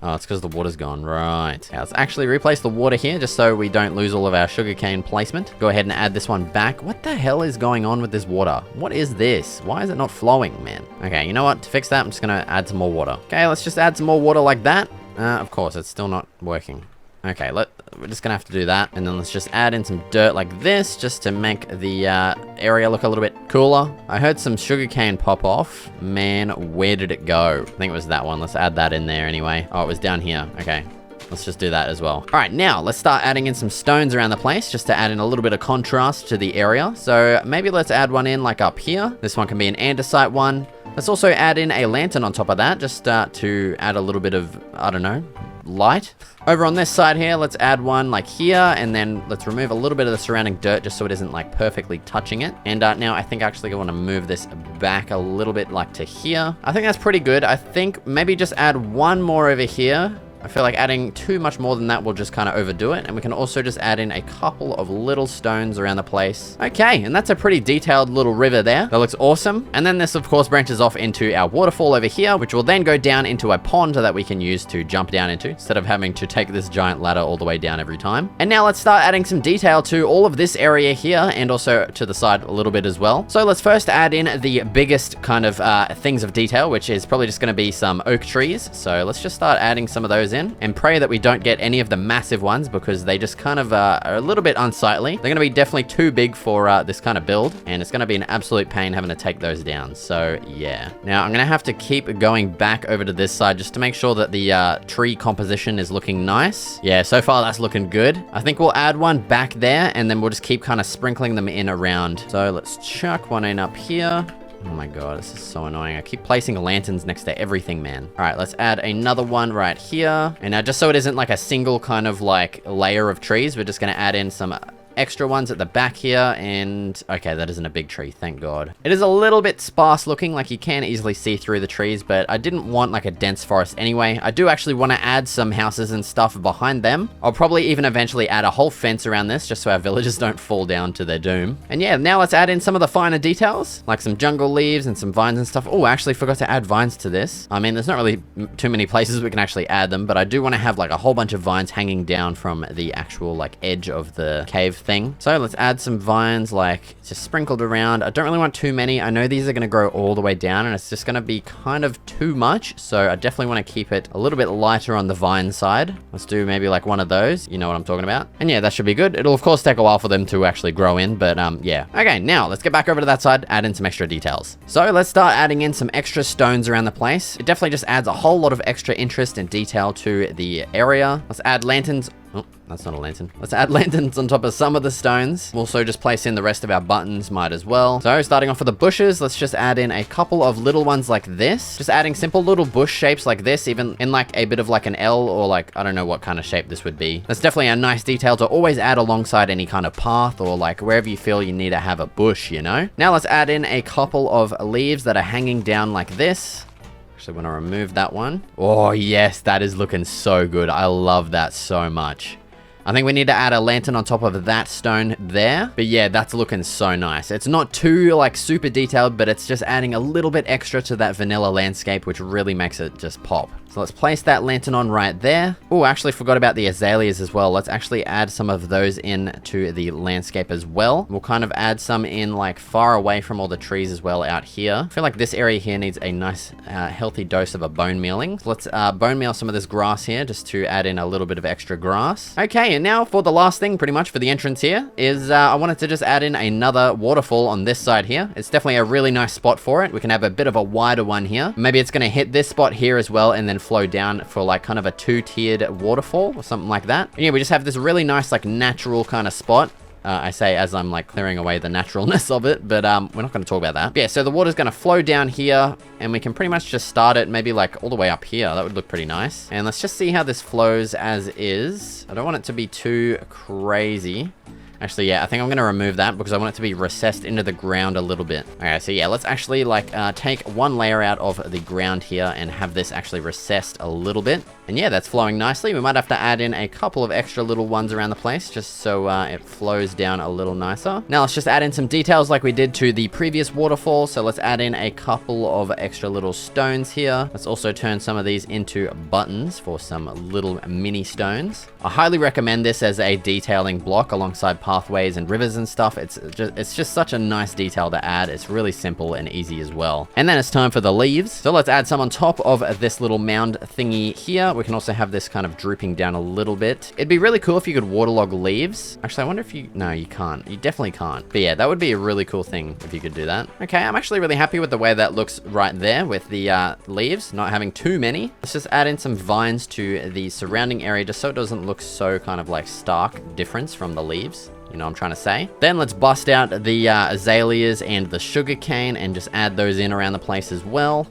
Oh, it's because the water's gone. Right. Yeah, let's actually replace the water here just so we don't lose all of our sugarcane placement. Go ahead and add this one back. What the hell is going on with this water? What is this? Why is it not flowing, man? Okay, you know what? To fix that, I'm just going to add some more water. Okay, let's just add some more water like that. Of course, it's still not working. Okay, we're just gonna have to do that. And then let's just add in some dirt like this, just to make the area look a little bit cooler. I heard some sugarcane pop off. Man, where did it go? I think it was that one. Let's add that in there anyway. Oh, it was down here. Okay. Let's just do that as well. All right, now let's start adding in some stones around the place just to add in a little bit of contrast to the area. So maybe let's add one in like up here. This one can be an andesite one. Let's also add in a lantern on top of that, just to add a little bit of, I don't know, light. Over on this side here, let's add one like here, and then let's remove a little bit of the surrounding dirt just so it isn't like perfectly touching it. And now I think actually I want to move this back a little bit like to here. I think that's pretty good. I think maybe just add one more over here. I feel like adding too much more than that will just kind of overdo it. And we can also just add in a couple of little stones around the place. Okay, and that's a pretty detailed little river there. That looks awesome. And then this, of course, branches off into our waterfall over here, which will then go down into a pond that we can use to jump down into, instead of having to take this giant ladder all the way down every time. And now let's start adding some detail to all of this area here, and also to the side a little bit as well. So let's first add in the biggest kind of things of detail, which is probably just going to be some oak trees. So let's just start adding some of those in, and pray that we don't get any of the massive ones, because they just kind of are a little bit unsightly. They're going to be definitely too big for this kind of build, and it's going to be an absolute pain having to take those down. So yeah. Now I'm going to have to keep going back over to this side just to make sure that the tree composition is looking nice. Yeah, so far that's looking good. I think we'll add one back there, and then we'll just keep kind of sprinkling them in around. So let's chuck one in up here. Oh my god, this is so annoying. I keep placing lanterns next to everything, man. All right, let's add another one right here. And now just so it isn't like a single kind of like layer of trees, we're just going to add in some extra ones at the back here, and okay, that isn't a big tree, thank God. It is a little bit sparse looking, like you can easily see through the trees, but I didn't want like a dense forest anyway. I do actually want to add some houses and stuff behind them. I'll probably even eventually add a whole fence around this, just so our villagers don't fall down to their doom. And yeah, now let's add in some of the finer details, like some jungle leaves and some vines and stuff. Oh, I actually forgot to add vines to this. I mean, there's not really too many places we can actually add them, but I do want to have like a whole bunch of vines hanging down from the actual like edge of the cave thing. So let's add some vines like just sprinkled around. I don't really want too many. I know these are going to grow all the way down and it's just going to be kind of too much. So I definitely want to keep it a little bit lighter on the vine side. Let's do maybe like one of those. You know what I'm talking about. And yeah, that should be good. It'll of course take a while for them to actually grow in, but yeah. Okay, now let's get back over to that side, add in some extra details. So let's start adding in some extra stones around the place. It definitely just adds a whole lot of extra interest and detail to the area. Let's add lanterns. Oh, that's not a lantern. Let's add lanterns on top of some of the stones. We'll also just place in the rest of our buttons, might as well. So starting off with the bushes, let's just add in a couple of little ones like this. Just adding simple little bush shapes like this, even in like a bit of like an L or like, I don't know what kind of shape this would be. That's definitely a nice detail to always add alongside any kind of path or like wherever you feel you need to have a bush, you know? Now let's add in a couple of leaves that are hanging down like this. Actually, want to remove that one. Oh, yes, that is looking so good. I love that so much. I think we need to add a lantern on top of that stone there. But yeah, that's looking so nice. It's not too like super detailed, but it's just adding a little bit extra to that vanilla landscape, which really makes it just pop. So let's place that lantern on right there. Oh, actually forgot about the azaleas as well. Let's actually add some of those in to the landscape as well. We'll kind of add some in like far away from all the trees as well out here. I feel like this area here needs a nice healthy dose of a bone mealing. So let's bone meal some of this grass here just to add in a little bit of extra grass. Okay, and now for the last thing pretty much for the entrance here is I wanted to just add in another waterfall on this side here. It's definitely a really nice spot for it. We can have a bit of a wider one here. Maybe it's going to hit this spot here as well and then flow down for like kind of a two-tiered waterfall or something like that. And yeah, we just have this really nice like natural kind of spot. I say as I'm like clearing away the naturalness of it, but we're not going to talk about that. But yeah, so the water's going to flow down here and we can pretty much just start it maybe like all the way up here. That would look pretty nice. And let's just see how this flows as is. I don't want it to be too crazy. Actually, yeah, I think I'm going to remove that because I want it to be recessed into the ground a little bit. Okay, so yeah, let's actually like take one layer out of the ground here and have this actually recessed a little bit. And yeah, that's flowing nicely. We might have to add in a couple of extra little ones around the place just so it flows down a little nicer. Now let's just add in some details like we did to the previous waterfall. So let's add in a couple of extra little stones here. Let's also turn some of these into buttons for some little mini stones. I highly recommend this as a detailing block alongside pathways and rivers and stuff. It's just such a nice detail to add. It's really simple and easy as well. And then it's time for the leaves. So let's add some on top of this little mound thingy here. We can also have this kind of drooping down a little bit. It'd be really cool if you could waterlog leaves. Actually, I wonder if you... No, you can't. You definitely can't. But yeah, that would be a really cool thing if you could do that. Okay, I'm actually really happy with the way that looks right there with the leaves, not having too many. Let's just add in some vines to the surrounding area just so it doesn't look so kind of like stark difference from the leaves. You know what I'm trying to say? Then let's bust out the azaleas and the sugarcane and just add those in around the place as well.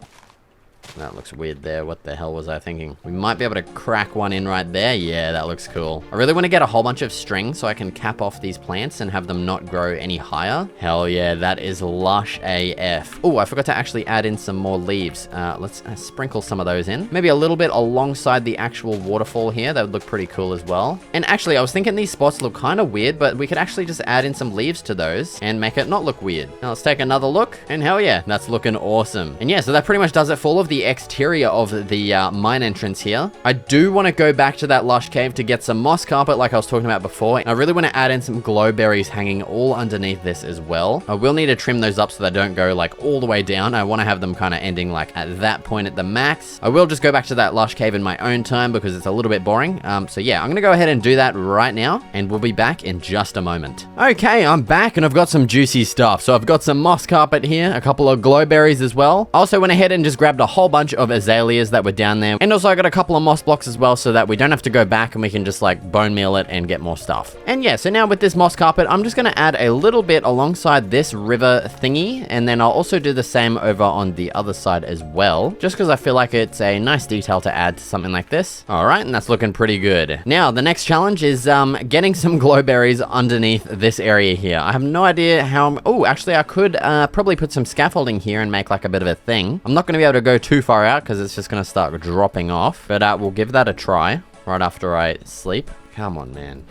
That looks weird there. What the hell was I thinking? We might be able to crack one in right there. Yeah, that looks cool. I really want to get a whole bunch of string so I can cap off these plants and have them not grow any higher. Hell yeah, that is lush AF. Oh, I forgot to actually add in some more leaves. Let's sprinkle some of those in. Maybe a little bit alongside the actual waterfall here. That would look pretty cool as well. And actually, I was thinking these spots look kind of weird, but we could actually just add in some leaves to those and make it not look weird. Now let's take another look. And hell yeah, that's looking awesome. And yeah, so that pretty much does it for all of the exterior of the mine entrance here. I do want to go back to that lush cave to get some moss carpet like I was talking about before. And I really want to add in some glow berries hanging all underneath this as well. I will need to trim those up so they don't go like all the way down. I want to have them kind of ending like at that point at the max. I will just go back to that lush cave in my own time because it's a little bit boring. So yeah, I'm going to go ahead and do that right now and we'll be back in just a moment. Okay, I'm back and I've got some juicy stuff. So I've got some moss carpet here, a couple of glow berries as well. I also went ahead and just grabbed a whole bunch of azaleas that were down there. And also I got a couple of moss blocks as well so that we don't have to go back and we can just like bone meal it and get more stuff. And yeah, so now with this moss carpet, I'm just going to add a little bit alongside this river thingy. And then I'll also do the same over on the other side as well, just because I feel like it's a nice detail to add to something like this. All right, and that's looking pretty good. Now, the next challenge is getting some glowberries underneath this area here. I have no idea how... Oh, actually, I could probably put some scaffolding here and make like a bit of a thing. I'm not going to be able to go too far out because it's just going to start dropping off, but we'll give that a try right after I sleep. Come on, man.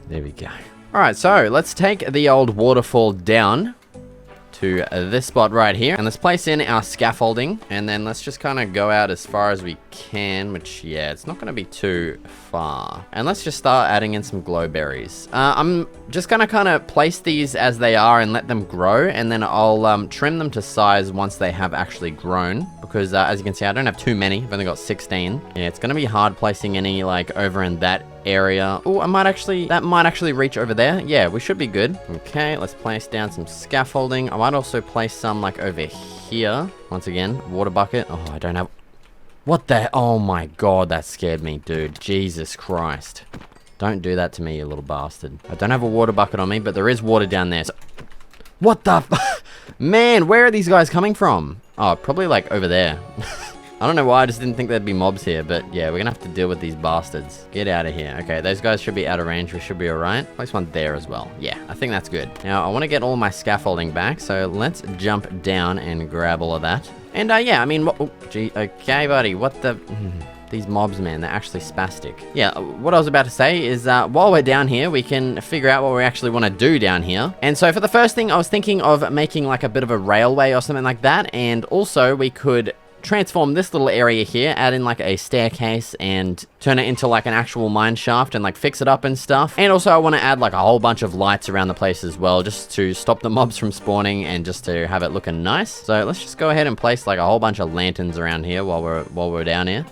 There we go. All right, so let's take the old waterfall down to this spot right here, and let's place in our scaffolding, and then let's just kind of go out as far as we can, which, yeah, it's not going to be too far. And let's just start adding in some glowberries. I'm just going to kind of place these as they are and let them grow, and then I'll trim them to size once they have actually grown, because as you can see, I don't have too many. I've only got 16. Yeah, it's going to be hard placing any like over in that area. Oh, that might actually reach over there. Yeah, we should be good. Okay, let's place down some scaffolding. I might also place some like over here. Once again, water bucket. Oh, I don't have... What the... Oh my god, that scared me, dude. Jesus Christ. Don't do that to me, you little bastard. I don't have a water bucket on me, but there is water down there. So... What the... Man, where are these guys coming from? Oh, probably like over there. I don't know why, I just didn't think there'd be mobs here, but yeah, we're gonna have to deal with these bastards. Get out of here. Okay, those guys should be out of range. We should be alright. Place one there as well. Yeah, I think that's good. Now, I want to get all my scaffolding back, so let's jump down and grab all of that. And yeah, I mean, oh, gee, okay, buddy, what the... These mobs, man, they're actually spastic. Yeah, what I was about to say is while we're down here, we can figure out what we actually want to do down here. And so for the first thing, I was thinking of making like a bit of a railway or something like that. And also we could transform this little area here, add in like a staircase and turn it into like an actual mine shaft and like fix it up and stuff. And also I want to add like a whole bunch of lights around the place as well, just to stop the mobs from spawning and just to have it looking nice. So let's just go ahead and place like a whole bunch of lanterns around here while we're down here.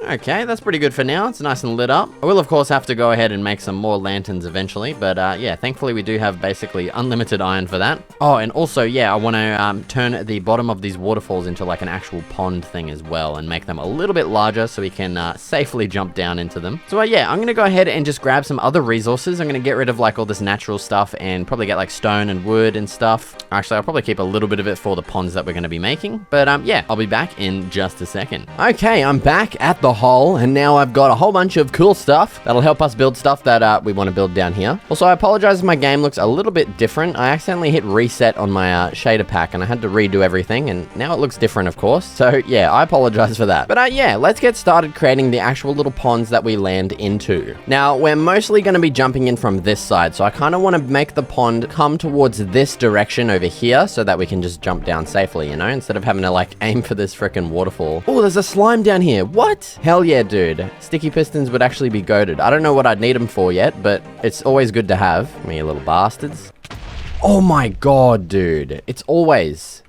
Okay, that's pretty good for now. It's nice and lit up. I will, of course, have to go ahead and make some more lanterns eventually. But, yeah, thankfully we do have basically unlimited iron for that. Oh, and also, yeah, I want to turn the bottom of these waterfalls into, like, an actual pond thing as well and make them a little bit larger so we can safely jump down into them. So, yeah, I'm going to go ahead and just grab some other resources. I'm going to get rid of, like, all this natural stuff and probably get, like, stone and wood and stuff. Actually, I'll probably keep a little bit of it for the ponds that we're going to be making. But, yeah, I'll be back in just a second. Okay, I'm back at the hole, and now I've got a whole bunch of cool stuff that'll help us build stuff that we want to build down here. Also, I apologize if my game looks a little bit different. I accidentally hit reset on my shader pack and I had to redo everything, and now it looks different, of course. So yeah, I apologize for that. But yeah, let's get started creating the actual little ponds that we land into. Now, we're mostly going to be jumping in from this side, so I kind of want to make the pond come towards this direction over here so that we can just jump down safely, you know, instead of having to like aim for this freaking waterfall. Oh, there's a slime down here. What? Hell yeah, dude. Sticky pistons would actually be goated. I don't know what I'd need them for yet, but it's always good to have. Me, you little bastards. Oh my god, dude. It's always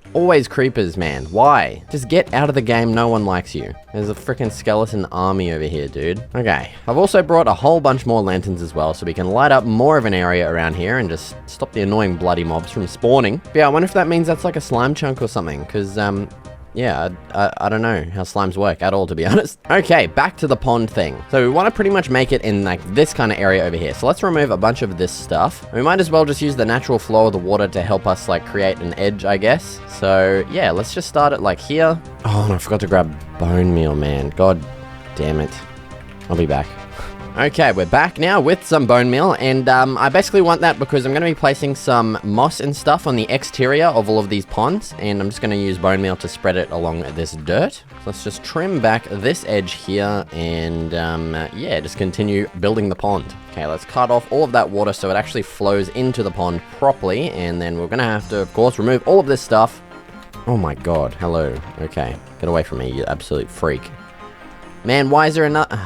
creepers, man. Why? Just get out of the game. No one likes you. There's a freaking skeleton army over here, dude. Okay. I've also brought a whole bunch more lanterns as well, so we can light up more of an area around here and just stop the annoying bloody mobs from spawning. But yeah, I wonder if that means that's like a slime chunk or something, because, yeah, I don't know how slimes work at all, to be honest. Okay, back to the pond thing. So we want to pretty much make it in like this kind of area over here. So let's remove a bunch of this stuff. We might as well just use the natural flow of the water to help us like create an edge, I guess. So yeah, let's just start it like here. Oh, and I forgot to grab bone meal, man. God damn it. I'll be back. Okay, we're back now with some bone meal, and I basically want that because I'm going to be placing some moss and stuff on the exterior of all of these ponds, and I'm just going to use bone meal to spread it along this dirt. So let's just trim back this edge here, and yeah, just continue building the pond. Okay, let's cut off all of that water so it actually flows into the pond properly, and then we're going to have to, of course, remove all of this stuff. Oh my god, hello. Okay, get away from me, you absolute freak. Man, why is there another...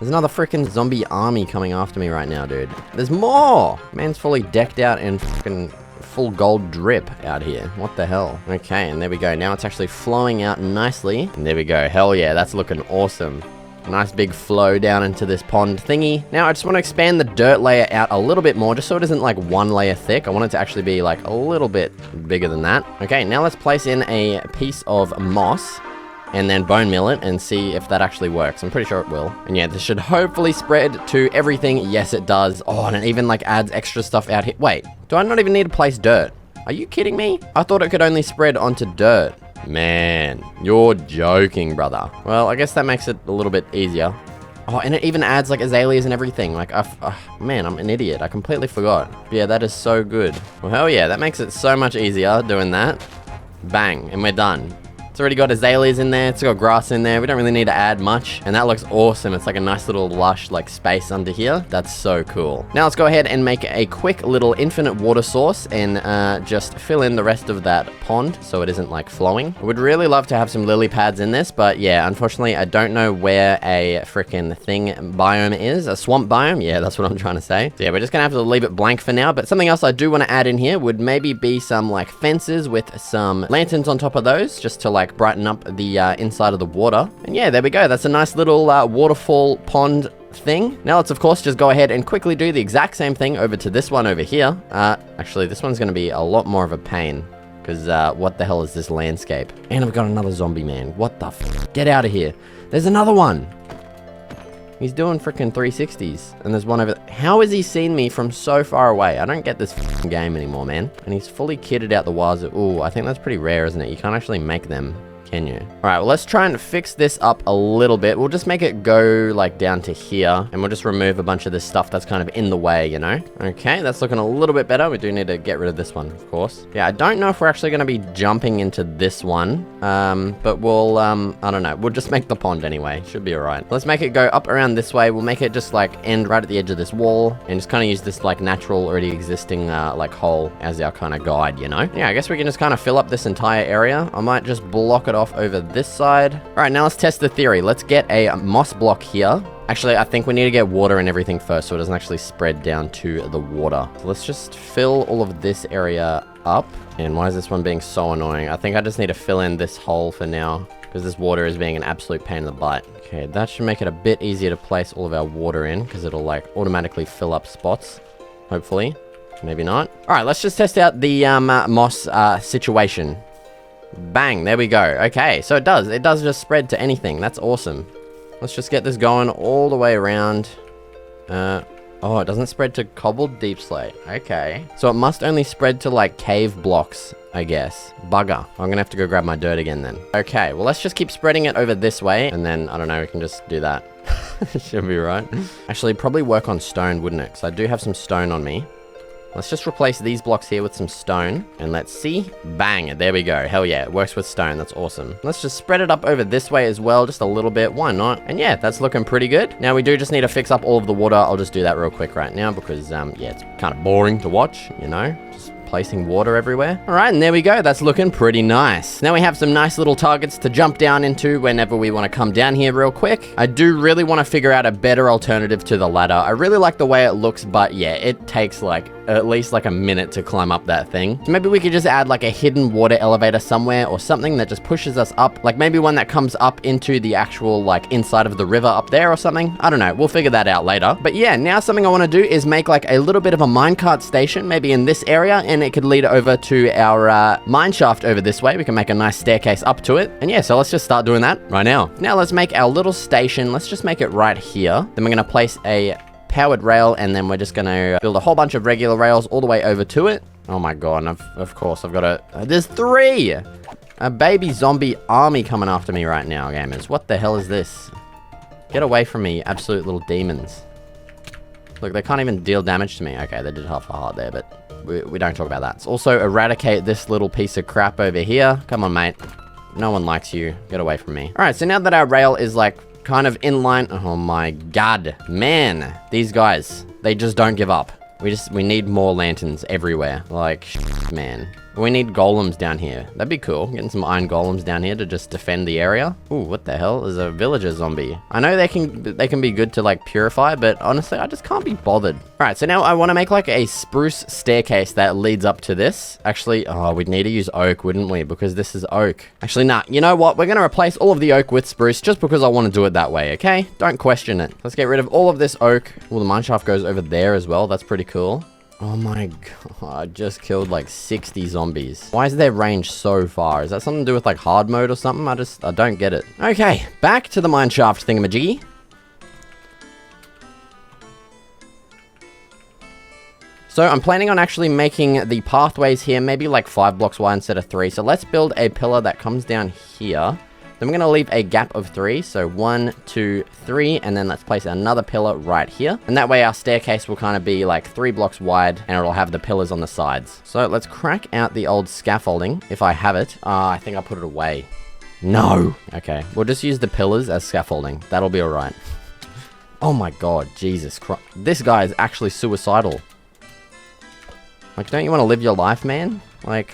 There's another freaking zombie army coming after me right now, dude. There's more! Man's fully decked out in freaking full gold drip out here. What the hell? Okay, and there we go. Now it's actually flowing out nicely. And there we go. Hell yeah, that's looking awesome. Nice big flow down into this pond thingy. Now I just want to expand the dirt layer out a little bit more, just so it isn't like one layer thick. I want it to actually be like a little bit bigger than that. Okay, now let's place in a piece of moss and then bone meal it and see if that actually works. I'm pretty sure it will. And yeah, this should hopefully spread to everything. Yes, it does. Oh, and it even like adds extra stuff out here. Wait, do I not even need to place dirt? Are you kidding me? I thought it could only spread onto dirt. Man, you're joking, brother. Well, I guess that makes it a little bit easier. Oh, and it even adds like azaleas and everything. Like, man, I'm an idiot. I completely forgot. Yeah, that is so good. Well, hell yeah, that makes it so much easier doing that. Bang, and we're done. It's already got azaleas in there. It's got grass in there. We don't really need to add much. And that looks awesome. It's like a nice little lush like space under here. That's so cool. Now let's go ahead and make a quick little infinite water source and just fill in the rest of that pond so it isn't like flowing. I would really love to have some lily pads in this, but yeah, unfortunately, I don't know where a freaking thing biome is. A swamp biome? Yeah, that's what I'm trying to say. So yeah, we're just gonna have to leave it blank for now, but something else I do want to add in here would maybe be some like fences with some lanterns on top of those, just to like brighten up the inside of the water. And yeah, there we go. That's a nice little waterfall pond thing. Now let's of course just go ahead and quickly do the exact same thing over to this one over here. Actually, this one's going to be a lot more of a pain because what the hell is this landscape? And I've got another zombie man. What the f? Get out of here. There's another one. He's doing freaking 360s. And there's one over there. How has he seen me from so far away? I don't get this game anymore, man. And he's fully kitted out the wazoo. Ooh, I think that's pretty rare, isn't it? You can't actually make them, can you? All right, well, let's try and fix this up a little bit. We'll just make it go like down to here and we'll just remove a bunch of this stuff that's kind of in the way, you know? Okay, that's looking a little bit better. We do need to get rid of this one, of course. Yeah, I don't know if we're actually going to be jumping into this one, but we'll, I don't know. We'll just make the pond anyway. Should be all right. Let's make it go up around this way. We'll make it just like end right at the edge of this wall and just kind of use this like natural already existing like hole as our kind of guide, you know? Yeah, I guess we can just kind of fill up this entire area. I might just block it off over this side. All right, now let's test the theory. Let's get a moss block here. Actually, I think we need to get water and everything first so it doesn't actually spread down to the water. So let's just fill all of this area up. And why is this one being so annoying? I think I just need to fill in this hole for now because this water is being an absolute pain in the butt. Okay, that should make it a bit easier to place all of our water in because it'll like automatically fill up spots, hopefully. Maybe not. All right, let's just test out the moss situation. Bang, there we go. Okay, so it does just spread to anything. That's awesome. Let's just get this going all the way around. Oh, it doesn't spread to cobbled deep slate. Okay. So it must only spread to like cave blocks, I guess. Bugger. I'm gonna have to go grab my dirt again then. Okay, well let's just keep spreading it over this way and then, I don't know, we can just do that. Should be right. Actually, probably work on stone, wouldn't it? Because I do have some stone on me. Let's just replace these blocks here with some stone. And let's see. Bang. There we go. Hell yeah. It works with stone. That's awesome. Let's just spread it up over this way as well. Just a little bit. Why not? And yeah, that's looking pretty good. Now we do just need to fix up all of the water. I'll just do that real quick right now because, yeah, it's kind of boring to watch, you know? Just placing water everywhere. All right, and there we go. That's looking pretty nice. Now we have some nice little targets to jump down into whenever we want to come down here real quick. I do really want to figure out a better alternative to the ladder. I really like the way it looks, but yeah, it takes like at least like a minute to climb up that thing. So maybe we could just add like a hidden water elevator somewhere or something that just pushes us up. Like maybe one that comes up into the actual like inside of the river up there or something. I don't know. We'll figure that out later. But yeah, now something I want to do is make like a little bit of a minecart station, maybe in this area, and it could lead over to our mine shaft over this way. We can make a nice staircase up to it. And yeah, so let's just start doing that right now. Now let's make our little station. Let's just make it right here. Then we're going to place a powered rail, and then we're just gonna build a whole bunch of regular rails all the way over to it. Oh my god, and of course I've got to... there's 3! A baby zombie army coming after me right now, gamers. What the hell is this? Get away from me, you absolute little demons. Look, they can't even deal damage to me. Okay, they did half a heart there, but we don't talk about that. Let's also eradicate this little piece of crap over here. Come on, mate. No one likes you. Get away from me. Alright, so now that our rail is like kind of in line. Oh my god, man, these guys, they just don't give up. We need more lanterns everywhere. Like, man, We need golems down here. That'd be cool. Getting some iron golems down here to just defend the area. Ooh, what the hell? There's a villager zombie. I know they can be good to like purify, but honestly, I just can't be bothered. All right, so now I want to make like a spruce staircase that leads up to this. Actually, oh, we'd need to use oak, wouldn't we? Because this is oak. Actually, nah, you know what? We're going to replace all of the oak with spruce just because I want to do it that way, okay? Don't question it. Let's get rid of all of this oak. Well, the mineshaft goes over there as well. That's pretty cool. Oh my god, I just killed like 60 zombies. Why is their range so far? Is that something to do with like hard mode or something? I don't get it. Okay, back to the mineshaft thingamajiggy. So I'm planning on actually making the pathways here maybe like 5 blocks wide instead of 3. So let's build a pillar that comes down here. Then we're going to leave a gap of 3. So 1, 2, 3. And then let's place another pillar right here. And that way our staircase will kind of be like 3 blocks wide. And it'll have the pillars on the sides. So let's crack out the old scaffolding. If I have it. I think I put it away. No. Okay. We'll just use the pillars as scaffolding. That'll be alright. Oh my god. Jesus Christ. This guy is actually suicidal. Like, don't you want to live your life, man? Like...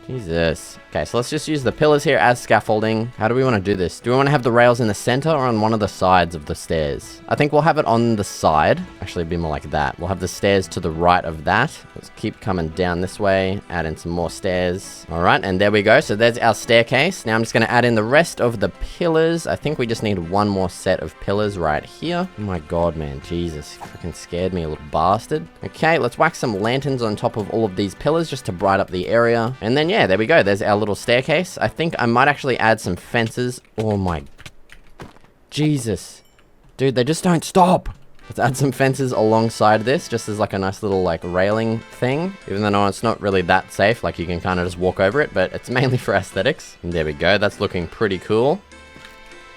Jesus. Okay, so let's just use the pillars here as scaffolding. How do we want to do this? Do we want to have the rails in the center or on one of the sides of the stairs? I think we'll have it on the side. Actually, it'd be more like that. We'll have the stairs to the right of that. Let's keep coming down this way. Add in some more stairs. All right, and there we go. So there's our staircase. Now I'm just going to add in the rest of the pillars. I think we just need one more set of pillars right here. Oh my god, man. Jesus. You freaking scared me, a little bastard. Okay, let's whack some lanterns on top of all of these pillars just to brighten up the area. And then, yeah, there we go. There's our little staircase. I think I might actually add some fences. Oh my... Jesus. Dude, they just don't stop. Let's add some fences alongside this, just as like a nice little like railing thing. Even though no, it's not really that safe, like you can kind of just walk over it, but it's mainly for aesthetics. And there we go. That's looking pretty cool.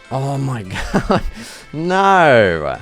Oh my god. No.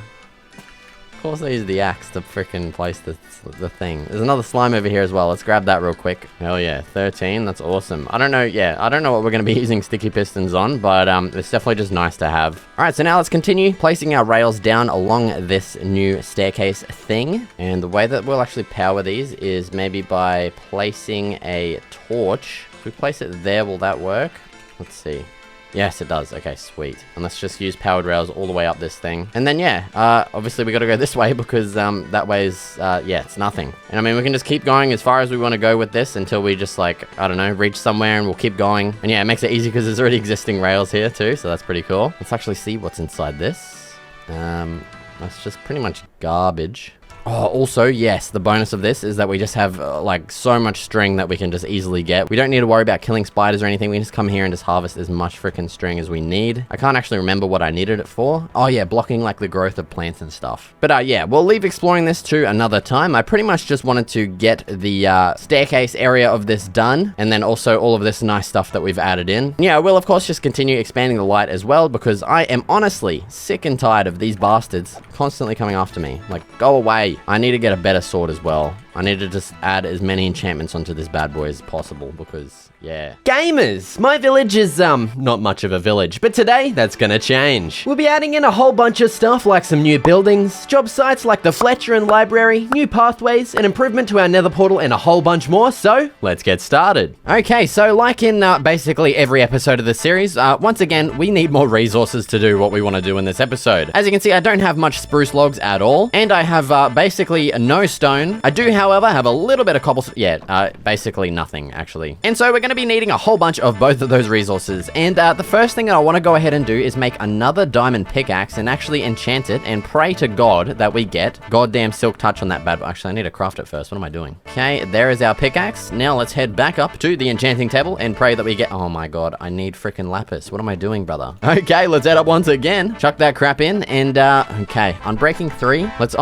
Of course I use the axe to frickin' place the thing. There's another slime over here as well. Let's grab that real quick. Hell yeah, 13. That's awesome. I don't know, yeah, I don't know what we're going to be using sticky pistons on, but it's definitely just nice to have. All right, so now let's continue placing our rails down along this new staircase thing. And the way that we'll actually power these is maybe by placing a torch. If we place it there, will that work? Let's see. Yes, it does. Okay, sweet. And let's just use powered rails all the way up this thing. And then, yeah, obviously we got to go this way because that way is, yeah, it's nothing. And I mean, we can just keep going as far as we want to go with this until we just, like, I don't know, reach somewhere and we'll keep going. And yeah, it makes it easy because there's already existing rails here too, so that's pretty cool. Let's actually see what's inside this. That's just pretty much garbage. Oh, also, yes, the bonus of this is that we just have, like, so much string that we can just easily get. We don't need to worry about killing spiders or anything. We can just come here and just harvest as much freaking string as we need. I can't actually remember what I needed it for. Oh, yeah, blocking, like, the growth of plants and stuff. But, yeah, we'll leave exploring this to another time. I pretty much just wanted to get the staircase area of this done, and then also all of this nice stuff that we've added in. Yeah, I will, of course, just continue expanding the light as well, because I am honestly sick and tired of these bastards constantly coming after me. Like, go away. I need to get a better sword as well. I need to just add as many enchantments onto this bad boy as possible because, yeah. Gamers! My village is, not much of a village, but today, that's gonna change. We'll be adding in a whole bunch of stuff like some new buildings, job sites like the Fletcher and Library, new pathways, an improvement to our nether portal, and a whole bunch more, so let's get started. Okay, so like in basically every episode of the series, once again, we need more resources to do what we want to do in this episode. As you can see, I don't have much spruce logs at all, and I have basically no stone. I do, however, have a little bit of cobblestone. Yeah, basically nothing, actually. And so we're going to be needing a whole bunch of both of those resources. And the first thing that I want to go ahead and do is make another diamond pickaxe and actually enchant it and pray to God that we get goddamn silk touch on that bad boy. Actually, I need to craft it first. What am I doing? Okay, there is our pickaxe. Now let's head back up to the enchanting table and pray that we get... Oh my God, I need freaking lapis. What am I doing, brother? Okay, let's head up once again. Chuck that crap in and, okay, on breaking 3, let's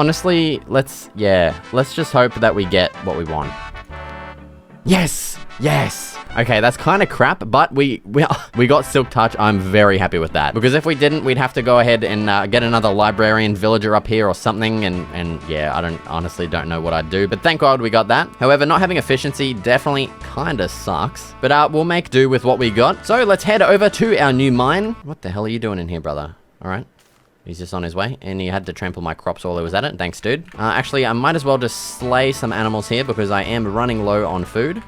just hope that we get what we want. Yes! Yes! Okay, that's kind of crap, but we got silk touch. I'm very happy with that. Because if we didn't, we'd have to go ahead and get another librarian villager up here or something. And yeah, I honestly don't know what I'd do. But thank God we got that. However, not having efficiency definitely kind of sucks. But we'll make do with what we got. So let's head over to our new mine. What the hell are you doing in here, brother? All right. He's just on his way, and he had to trample my crops while he was at it. Thanks, dude. Actually, I might as well just slay some animals here because I am running low on food.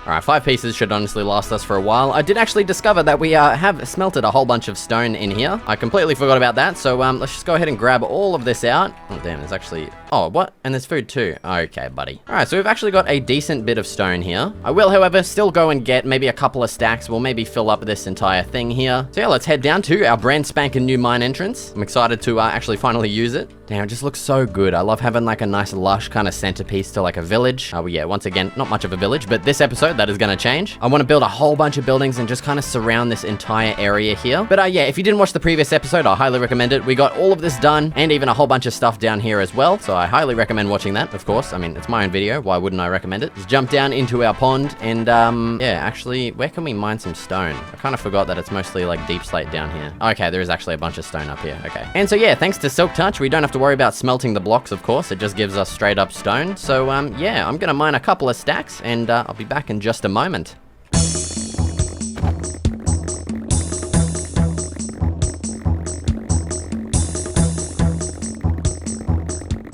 Alright, 5 pieces should honestly last us for a while. I did actually discover that we have smelted a whole bunch of stone in here. I completely forgot about that, so let's just go ahead and grab all of this out. Oh, damn, there's actually... Oh, what? And there's food too. Okay, buddy. Alright, so we've actually got a decent bit of stone here. I will, however, still go and get maybe a couple of stacks. We'll maybe fill up this entire thing here. So yeah, let's head down to our brand spanking new mine entrance. I'm excited to actually finally use it. Damn, it just looks so good. I love having like a nice lush kind of centerpiece to like a village. Oh yeah, once again, not much of a village, but this episode, that is going to change. I want to build a whole bunch of buildings and just kind of surround this entire area here. But yeah, if you didn't watch the previous episode, I highly recommend it. We got all of this done and even a whole bunch of stuff down here as well. So I highly recommend watching that, of course. I mean, it's my own video. Why wouldn't I recommend it? Just jump down into our pond and yeah, actually, where can we mine some stone? I kind of forgot that it's mostly like deep slate down here. Okay, there is actually a bunch of stone up here. Okay. And so yeah, thanks to Silk Touch, we don't have to worry about smelting the blocks, of course. It just gives us straight up stone. So yeah, I'm gonna mine a couple of stacks and I'll be back in just a moment.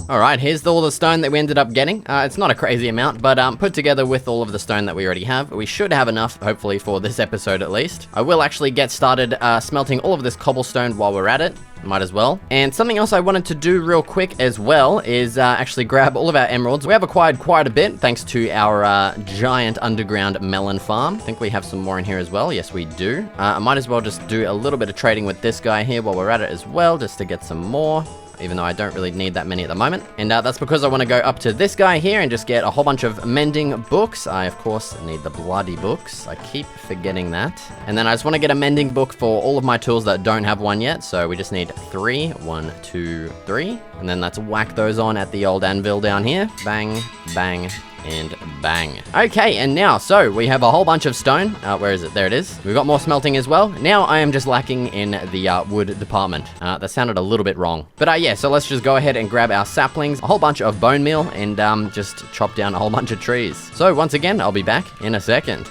Alright, here's all the stone that we ended up getting. It's not a crazy amount, but put together with all of the stone that we already have, we should have enough, hopefully, for this episode at least. I will actually get started smelting all of this cobblestone while we're at it. Might as well. And something else I wanted to do real quick as well is actually grab all of our emeralds. We have acquired quite a bit thanks to our giant underground melon farm. I think we have some more in here as well. Yes, we do. I might as well just do a little bit of trading with this guy here while we're at it as well, just to get some more. Even though I don't really need that many at the moment. And that's because I want to go up to this guy here and just get a whole bunch of mending books. I, of course, need the bloody books. I keep forgetting that. And then I just want to get a mending book for all of my tools that don't have one yet. So we just need 3. 1, 2, 3. And then let's whack those on at the old anvil down here. Bang, bang, and bang. Okay, and now, so we have a whole bunch of stone. Where is it? There it is. We've got more smelting as well. Now I am just lacking in the wood department. That sounded a little bit wrong. But yeah, so let's just go ahead and grab our saplings, a whole bunch of bone meal, and just chop down a whole bunch of trees. So once again, I'll be back in a second.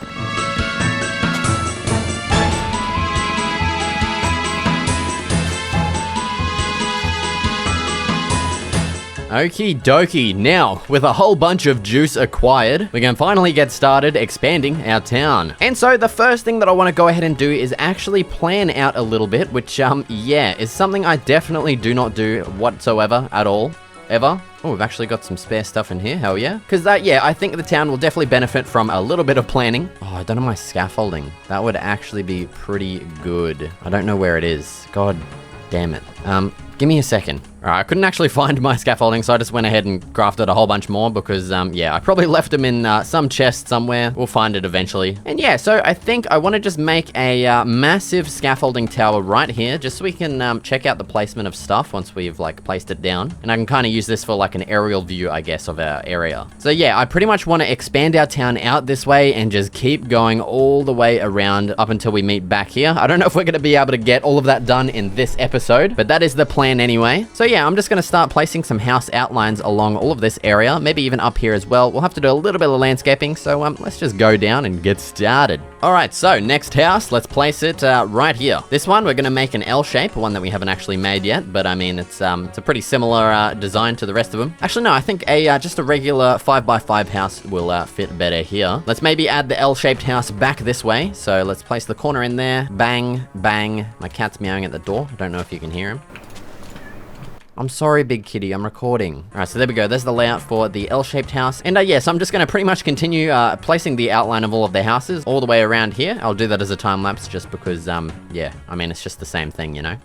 Okie dokie, now, with a whole bunch of juice acquired, we can finally get started expanding our town. And so the first thing that I want to go ahead and do is actually plan out a little bit, which, yeah, is something I definitely do not do whatsoever at all. Ever. Oh, we've actually got some spare stuff in here, hell yeah. Because yeah, I think the town will definitely benefit from a little bit of planning. Oh, I don't know my scaffolding. That would actually be pretty good. I don't know where it is. God damn it. Give me a second. Alright, I couldn't actually find my scaffolding, so I just went ahead and crafted a whole bunch more because, yeah, I probably left them in some chest somewhere. We'll find it eventually. And yeah, so I think I want to just make a massive scaffolding tower right here, just so we can check out the placement of stuff once we've, like, placed it down. And I can kind of use this for, like, an aerial view, I guess, of our area. So yeah, I pretty much want to expand our town out this way and just keep going all the way around up until we meet back here. I don't know if we're going to be able to get all of that done in this episode, but that is the plan anyway. So yeah, I'm just going to start placing some house outlines along all of this area, maybe even up here as well. We'll have to do a little bit of landscaping, so let's just go down and get started. Alright, so next house, let's place it right here. This one, we're going to make an L shape, one that we haven't actually made yet, but I mean, it's a pretty similar design to the rest of them. Actually, no, I think just a regular 5x5 house will fit better here. Let's maybe add the L-shaped house back this way. So let's place the corner in there. Bang, bang. My cat's meowing at the door. I don't know if you can hear him. I'm sorry, big kitty, I'm recording. All right, so there we go. There's the layout for the L-shaped house. And yeah, so I'm just gonna pretty much continue placing the outline of all of the houses all the way around here. I'll do that as a time lapse just because, yeah, I mean, it's just the same thing, you know?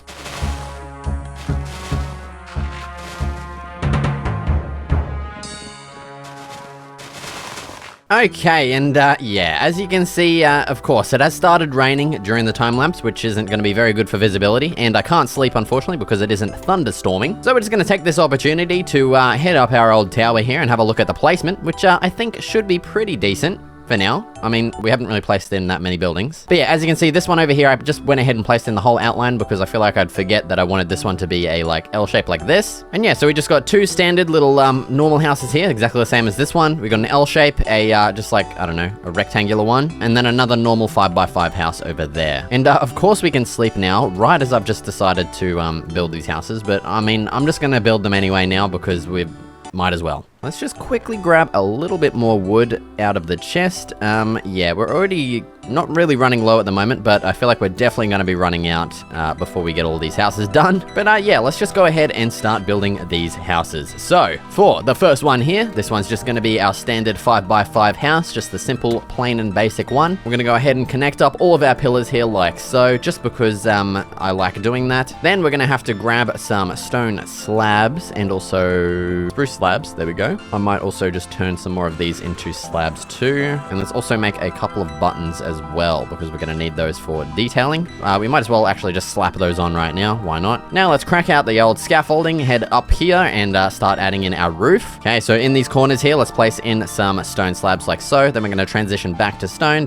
Okay, and yeah, as you can see, of course, it has started raining during the time lapse, which isn't going to be very good for visibility, and I can't sleep, unfortunately, because it isn't thunderstorming. So we're just going to take this opportunity to head up our old tower here and have a look at the placement, which I think should be pretty decent. For now. I mean, we haven't really placed in that many buildings. But yeah, as you can see, this one over here, I just went ahead and placed in the whole outline because I feel like I'd forget that I wanted this one to be a, like, L shape like this. And yeah, so we just got two standard little, normal houses here, exactly the same as this one. We got an L shape, a, just like, I don't know, a rectangular one, and then another normal 5x5 house over there. And, of course we can sleep now, right as I've just decided to, build these houses. But, I mean, I'm just gonna build them anyway now because we might as well. let's just quickly grab a little bit more wood out of the chest. Yeah, we're already not really running low at the moment, but I feel like we're definitely going to be running out before we get all these houses done. But yeah, let's just go ahead and start building these houses. So for the first one here, this one's just going to be our standard 5x5 house, just the simple, plain and basic one. We're going to go ahead and connect up all of our pillars here like so, just because I like doing that. Then we're going to have to grab some stone slabs and also spruce slabs. There we go. I might also just turn some more of these into slabs too. And let's also make a couple of buttons as well, because we're going to need those for detailing. We might as well actually just slap those on right now. Why not? Now let's crack out the old scaffolding, head up here and start adding in our roof. Okay, so in these corners here, let's place in some stone slabs like so. Then we're going to transition back to stone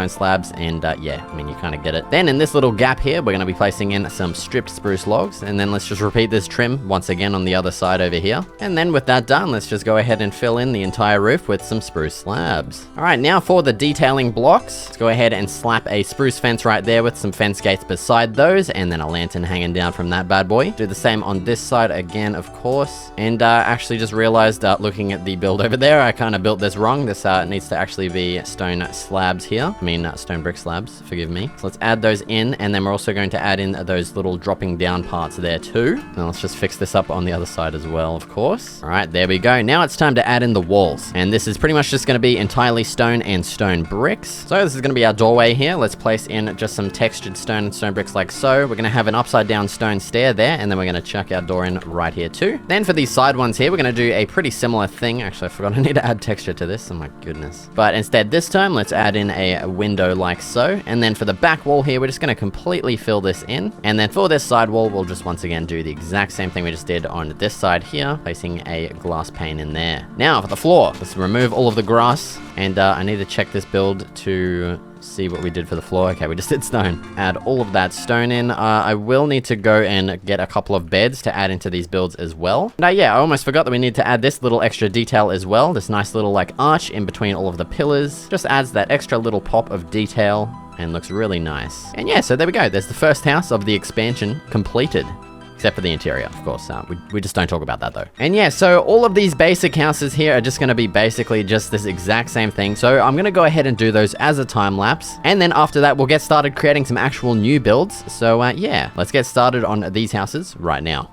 slabs, and yeah, I mean, you kind of get it. Then in this little gap here, we're going to be placing in some stripped spruce logs, and then let's just repeat this trim once again on the other side over here. And then with that done, let's just go ahead and fill in the entire roof with some spruce slabs. All right, now for the detailing blocks, let's go ahead and slap a spruce fence right there with some fence gates beside those, and then a lantern hanging down from that bad boy. Do the same on this side again, of course. And actually just realized looking at the build over there, I kind of built this wrong. This needs to actually be stone slabs here. I mean, stone brick slabs, forgive me. So let's add those in, and then we're also going to add in those little dropping down parts there too. Now let's just fix this up on the other side as well, of course. All right, there we go. Now it's time to add in the walls. And this is pretty much just going to be entirely stone and stone bricks. So this is going to be our doorway here. Let's place in just some textured stone and stone bricks like so. We're going to have an upside down stone stair there, and then we're going to chuck our door in right here too. Then for these side ones here, we're going to do a pretty similar thing. Actually, I forgot I need to add texture to this. Oh my goodness. But instead this time, let's add in a window like so. And then for the back wall here, we're just going to completely fill this in. And then for this side wall, we'll just once again do the exact same thing we just did on this side here, placing a glass pane in there. Now for the floor, let's remove all of the grass. And I need to check this build to see what we did for the floor. Okay, we just did stone. Add all of that stone in. I will need to go and get a couple of beds to add into these builds as well. Now, yeah, I almost forgot that we need to add this little extra detail as well. This nice little like arch in between all of the pillars. Just adds that extra little pop of detail and looks really nice. And yeah, so there we go. There's the first house of the expansion completed. Except for the interior, of course. We just don't talk about that though. And yeah, so all of these basic houses here are just going to be basically just this exact same thing. So I'm going to go ahead and do those as a time lapse. And then after that, we'll get started creating some actual new builds. So yeah, let's get started on these houses right now.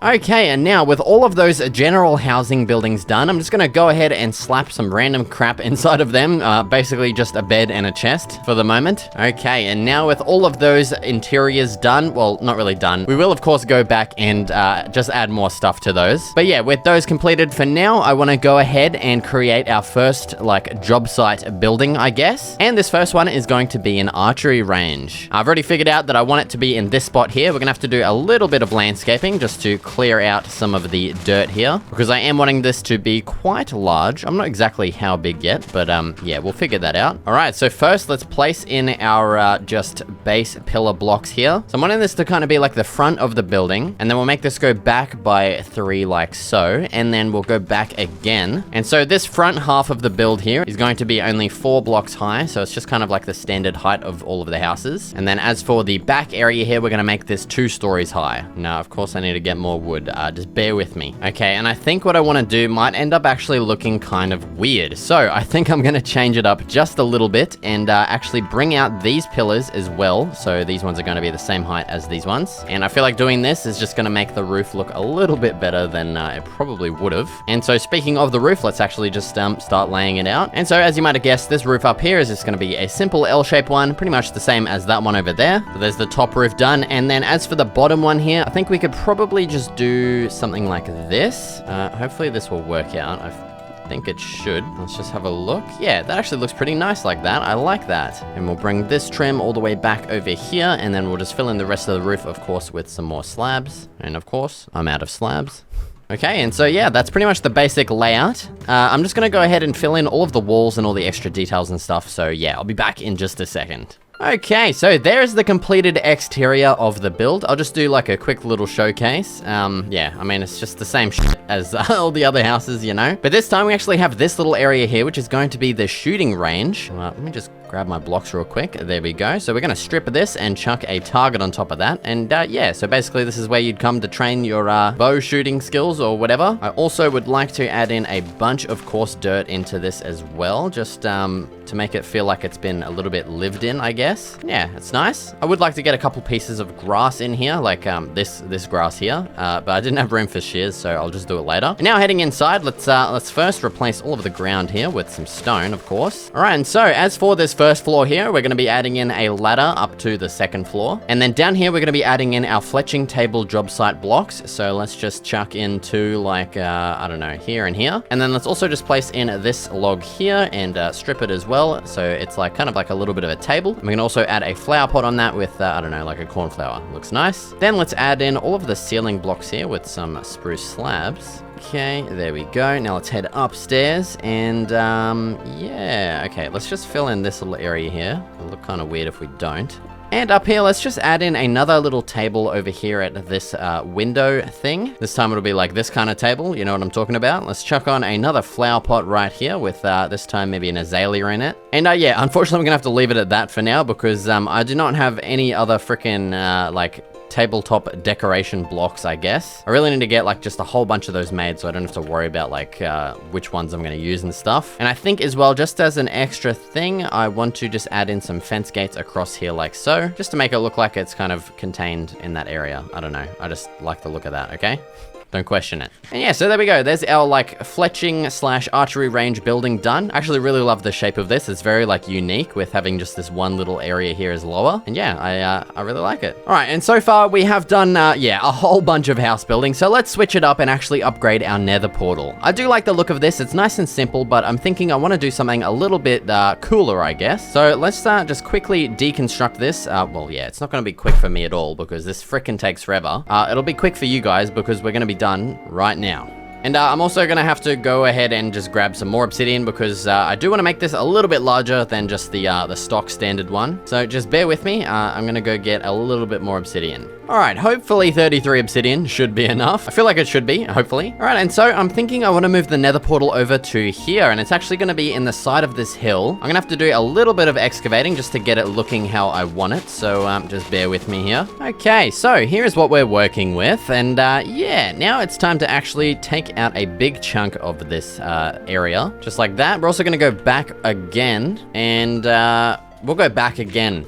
Okay, and now with all of those general housing buildings done, I'm just going to go ahead and slap some random crap inside of them. Basically just a bed and a chest for the moment. Okay, and now with all of those interiors done, well, not really done, we will of course go back and just add more stuff to those. But yeah, with those completed for now, I want to go ahead and create our first like job site building, I guess. And this first one is going to be an archery range. I've already figured out that I want it to be in this spot here. We're going to have to do a little bit of landscaping just to clear out some of the dirt here, because I am wanting this to be quite large. I'm not exactly how big yet, but yeah, we'll figure that out. All right, so first let's place in our just base pillar blocks here. So I'm wanting this to kind of be like the front of the building, and then we'll make this go back by 3 like so, and then we'll go back again. And so this front half of the build here is going to be only 4 blocks high, so it's just kind of like the standard height of all of the houses. And then as for the back area here, we're going to make this 2 stories high. Now, of course, I need to get more wood. Just bear with me. Okay, and I think what I want to do might end up actually looking kind of weird. So I think I'm going to change it up just a little bit and actually bring out these pillars as well. So these ones are going to be the same height as these ones. And I feel like doing this is just going to make the roof look a little bit better than it probably would have. And so speaking of the roof, let's actually just start laying it out. And so as you might have guessed, this roof up here is just going to be a simple L-shaped one, pretty much the same as that one over there. So there's the top roof done. And then as for the bottom one here, I think we could probably just do something like this. Hopefully this will work out. think it should. Let's just have a look. Yeah, that actually looks pretty nice like that. I like that. And we'll bring this trim all the way back over here, and then we'll just fill in the rest of the roof, of course, with some more slabs. And of course, I'm out of slabs. Okay, and so yeah, that's pretty much the basic layout. I'm just gonna go ahead and fill in all of the walls and all the extra details and stuff. So yeah, I'll be back in just a second. Okay, so there's the completed exterior of the build. I'll just do like a quick little showcase. Yeah, I mean, it's just the same shit as all the other houses, you know? But this time we actually have this little area here, which is going to be the shooting range. Let me just grab my blocks real quick. There we go. So we're gonna strip this and chuck a target on top of that. And yeah, so basically this is where you'd come to train your bow shooting skills or whatever. I also would like to add in a bunch of coarse dirt into this as well, just to make it feel like it's been a little bit lived in, I guess. Yeah, it's nice. I would like to get a couple pieces of grass in here, like this grass here, but I didn't have room for shears, so I'll just do it later. And now heading inside, let's first replace all of the ground here with some stone, of course. All right, and so as for this first floor here, we're going to be adding in a ladder up to the second floor. And then down here, we're going to be adding in our fletching table job site blocks. So let's just chuck in two, like, I don't know, here and here. And then let's also just place in this log here and strip it as well. So it's like kind of like a little bit of a table. And we can also add a flower pot on that with, I don't know, like a cornflower. Looks nice. Then let's add in all of the ceiling blocks here with some spruce slabs. Okay, there we go. Now let's head upstairs and yeah, okay, let's just fill in this little area here. It'll look kind of weird if we don't. And up here, let's just add in another little table over here at this window thing. This time it'll be like this kind of table, you know what I'm talking about. Let's chuck on another flower pot right here with this time maybe an azalea in it. And yeah, unfortunately, I'm gonna have to leave it at that for now because I do not have any other freaking like tabletop decoration blocks, I guess. I really need to get like just a whole bunch of those made so I don't have to worry about like which ones I'm going to use and stuff. And I think as well, just as an extra thing, I want to just add in some fence gates across here like so, just to make it look like it's kind of contained in that area. I don't know. I just like the look of that, okay? Don't question it. And yeah, so there we go. There's our like fletching / archery range building done. I actually really love the shape of this. It's very like unique with having just this one little area here as lower. And yeah, I really like it. All right, and so far we have done, yeah, a whole bunch of house building. So let's switch it up and actually upgrade our nether portal. I do like the look of this. It's nice and simple, but I'm thinking I want to do something a little bit cooler, I guess. So let's just quickly deconstruct this. Well, yeah, it's not going to be quick for me at all because this frickin' takes forever. It'll be quick for you guys because we're going to be done right now. And I'm also going to have to go ahead and just grab some more obsidian because I do want to make this a little bit larger than just the stock standard one. So just bear with me. I'm going to go get a little bit more obsidian. All right, hopefully 33 obsidian should be enough. I feel like it should be, hopefully. All right, and so I'm thinking I want to move the nether portal over to here, and it's actually going to be in the side of this hill. I'm going to have to do a little bit of excavating just to get it looking how I want it, so just bear with me here. Okay, so here's what we're working with, and yeah, now it's time to actually take out a big chunk of this area, just like that. We're also going to go back again, and we'll go back again.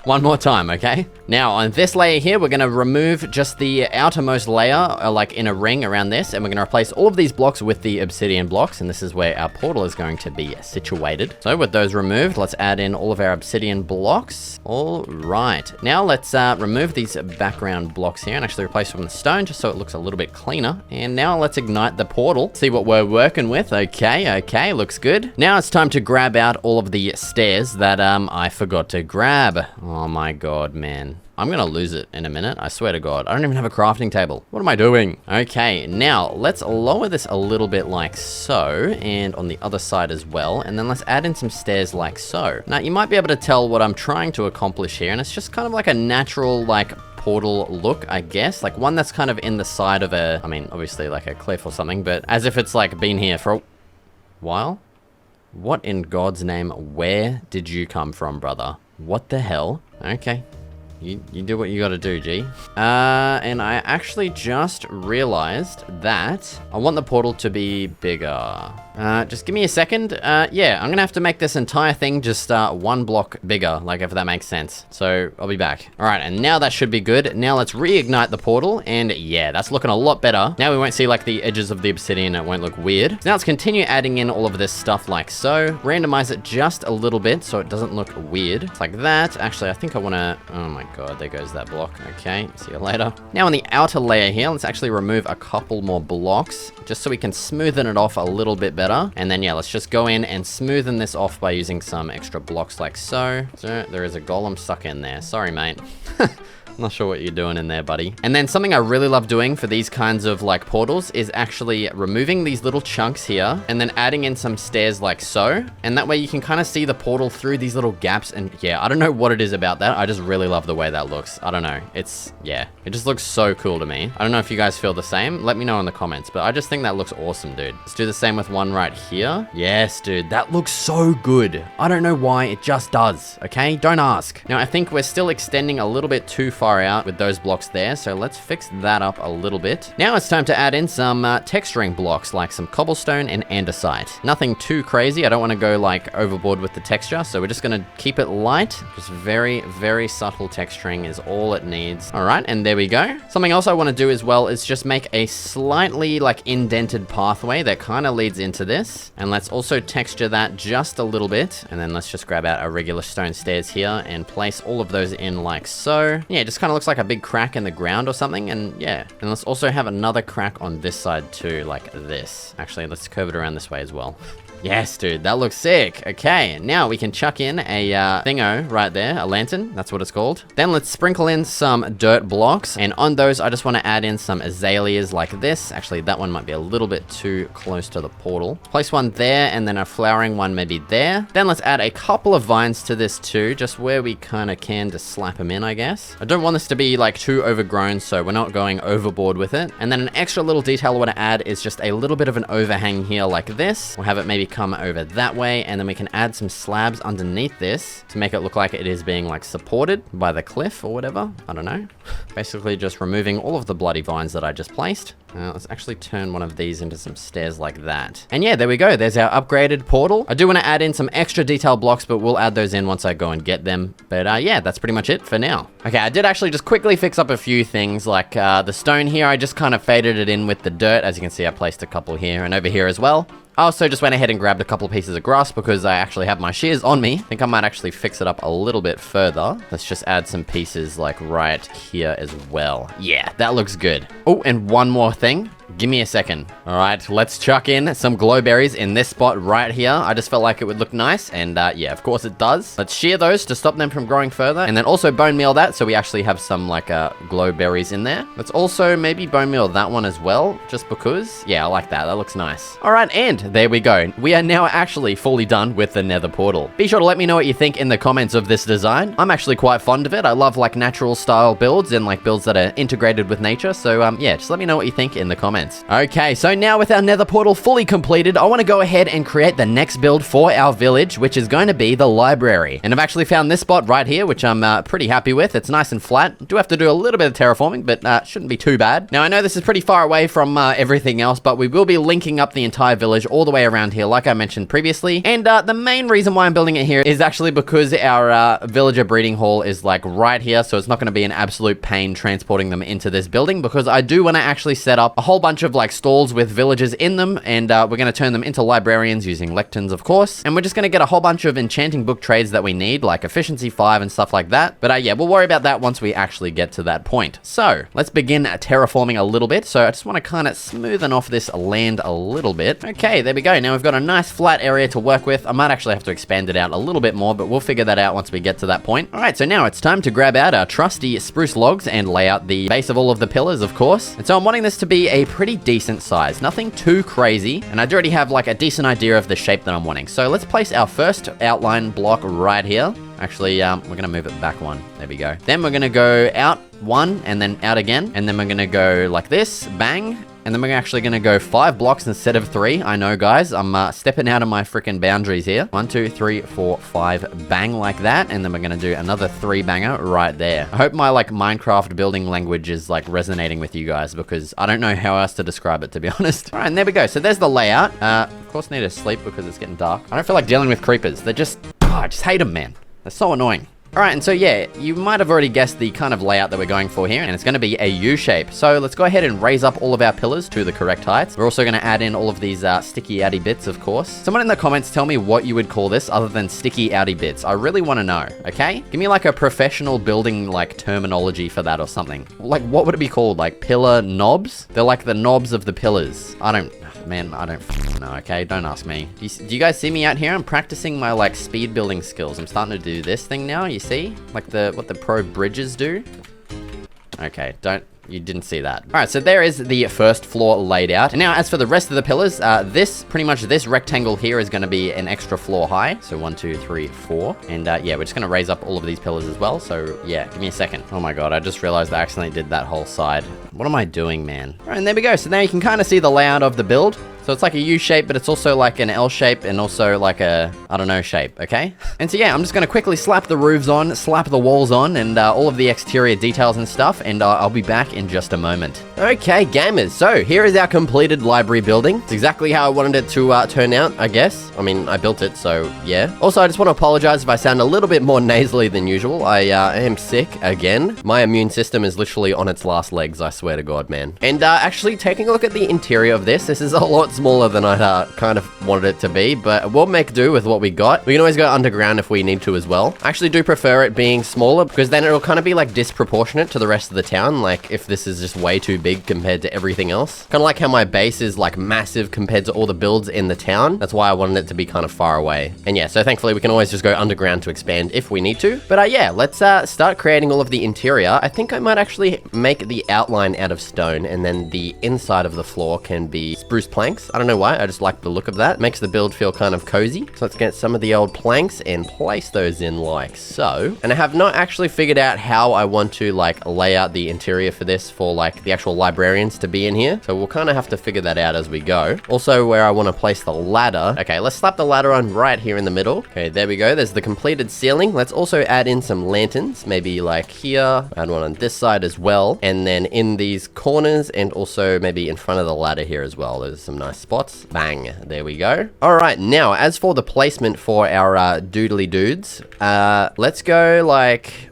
One more time, okay? Now, on this layer here, we're gonna remove just the outermost layer, like in a ring around this, and we're gonna replace all of these blocks with the obsidian blocks, and this is where our portal is going to be situated. So with those removed, let's add in all of our obsidian blocks. All right. Now let's remove these background blocks here and actually replace them with stone, just so it looks a little bit cleaner. And now let's ignite the portal, see what we're working with. Okay, looks good. Now it's time to grab out all of the stairs that I forgot to grab. Oh my god, man. I'm gonna lose it in a minute, I swear to god. I don't even have a crafting table. What am I doing? Okay, now let's lower this a little bit like so, and on the other side as well, and then let's add in some stairs like so. Now, you might be able to tell what I'm trying to accomplish here, and it's just kind of like a natural, like, portal look, I guess. Like one that's kind of in the side of a, I mean, obviously like a cliff or something, but as if it's like been here for a while. What in God's name, where did you come from, brother? What the hell? Okay. You do what you gotta do, G. And I actually just realized that I want the portal to be bigger. Just give me a second. Yeah, I'm gonna have to make this entire thing just one block bigger, like if that makes sense. So I'll be back. All right, and now that should be good. Now let's reignite the portal, and yeah, that's looking a lot better. Now we won't see like the edges of the obsidian, it won't look weird. So now let's continue adding in all of this stuff like so. Randomize it just a little bit so it doesn't look weird. It's like that. Actually, I think I wanna, oh my God, there goes that block. Okay, see you later. Now on the outer layer here, let's actually remove a couple more blocks just so we can smoothen it off a little bit better. And then, yeah, let's just go in and smoothen this off by using some extra blocks like so. So there is a golem stuck in there. Sorry, mate. I'm not sure what you're doing in there, buddy. And then something I really love doing for these kinds of like portals is actually removing these little chunks here and then adding in some stairs like so. And that way you can kind of see the portal through these little gaps. And yeah, I don't know what it is about that. I just really love the way that looks. I don't know. Yeah, it just looks so cool to me. I don't know if you guys feel the same. Let me know in the comments, but I just think that looks awesome, dude. Let's do the same with one right here. Yes, dude, that looks so good. I don't know why, it just does, okay? Don't ask. Now, I think we're still extending a little bit too far out with those blocks there, so let's fix that up a little bit. Now it's time to add in some texturing blocks like some cobblestone and andesite. Nothing too crazy. I don't want to go like overboard with the texture, so we're just going to keep it light. Just very, very subtle texturing is all it needs. All right, and there we go. Something else I want to do as well is just make a slightly like indented pathway that kind of leads into this. And let's also texture that just a little bit. And then let's just grab out our regular stone stairs here and place all of those in like so. Yeah, it just kind of looks like a big crack in the ground or something. And yeah, and let's also have another crack on this side too, like this. Actually, let's curve it around this way as well. Yes, dude, that looks sick. Okay, now we can chuck in a thingo right there, a lantern. That's what it's called. Then let's sprinkle in some dirt blocks. And on those, I just want to add in some azaleas like this. Actually, that one might be a little bit too close to the portal. Place one there and then a flowering one maybe there. Then let's add a couple of vines to this too, just where we kind of can to slap them in, I guess. I don't want this to be like too overgrown, so we're not going overboard with it. And then an extra little detail I want to add is just a little bit of an overhang here like this. We'll have it maybe come over that way, and then we can add some slabs underneath this to make it look like it is being like supported by the cliff or whatever. I don't know. Basically just removing all of the bloody vines that I just placed. Let's actually turn one of these into some stairs like that. And yeah, there we go. There's our upgraded portal. I do want to add in some extra detail blocks, but we'll add those in once I go and get them. But yeah, that's pretty much it for now. Okay, I did actually just quickly fix up a few things, like the stone here. I just kind of faded it in with the dirt. As you can see, I placed a couple here and over here as well. I also just went ahead and grabbed a couple of pieces of grass because I actually have my shears on me. I think I might actually fix it up a little bit further. Let's just add some pieces like right here as well. Yeah, that looks good. Oh, and one more thing. Give me a second. All right, let's chuck in some glowberries in this spot right here. I just felt like it would look nice, and yeah, of course it does. Let's shear those to stop them from growing further, and then also bone meal that so we actually have some like glowberries in there. Let's also maybe bone meal that one as well, just because. Yeah, I like that. That looks nice. All right, and there we go. We are now actually fully done with the nether portal. Be sure to let me know what you think in the comments of this design. I'm actually quite fond of it. I love like natural style builds and like builds that are integrated with nature. So yeah, just let me know what you think in the comments. Okay, so now with our nether portal fully completed, I want to go ahead and create the next build for our village, which is going to be the library. And I've actually found this spot right here, which I'm pretty happy with. It's nice and flat. Do have to do a little bit of terraforming, but shouldn't be too bad. Now, I know this is pretty far away from everything else, but we will be linking up the entire village all the way around here, like I mentioned previously. And the main reason why I'm building it here is actually because our villager breeding hall is like right here, so it's not going to be an absolute pain transporting them into this building, because I do want to actually set up a whole bunch of like stalls with villagers in them, and we're going to turn them into librarians using lecterns, of course. And we're just going to get a whole bunch of enchanting book trades that we need, like efficiency 5 and stuff like that. But yeah, we'll worry about that once we actually get to that point. So let's begin terraforming a little bit. So I just want to kind of smoothen off this land a little bit. Okay, there we go. Now we've got a nice flat area to work with. I might actually have to expand it out a little bit more, but we'll figure that out once we get to that point. All right, so now it's time to grab out our trusty spruce logs and lay out the base of all of the pillars, of course. And so I'm wanting this to be a pretty decent size, nothing too crazy. And I do already have like a decent idea of the shape that I'm wanting. So let's place our first outline block right here. Actually, we're going to move it back one. There we go. Then we're going to go out one and then out again. And then we're going to go like this, bang. And then we're actually going to go 5 blocks instead of 3. I know, guys. I'm stepping out of my freaking boundaries here. 1, 2, 3, 4, 5. Bang like that. And then we're going to do another 3 banger right there. I hope my like Minecraft building language is like resonating with you guys, because I don't know how else to describe it, to be honest. All right, and there we go. So there's the layout. Of course, I need to sleep because it's getting dark. I don't feel like dealing with creepers. They're just, I just hate them, man. They're so annoying. Alright, and so yeah, you might have already guessed the kind of layout that we're going for here, and it's going to be a U shape. So let's go ahead and raise up all of our pillars to the correct heights. We're also going to add in all of these sticky outy bits, of course. Someone in the comments tell me what you would call this other than sticky outy bits. I really want to know, okay? Give me like a professional building like terminology for that or something. Like, what would it be called? Like pillar knobs? They're like the knobs of the pillars. I don't know, okay? Don't ask me. Do you guys see me out here? I'm practicing my, like, speed building skills. I'm starting to do this thing now, you see? Like what the pro bridges do. Okay, you didn't see that. All right, so there is the first floor laid out. And now, as for the rest of the pillars, pretty much this rectangle here is going to be an extra floor high. So 1, 2, 3, 4. And yeah, we're just going to raise up all of these pillars as well. So yeah, give me a second. Oh my God, I just realized I accidentally did that whole side. What am I doing, man? All right, and there we go. So now you can kind of see the layout of the build. So it's like a U shape, but it's also like an L shape and also like a, I don't know, shape, okay? And so yeah, I'm just gonna quickly slap the roofs on, slap the walls on, and all of the exterior details and stuff, and I'll be back in just a moment. Okay, gamers, so here is our completed library building. It's exactly how I wanted it to turn out, I guess. I mean, I built it, so yeah. Also, I just want to apologize if I sound a little bit more nasally than usual. I am sick again. My immune system is literally on its last legs, I swear to God, man. And actually, taking a look at the interior of this is a lot smaller than I kind of wanted it to be, but we'll make do with what we got. We can always go underground if we need to as well. I actually do prefer it being smaller because then it'll kind of be like disproportionate to the rest of the town, like if this is just way too big compared to everything else. Kind of like how my base is like massive compared to all the builds in the town. That's why I wanted it to be kind of far away. And yeah, so thankfully we can always just go underground to expand if we need to. But yeah, let's start creating all of the interior. I think I might actually make the outline out of stone and then the inside of the floor can be spruce planks. I don't know why, I just like the look of that. Makes the build feel kind of cozy. So let's get some of the old planks and place those in like so. And I have not actually figured out how I want to like lay out the interior for this for like the actual librarians to be in here. So we'll kind of have to figure that out as we go. Also where I want to place the ladder. Okay, let's slap the ladder on right here in the middle. Okay, there we go. There's the completed ceiling. Let's also add in some lanterns, maybe like here, add one on this side as well. And then in these corners and also maybe in front of the ladder here as well. There's some nice spots. Bang, there we go. All right, now as for the placement for our doodly dudes, let's go like,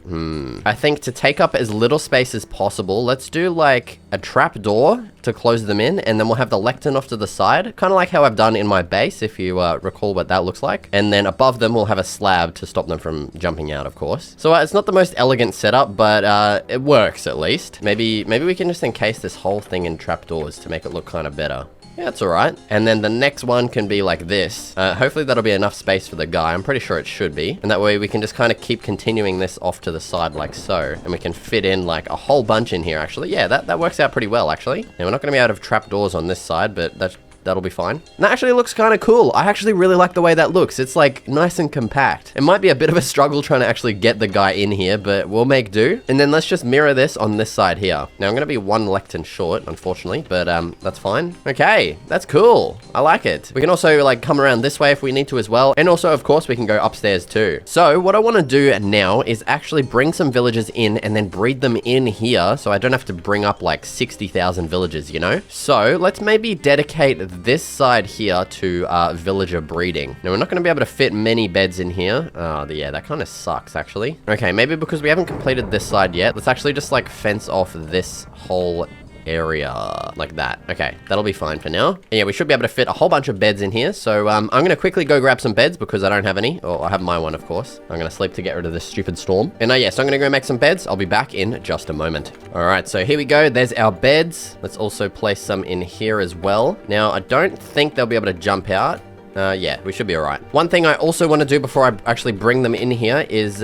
I think to take up as little space as possible, let's do like a trap door to close them in, and then we'll have the lectern off to the side, kind of like how I've done in my base, if you recall what that looks like. And then above them, we'll have a slab to stop them from jumping out, of course. So it's not the most elegant setup, but it works at least. Maybe we can just encase this whole thing in trapdoors to make it look kind of better. Yeah, that's all right. And then the next one can be like this. Hopefully that'll be enough space for the guy. I'm pretty sure it should be. And that way we can just kind of keep continuing this off to the side like so. And we can fit in like a whole bunch in here, actually. Yeah, that works out pretty well, actually. Now, we're not going to be out of trapdoors on this side, but that'll be fine. And that actually looks kind of cool. I actually really like the way that looks. It's like nice and compact. It might be a bit of a struggle trying to actually get the guy in here, but we'll make do. And then let's just mirror this on this side here. Now I'm going to be one lectern short, unfortunately, but that's fine. Okay, that's cool. I like it. We can also like come around this way if we need to as well. And also, of course, we can go upstairs too. So what I want to do now is actually bring some villagers in and then breed them in here. So I don't have to bring up like 60,000 villagers, you know? So let's maybe dedicate this side here to villager breeding. Now, we're not going to be able to fit many beds in here. Oh, yeah, that kind of sucks, actually. Okay, maybe because we haven't completed this side yet, let's actually just, like, fence off this whole area like that. Okay, that'll be fine for now. And yeah, we should be able to fit a whole bunch of beds in here. So I'm going to quickly go grab some beds because I don't have any. Oh, I have my one, of course. I'm going to sleep to get rid of this stupid storm. And yes, I'm going to go make some beds. I'll be back in just a moment. All right, so here we go. There's our beds. Let's also place some in here as well. Now, I don't think they'll be able to jump out. Yeah, we should be all right. One thing I also want to do before I actually bring them in here is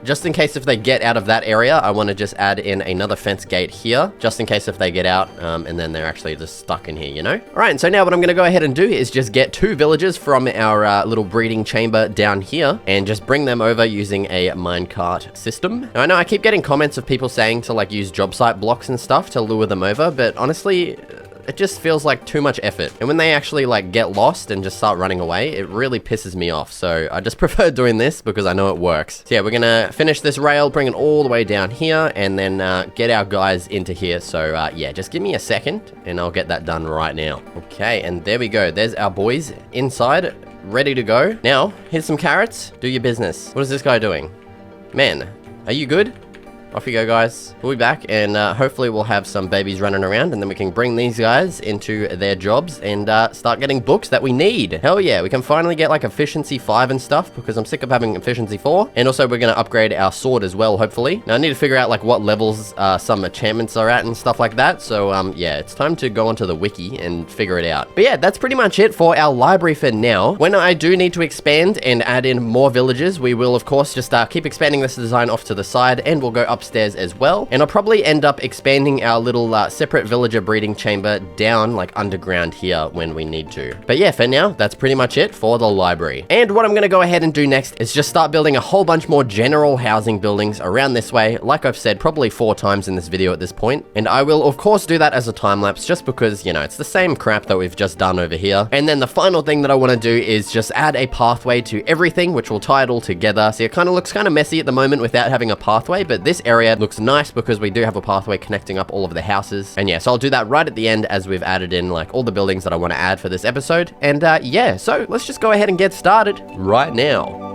just in case if they get out of that area, I want to just add in another fence gate here, just in case if they get out, and then they're actually just stuck in here, you know? All right, and so now what I'm going to go ahead and do is just get 2 villagers from our little breeding chamber down here, and just bring them over using a minecart system. Now, I know I keep getting comments of people saying to like use job site blocks and stuff to lure them over, but honestly, it just feels like too much effort. And when they actually like get lost and just start running away, it really pisses me off. So I just prefer doing this because I know it works. So yeah, we're gonna finish this rail, bring it all the way down here, and then get our guys into here. So yeah, just give me a second and I'll get that done right now. Okay, and there we go. There's our boys inside, ready to go. Now, here's some carrots. Do your business. What is this guy doing? Man, are you good? Off you go, guys. We'll be back, and hopefully we'll have some babies running around, and then we can bring these guys into their jobs and start getting books that we need. Hell yeah, we can finally get like efficiency 5 and stuff, because I'm sick of having efficiency 4. And also we're going to upgrade our sword as well, hopefully. Now I need to figure out like what levels some enchantments are at and stuff like that. So yeah, it's time to go onto the wiki and figure it out. But yeah, that's pretty much it for our library for now. When I do need to expand and add in more villages, we will of course just keep expanding this design off to the side, and we'll go upstairs as well. And I'll probably end up expanding our little separate villager breeding chamber down like underground here when we need to. But yeah, for now, that's pretty much it for the library. And what I'm going to go ahead and do next is just start building a whole bunch more general housing buildings around this way. Like I've said probably 4 times in this video at this point. And I will of course do that as a time lapse, just because, you know, it's the same crap that we've just done over here. And then the final thing that I want to do is just add a pathway to everything, which will tie it all together. So it kind of looks kind of messy at the moment without having a pathway, but this area looks nice because we do have a pathway connecting up all of the houses. And yeah, so I'll do that right at the end as we've added in like all the buildings that I want to add for this episode. And yeah, so let's just go ahead and get started right now.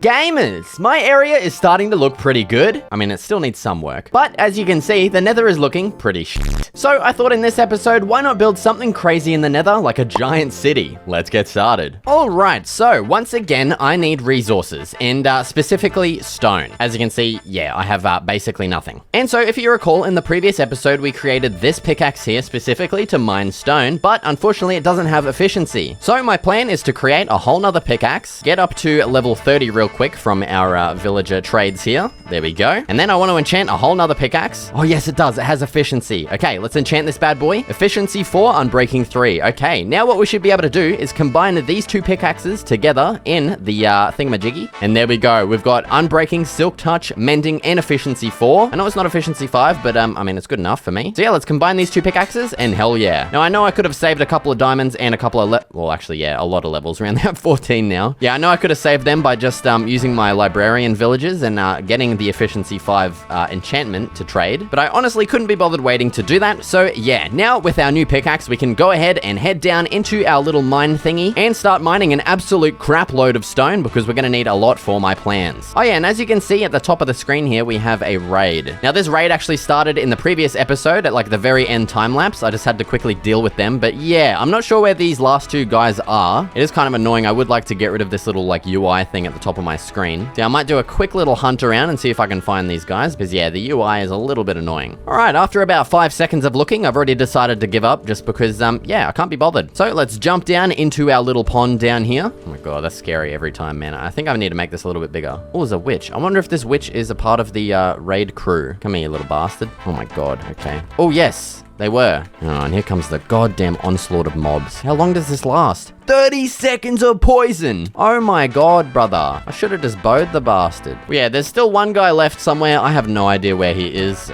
Gamers, my area is starting to look pretty good. I mean, it still needs some work, but as you can see, the nether is looking pretty shit. So I thought in this episode, why not build something crazy in the nether, like a giant city? Let's get started. All right, so once again, I need resources, and specifically stone. As you can see, yeah, I have basically nothing. And so if you recall, in the previous episode, we created this pickaxe here specifically to mine stone, but unfortunately it doesn't have efficiency. So my plan is to create a whole nother pickaxe, get up to level 30 real quick from our villager trades here. There we go. And then I want to enchant a whole nother pickaxe. Oh yes, it does. It has efficiency. Okay, let's enchant this bad boy. Efficiency 4, unbreaking 3. Okay, now what we should be able to do is combine these 2 pickaxes together in the thingamajiggy. And there we go. We've got unbreaking, silk touch, mending, and efficiency 4. I know it's not efficiency 5, but I mean, it's good enough for me. So yeah, let's combine these 2 pickaxes, and hell yeah. Now I know I could have saved a couple of diamonds and a couple of well, actually, yeah, a lot of levels. Around there, 14 now. Yeah, I know I could have saved them by just using my librarian villages and getting the efficiency 5 enchantment to trade, but I honestly couldn't be bothered waiting to do that. So yeah, now with our new pickaxe, we can go ahead and head down into our little mine thingy and start mining an absolute crap load of stone, because we're going to need a lot for my plans. Oh yeah, and as you can see at the top of the screen here, we have a raid. Now this raid actually started in the previous episode at like the very end time lapse. I just had to quickly deal with them, but yeah, I'm not sure where these last 2 guys are. It is kind of annoying. I would like to get rid of this little like UI thing at the top of my screen. Yeah, I might do a quick little hunt around and see if I can find these guys, because yeah, the UI is a little bit annoying. All right, after about 5 seconds of looking, I've already decided to give up just because, yeah, I can't be bothered. So let's jump down into our little pond down here. Oh my god, that's scary every time, man. I think I need to make this a little bit bigger. Oh, there's a witch. I wonder if this witch is a part of the raid crew. Come here, you little bastard. Oh my god, okay. Oh yes, they were. Oh, and here comes the goddamn onslaught of mobs. How long does this last? 30 seconds of poison! Oh my god, brother. I should have just bowed the bastard. Well, yeah, there's still one guy left somewhere. I have no idea where he is.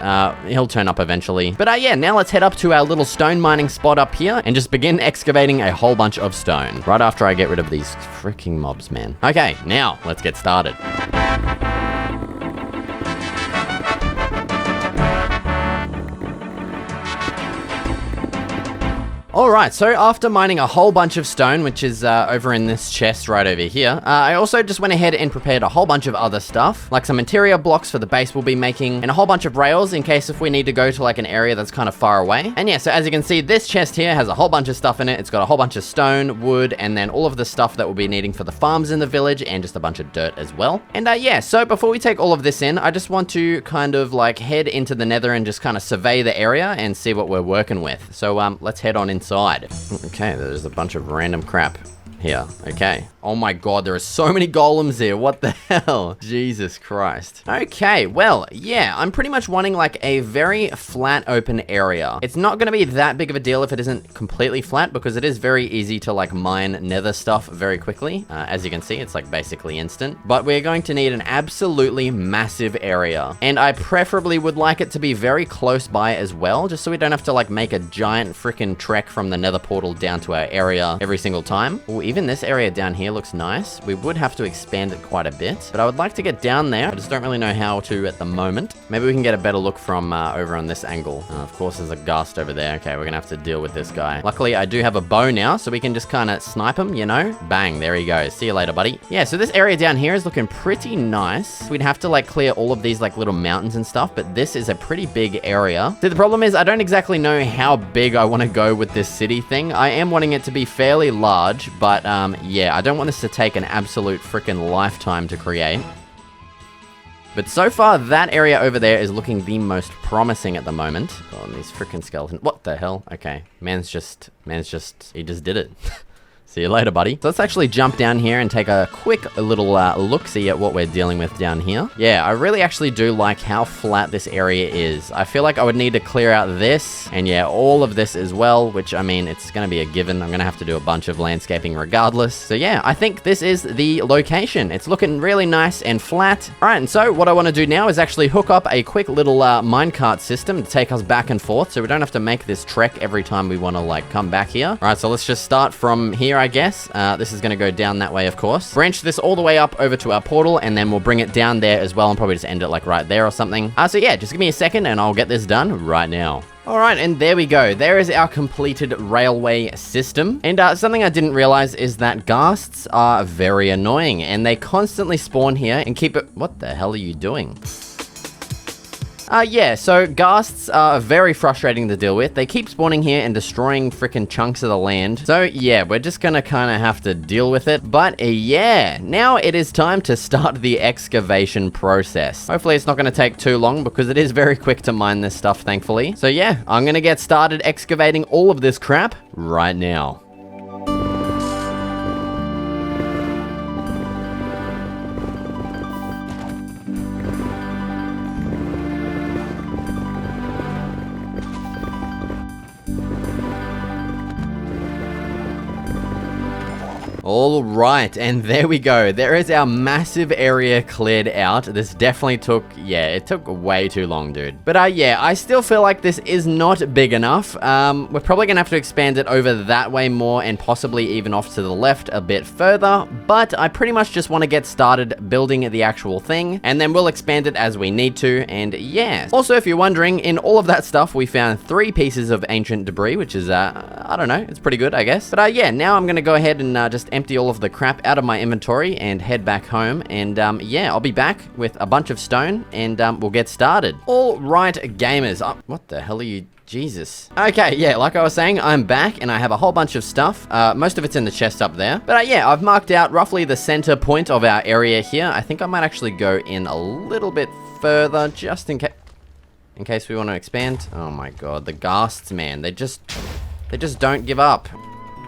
He'll turn up eventually. But yeah, now let's head up to our little stone mining spot up here and just begin excavating a whole bunch of stone. Right after I get rid of these freaking mobs, man. Okay, now let's get started. Alright, so after mining a whole bunch of stone, which is over in this chest right over here, I also just went ahead and prepared a whole bunch of other stuff, like some interior blocks for the base we'll be making, and a whole bunch of rails in case if we need to go to like an area that's kind of far away. And yeah, so as you can see, this chest here has a whole bunch of stuff in it. It's got a whole bunch of stone, wood, and then all of the stuff that we'll be needing for the farms in the village, and just a bunch of dirt as well. And yeah, so before we take all of this in, I just want to kind of like head into the nether and just kind of survey the area and see what we're working with. So let's head on inside. Okay, there's a bunch of random crap here. Okay. Oh my god, there are so many golems here. What the hell? Jesus Christ. Okay, well, yeah, I'm pretty much wanting like a very flat open area. It's not going to be that big of a deal if it isn't completely flat, because it is very easy to like mine nether stuff very quickly. As you can see, it's like basically instant. But we're going to need an absolutely massive area. And I preferably would like it to be very close by as well, just so we don't have to like make a giant freaking trek from the nether portal down to our area every single time. Ooh, even this area down here looks nice. We would have to expand it quite a bit, but I would like to get down there. I just don't really know how to at the moment. Maybe we can get a better look from over on this angle. Of course, there's a ghast over there. Okay, we're gonna have to deal with this guy. Luckily, I do have a bow now, so we can just kind of snipe him, you know? Bang, there he goes. See you later, buddy. Yeah, so this area down here is looking pretty nice. We'd have to like clear all of these like little mountains and stuff, but this is a pretty big area. See, the problem is I don't exactly know how big I want to go with this city thing. I am wanting it to be fairly large, but yeah, I don't want this to take an absolute freaking lifetime to create. But so far, that area over there is looking the most promising at the moment. Oh, and these freaking skeletons. What the hell? Okay, he just did it. See you later, buddy. So let's actually jump down here and take a quick little look-see at what we're dealing with down here. Yeah, I really actually do like how flat this area is. I feel like I would need to clear out this, and yeah, all of this as well, which, I mean, it's going to be a given. I'm going to have to do a bunch of landscaping regardless. So yeah, I think this is the location. It's looking really nice and flat. All right, and so what I want to do now is actually hook up a quick little minecart system to take us back and forth, so we don't have to make this trek every time we want to, like, come back here. All right, so let's just start from here, I guess. This is going to go down that way, of course. Branch this all the way up over to our portal, and then we'll bring it down there as well, and probably just end it like right there or something. So yeah, just give me a second and I'll get this done right now. Alright, and there we go. There is our completed railway system. And something I didn't realize is that ghasts are very annoying, and they constantly spawn here and keep it... What the hell are you doing? Yeah, so ghasts are very frustrating to deal with. They keep spawning here and destroying freaking chunks of the land. So yeah, we're just gonna kind of have to deal with it. But yeah, now it is time to start the excavation process. Hopefully it's not gonna take too long, because it is very quick to mine this stuff, thankfully. So yeah, I'm gonna get started excavating all of this crap right now. All right, and there we go. There is our massive area cleared out. This definitely took, yeah, it took way too long, dude. But yeah, I still feel like this is not big enough. We're probably gonna have to expand it over that way more, and possibly even off to the left a bit further. But I pretty much just want to get started building the actual thing, and then we'll expand it as we need to. And yeah, also, if you're wondering, in all of that stuff, we found 3 pieces of ancient debris, which is, I don't know, it's pretty good, I guess. But yeah, now I'm gonna go ahead and just empty all of the crap out of my inventory and head back home. And yeah, I'll be back with a bunch of stone, and we'll get started. All right, gamers. What the hell are you... Jesus. Okay, yeah, like I was saying, I'm back, and I have a whole bunch of stuff. Most of it's in the chest up there. But yeah, I've marked out roughly the center point of our area here. I think I might actually go in a little bit further, just in case we want to expand. Oh my god, the ghasts, man. They just don't give up.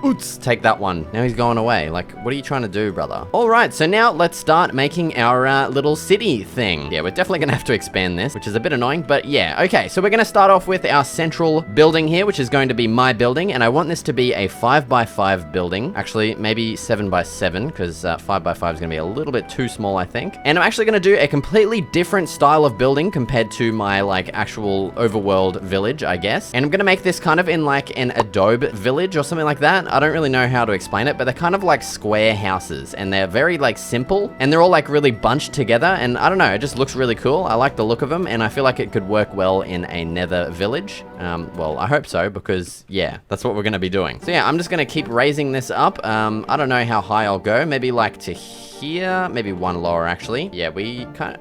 Oops, take that one. Now he's going away. Like, what are you trying to do, brother? All right, so now let's start making our little city thing. Yeah, we're definitely gonna have to expand this, which is a bit annoying, but yeah. Okay, so we're gonna start off with our central building here, which is going to be my building, and I want this to be a 5x5 building. Actually, maybe 7x7, because 5x5 is gonna be a little bit too small, I think. And I'm actually gonna do a completely different style of building compared to my, like, actual overworld village, I guess. And I'm gonna make this kind of in, like, an adobe village or something like that. I don't really know how to explain it, but they're kind of like square houses, and they're very like simple, and they're all like really bunched together, and I don't know, it just looks really cool. I like the look of them, and I feel like it could work well in a nether village. Well, I hope so, because yeah, that's what we're gonna be doing. So yeah, I'm just gonna keep raising this up. I don't know how high I'll go, maybe like to here, maybe one lower actually. Yeah,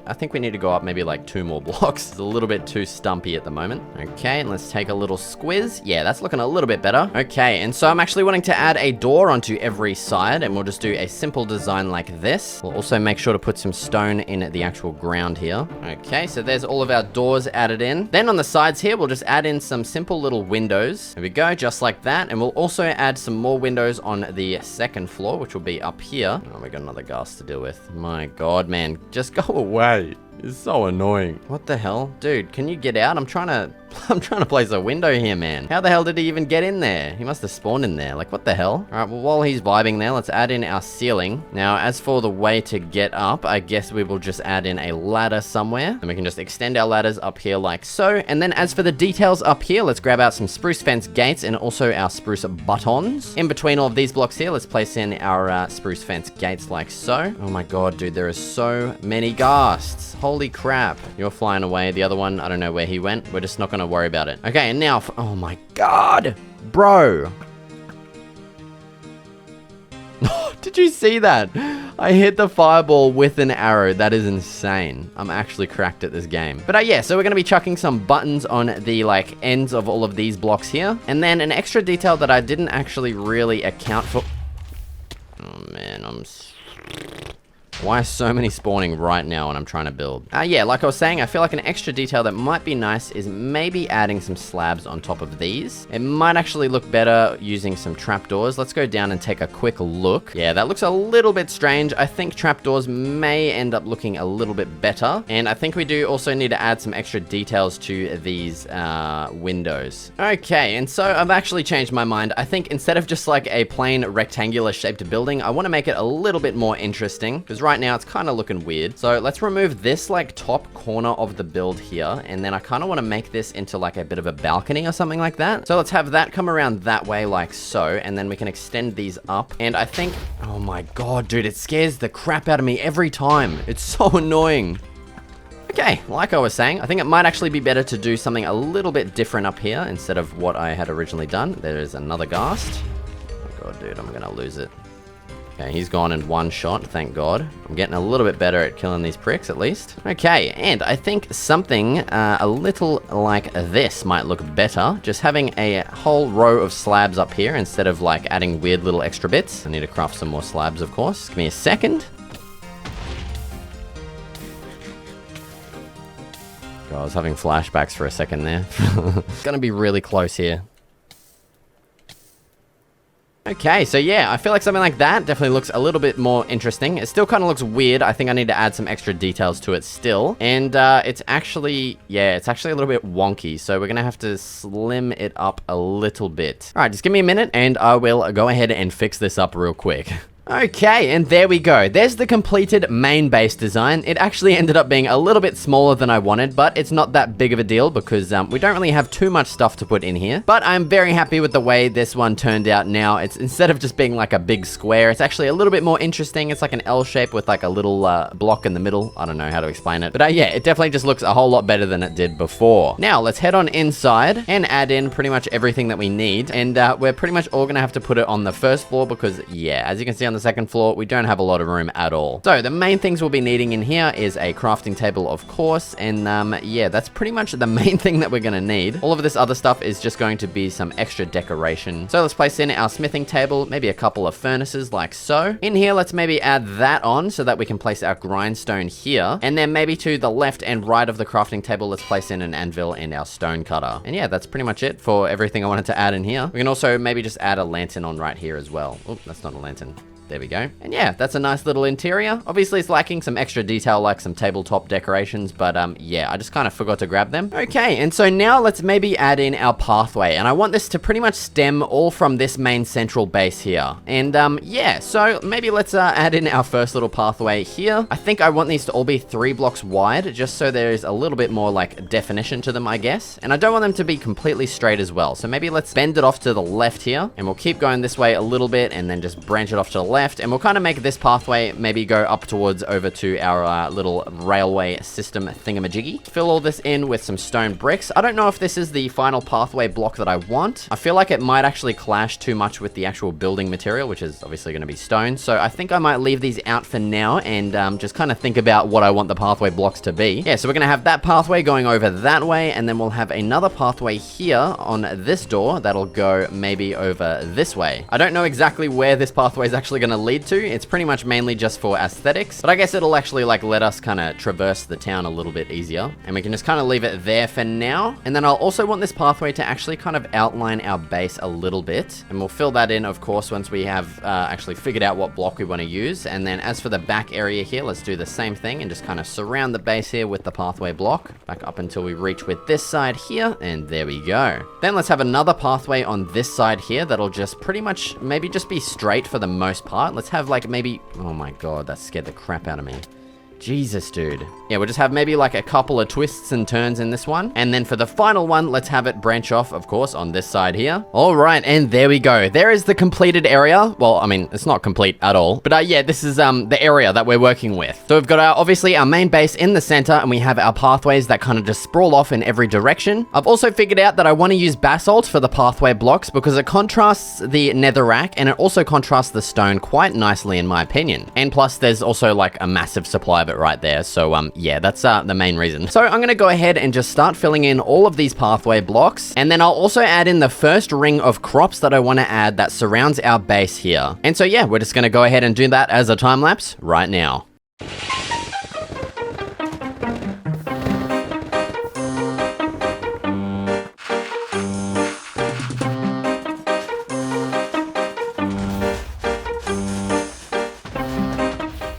I think we need to go up maybe like 2 more blocks. It's a little bit too stumpy at the moment. Okay, and let's take a little squiz. Yeah, that's looking a little bit better. Okay, and so I'm actually wanting to add a door onto every side, and we'll just do a simple design like this. We'll also make sure to put some stone in the actual ground here. Okay, so there's all of our doors added in. Then on the sides here, we'll just add in some simple little windows. There we go, just like that. And we'll also add some more windows on the second floor, which will be up here. Oh, we got another ghast to deal with. My god, man, just go away. It's so annoying. What the hell? Dude, can you get out? I'm trying to place a window here, man. How the hell did he even get in there? He must have spawned in there. Like, what the hell? All right, well, while he's vibing there, let's add in our ceiling. Now, as for the way to get up, I guess we will just add in a ladder somewhere. And we can just extend our ladders up here like so. And then as for the details up here, let's grab out some spruce fence gates and also our spruce buttons. In between all of these blocks here, let's place in our spruce fence gates like so. Oh my god, dude, there are so many ghasts. Holy crap. You're flying away. The other one, I don't know where he went. We're just not going to worry about it. Okay, and now, oh my god, bro. Did you see that? I hit the fireball with an arrow. That is insane. I'm actually cracked at this game. But yeah, so we're going to be chucking some buttons on the like ends of all of these blocks here. And then an extra detail that I didn't actually really account for. Oh man, why are so many spawning right now when I'm trying to build? Yeah, like I was saying, I feel like an extra detail that might be nice is maybe adding some slabs on top of these. It might actually look better using some trapdoors. Let's go down and take a quick look. Yeah, that looks a little bit strange. I think trapdoors may end up looking a little bit better. And I think we do also need to add some extra details to these windows. Okay, and so I've actually changed my mind. I think instead of just like a plain rectangular shaped building, I want to make it a little bit more interesting, because right now it's kind of looking weird. So let's remove this like top corner of the build here, and then I kind of want to make this into like a bit of a balcony or something like that. So let's have that come around that way like so, and then we can extend these up. And I think, oh my god, dude, it scares the crap out of me every time. It's so annoying. Okay, like I was saying, I think it might actually be better to do something a little bit different up here instead of what I had originally done. There is another ghast. Oh my god, dude, I'm gonna lose it. Okay, he's gone in one shot, thank god. I'm getting a little bit better at killing these pricks, at least. Okay, and I think something a little like this might look better. Just having a whole row of slabs up here instead of like adding weird little extra bits. I need to craft some more slabs, of course. Give me a second. God, I was having flashbacks for a second there. It's gonna be really close here. Okay, so yeah, I feel like something like that definitely looks a little bit more interesting. It still kind of looks weird. I think I need to add some extra details to it still. And it's actually a little bit wonky. So we're going to have to slim it up a little bit. All right, just give me a minute and I will go ahead and fix this up real quick. Okay, and there we go. There's the completed main base design. It actually ended up being a little bit smaller than I wanted, but it's not that big of a deal because we don't really have too much stuff to put in here. But I'm very happy with the way this one turned out now. It's instead of just being like a big square, it's actually a little bit more interesting. It's like an L shape with like a little block in the middle. I don't know how to explain it. But yeah, it definitely just looks a whole lot better than it did before. Now, let's head on inside and add in pretty much everything that we need. And we're pretty much all going to have to put it on the first floor because, yeah, as you can see on the second floor, we don't have a lot of room at all. So the main things we'll be needing in here is a crafting table, of course, and yeah, that's pretty much the main thing that we're gonna need. All of this other stuff is just going to be some extra decoration. So let's place in our smithing table, maybe a couple of furnaces like so. In here, let's maybe add that on so that we can place our grindstone here, and then maybe to the left and right of the crafting table, let's place in an anvil and our stone cutter. And yeah, that's pretty much it for everything I wanted to add in here. We can also maybe just add a lantern on right here as well. Oh, that's not a lantern. There we go. And yeah, that's a nice little interior. Obviously, it's lacking some extra detail like some tabletop decorations, but yeah, I just kind of forgot to grab them. Okay, and so now let's maybe add in our pathway. And I want this to pretty much stem all from this main central base here. And yeah, so maybe let's add in our first little pathway here. I think I want these to all be 3 blocks wide, just so there's a little bit more like definition to them, I guess. And I don't want them to be completely straight as well. So maybe let's bend it off to the left here, and we'll keep going this way a little bit, and then just branch it off to the left. And we'll kind of make this pathway maybe go up towards over to our little railway system thingamajiggy. Fill all this in with some stone bricks. I don't know if this is the final pathway block that I want. I feel like it might actually clash too much with the actual building material, which is obviously going to be stone. So I think I might leave these out for now and just kind of think about what I want the pathway blocks to be. Yeah, so we're going to have that pathway going over that way, and then we'll have another pathway here on this door that'll go maybe over this way. I don't know exactly where this pathway is actually going to lead to. It's pretty much mainly just for aesthetics, but I guess it'll actually like let us kind of traverse the town a little bit easier, and we can just kind of leave it there for now. And then I'll also want this pathway to actually kind of outline our base a little bit, and we'll fill that in, of course, once we have actually figured out what block we want to use. And then as for the back area here, let's do the same thing and just kind of surround the base here with the pathway block back up until we reach with this side here, and there we go. Then let's have another pathway on this side here that'll just pretty much maybe just be straight for the most part. Let's have like maybe, oh my god, that scared the crap out of me. Jesus, dude. Yeah, we'll just have maybe like a couple of twists and turns in this one. And then for the final one, let's have it branch off, of course, on this side here. All right, and there we go. There is the completed area. Well, I mean, it's not complete at all. But yeah, this is the area that we're working with. So we've got obviously our main base in the center, and we have our pathways that kind of just sprawl off in every direction. I've also figured out that I want to use basalt for the pathway blocks because it contrasts the netherrack, and it also contrasts the stone quite nicely, in my opinion. And plus, there's also like a massive supply of it right there. So yeah, that's the main reason. So I'm gonna go ahead and just start filling in all of these pathway blocks, and then I'll also add in the first ring of crops that I want to add that surrounds our base here. And so yeah, we're just gonna go ahead and do that as a time lapse right now.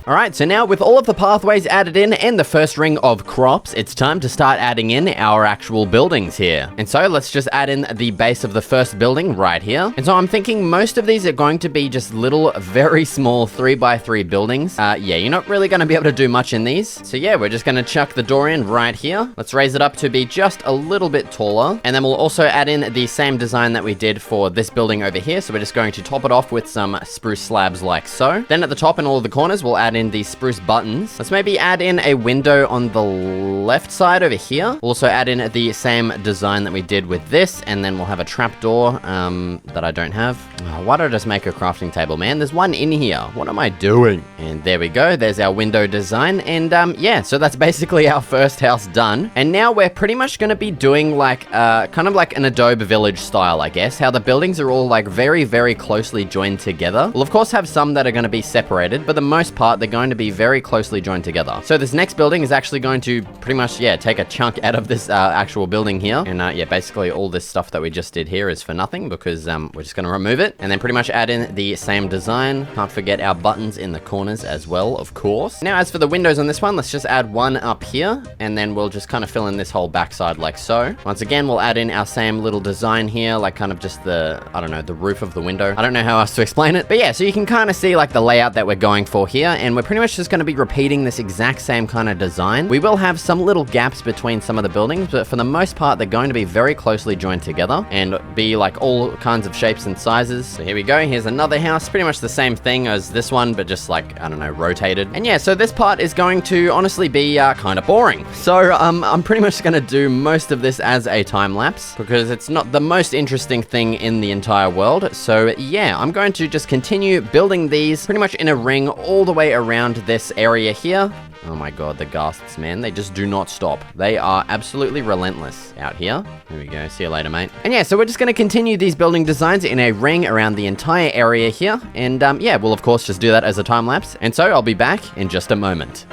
Alright, so now with all of the pathways added in and the first ring of crops, it's time to start adding in our actual buildings here. And so let's just add in the base of the first building right here. And so I'm thinking most of these are going to be just little, very small 3x3 buildings. Yeah, you're not really going to be able to do much in these. So yeah, we're just going to chuck the door in right here. Let's raise it up to be just a little bit taller. And then we'll also add in the same design that we did for this building over here. So we're just going to top it off with some spruce slabs like so. Then at the top and all of the corners, we'll add in these spruce buttons. Let's maybe add in a window on the left side over here. We'll also add in the same design that we did with this, and then we'll have a trapdoor that I don't have. Oh, why did I just make a crafting table, man? There's one in here. What am I doing? And there we go. There's our window design. And yeah, so that's basically our first house done. And now we're pretty much going to be doing like kind of like an adobe village style, I guess, how the buildings are all like very, very closely joined together. We'll of course have some that are going to be separated, but the most part, they're going to be very closely joined together. So this next building is actually going to pretty much, yeah, take a chunk out of this actual building here. And yeah, basically all this stuff that we just did here is for nothing because we're just going to remove it and then pretty much add in the same design. Can't forget our buttons in the corners as well, of course. Now, as for the windows on this one, let's just add one up here and then we'll just kind of fill in this whole backside like so. Once again, we'll add in our same little design here, like kind of just the, I don't know, the roof of the window. I don't know how else to explain it, but yeah, so you can kind of see like the layout that we're going for here, and we're pretty much just going to be repeating this exact same kind of design. We will have some little gaps between some of the buildings, but for the most part, they're going to be very closely joined together and be like all kinds of shapes and sizes. So here we go. Here's another house, pretty much the same thing as this one, but just like, I don't know, rotated. And yeah, so this part is going to honestly be kind of boring. So I'm pretty much going to do most of this as a time lapse because it's not the most interesting thing in the entire world. So yeah, I'm going to just continue building these pretty much in a ring all the way around this area here. Oh my god, the ghasts, man. They just do not stop. They are absolutely relentless out here. Here we go. See you later, mate. And yeah, so we're just going to continue these building designs in a ring around the entire area here. And yeah, we'll of course just do that as a time lapse. And so I'll be back in just a moment.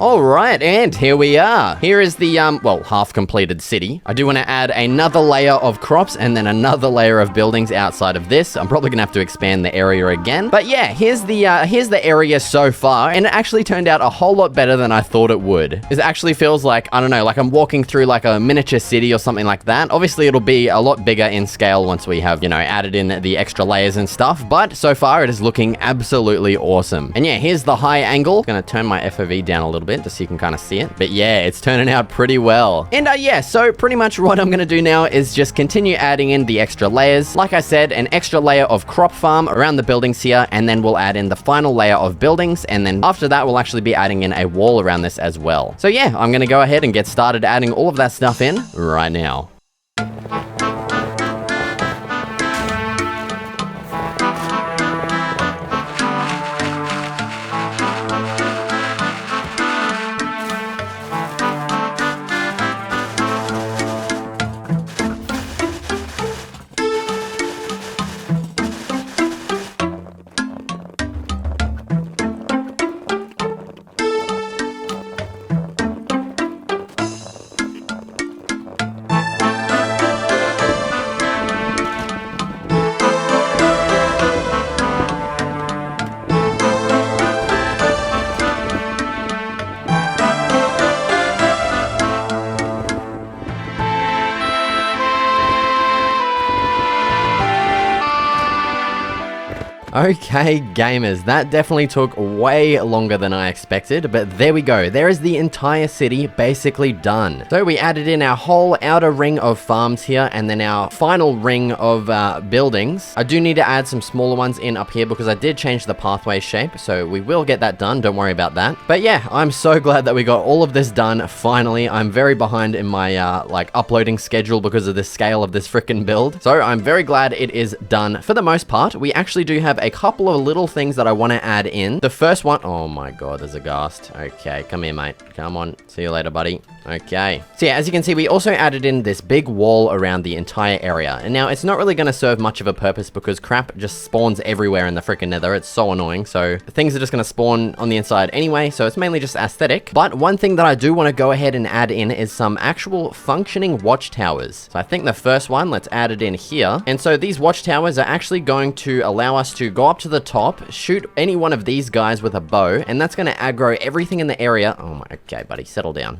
All right, and here we are. Here is the, well, half-completed city. I do want to add another layer of crops and then another layer of buildings outside of this. I'm probably gonna have to expand the area again. But yeah, here's the area so far, and it actually turned out a whole lot better than I thought it would. It actually feels like, I don't know, like I'm walking through like a miniature city or something like that. Obviously, it'll be a lot bigger in scale once we have, you know, added in the extra layers and stuff. But so far, it is looking absolutely awesome. And yeah, here's the high angle. Gonna turn my FOV down a little bit just so you can kind of see it. But yeah, it's turning out pretty well. And yeah, so pretty much what I'm gonna do now is just continue adding in the extra layers. Like I said, an extra layer of crop farm around the buildings here, and then we'll add in the final layer of buildings, and then after that, we'll actually be adding in a wall around this as well. So yeah, I'm gonna go ahead and get started adding all of that stuff in right now. Okay, gamers, that definitely took way longer than I expected, but there we go. There is the entire city basically done. So we added in our whole outer ring of farms here, and then our final ring of buildings. I do need to add some smaller ones in up here because I did change the pathway shape, so we will get that done. Don't worry about that. But yeah, I'm so glad that we got all of this done finally. I'm very behind in my like uploading schedule because of the scale of this freaking build. So I'm very glad it is done for the most part. We actually do have a couple of little things that I want to add in. The first one, oh my god, there's a ghast. Okay, come here, mate. Come on. See you later, buddy. Okay. So yeah, as you can see, we also added in this big wall around the entire area. And now it's not really going to serve much of a purpose because crap just spawns everywhere in the freaking nether. It's so annoying. So things are just going to spawn on the inside anyway. So it's mainly just aesthetic. But one thing that I do want to go ahead and add in is some actual functioning watchtowers. So I think the first one, let's add it in here. And so these watchtowers are actually going to allow us to go up to the top, shoot any one of these guys with a bow, and that's going to aggro everything in the area. Oh my, okay, buddy, settle down.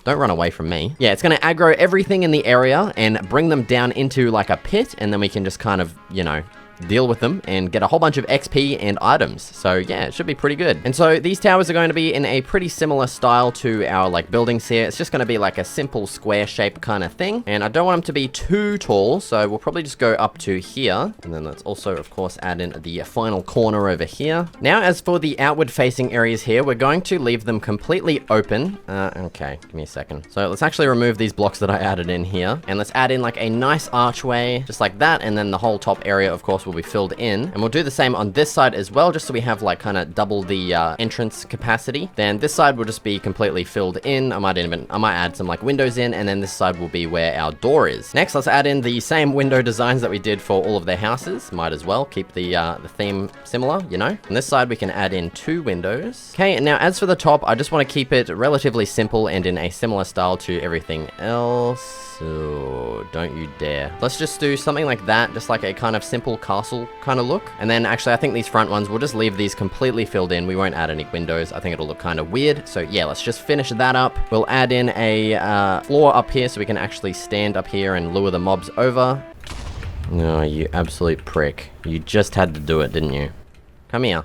Don't run away from me. Yeah, it's going to aggro everything in the area and bring them down into like a pit, and then we can just kind of, you know, deal with them and get a whole bunch of XP and items. So yeah, it should be pretty good. And so these towers are going to be in a pretty similar style to our like buildings here. It's just going to be like a simple square shape kind of thing. And I don't want them to be too tall, so we'll probably just go up to here. And then let's also, of course, add in the final corner over here. Now, as for the outward facing areas here, we're going to leave them completely open. Okay, give me a second. So let's actually remove these blocks that I added in here. And let's add in like a nice archway, just like that. And then the whole top area, of course, will be filled in, and we'll do the same on this side as well, just so we have like kind of double the entrance capacity. Then this side will just be completely filled in. I might add some like windows in, and then this side will be where our door is. Next, let's add in the same window designs that we did for all of their houses. Might as well keep the theme similar, you know. On this side, we can add in 2 windows. Okay, and now as for the top, I just want to keep it relatively simple and in a similar style to everything else. So don't you dare. Let's just do something like that, just like a kind of simple castle kind of look. And then actually I think these front ones, we'll just leave these completely filled in. We won't add any windows. I think it'll look kind of weird. So yeah, let's just finish that up. We'll add in a floor up here so we can actually stand up here and lure the mobs over. No, you absolute prick. You just had to do it, didn't you? Come here.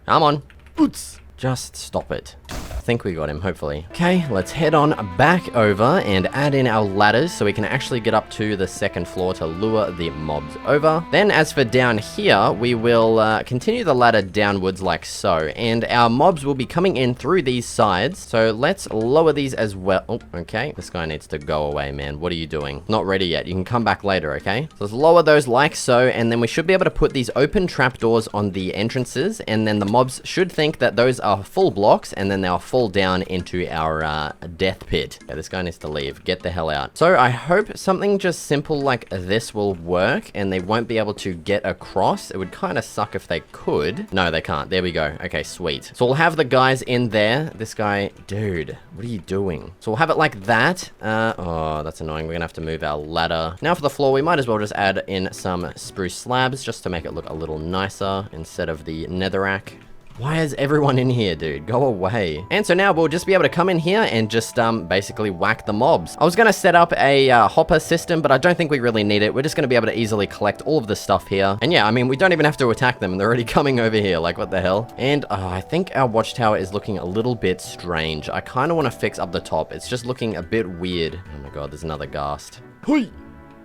Come on. Boots. Just stop it. I think we got him, hopefully. Okay, let's head on back over and add in our ladders so we can actually get up to the second floor to lure the mobs over. Then as for down here, we will continue the ladder downwards like so, and our mobs will be coming in through these sides. So let's lower these as well. Oh, okay. This guy needs to go away, man. What are you doing? Not ready yet. You can come back later, okay? So let's lower those like so, and then we should be able to put these open trapdoors on the entrances, and then the mobs should think that those are full blocks, and then they are full fall down into our death pit. Okay, this guy needs to leave. Get the hell out. So I hope something just simple like this will work and they won't be able to get across. It would kind of suck if they could. No, they can't. There we go. Okay, sweet. So we'll have the guys in there. This guy, dude, what are you doing? So we'll have it like that. Oh, that's annoying. We're gonna have to move our ladder. Now for the floor, we might as well just add in some spruce slabs just to make it look a little nicer instead of the netherrack. Why is everyone in here, dude? Go away. And so now we'll just be able to come in here and just basically whack the mobs. I was gonna set up a hopper system, but I don't think we really need it. We're just gonna be able to easily collect all of the stuff here. And yeah, I mean, we don't even have to attack them. They're already coming over here. Like, what the hell? And I think our watchtower is looking a little bit strange. I kind of want to fix up the top. It's just looking a bit weird. Oh my god, there's another ghast. Hui!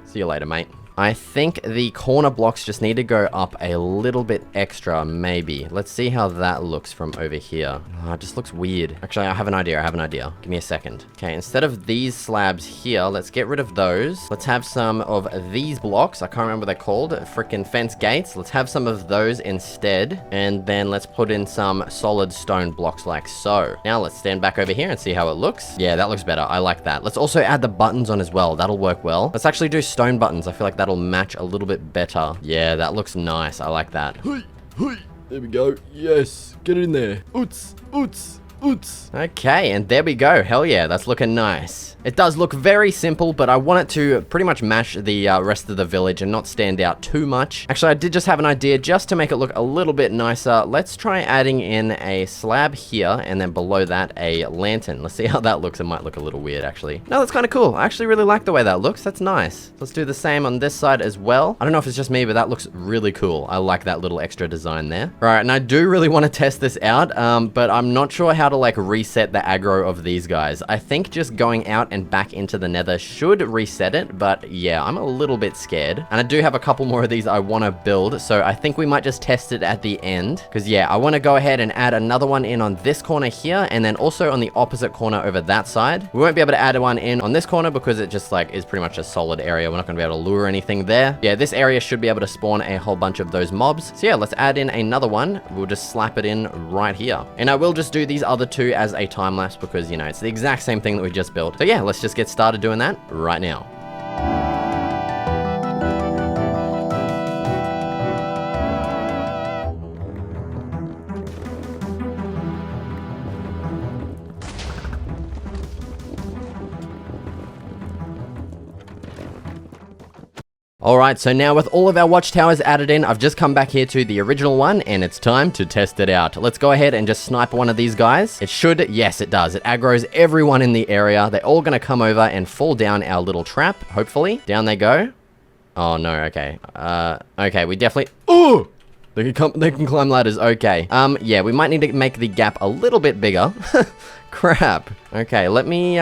See you later, mate. I think the corner blocks just need to go up a little bit extra, maybe. Let's see how that looks from over here. Oh, it just looks weird. Actually, I have an idea. Give me a second. Okay, instead of these slabs here, let's get rid of those. Let's have some of these blocks. I can't remember what they're called. Freaking fence gates. Let's have some of those instead. And then let's put in some solid stone blocks like so. Now let's stand back over here and see how it looks. Yeah, that looks better. I like that. Let's also add the buttons on as well. That'll work well. Let's actually do stone buttons. I feel like that'll match a little bit better. Yeah, that looks nice. I like that. There we go. Yes, get in there. Oots, oots, oots. Okay, and there we go. Hell yeah, that's looking nice. It does look very simple, but I want it to pretty much match the rest of the village and not stand out too much. Actually, I did just have an idea just to make it look a little bit nicer. Let's try adding in a slab here and then below that a lantern. Let's see how that looks. It might look a little weird, actually. No, that's kind of cool. I actually really like the way that looks. That's nice. Let's do the same on this side as well. I don't know if it's just me, but that looks really cool. I like that little extra design there. All right, and I do really want to test this out, but I'm not sure how to like reset the aggro of these guys. I think just going out and back into the nether should reset it, but yeah, I'm a little bit scared. And I do have a couple more of these I want to build, so I think we might just test it at the end, because yeah, I want to go ahead and add another one in on this corner here, and then also on the opposite corner over that side. We won't be able to add one in on this corner because it just like is pretty much a solid area. We're not going to be able to lure anything there. Yeah, this area should be able to spawn a whole bunch of those mobs. So yeah, let's add in another one. We'll just slap it in right here. And I will just do these other two as a time lapse because, you know, it's the exact same thing that we just built. So yeah, let's just get started doing that right now. Alright, so now with all of our watchtowers added in, I've just come back here to the original one, and it's time to test it out. Let's go ahead and just snipe one of these guys. It should, yes it does. It aggroes everyone in the area. They're all gonna come over and fall down our little trap, hopefully. Down they go. Oh no, okay. Okay, we definitely... Ooh! They can climb ladders, okay. Yeah, we might need to make the gap a little bit bigger. Crap. Okay, let me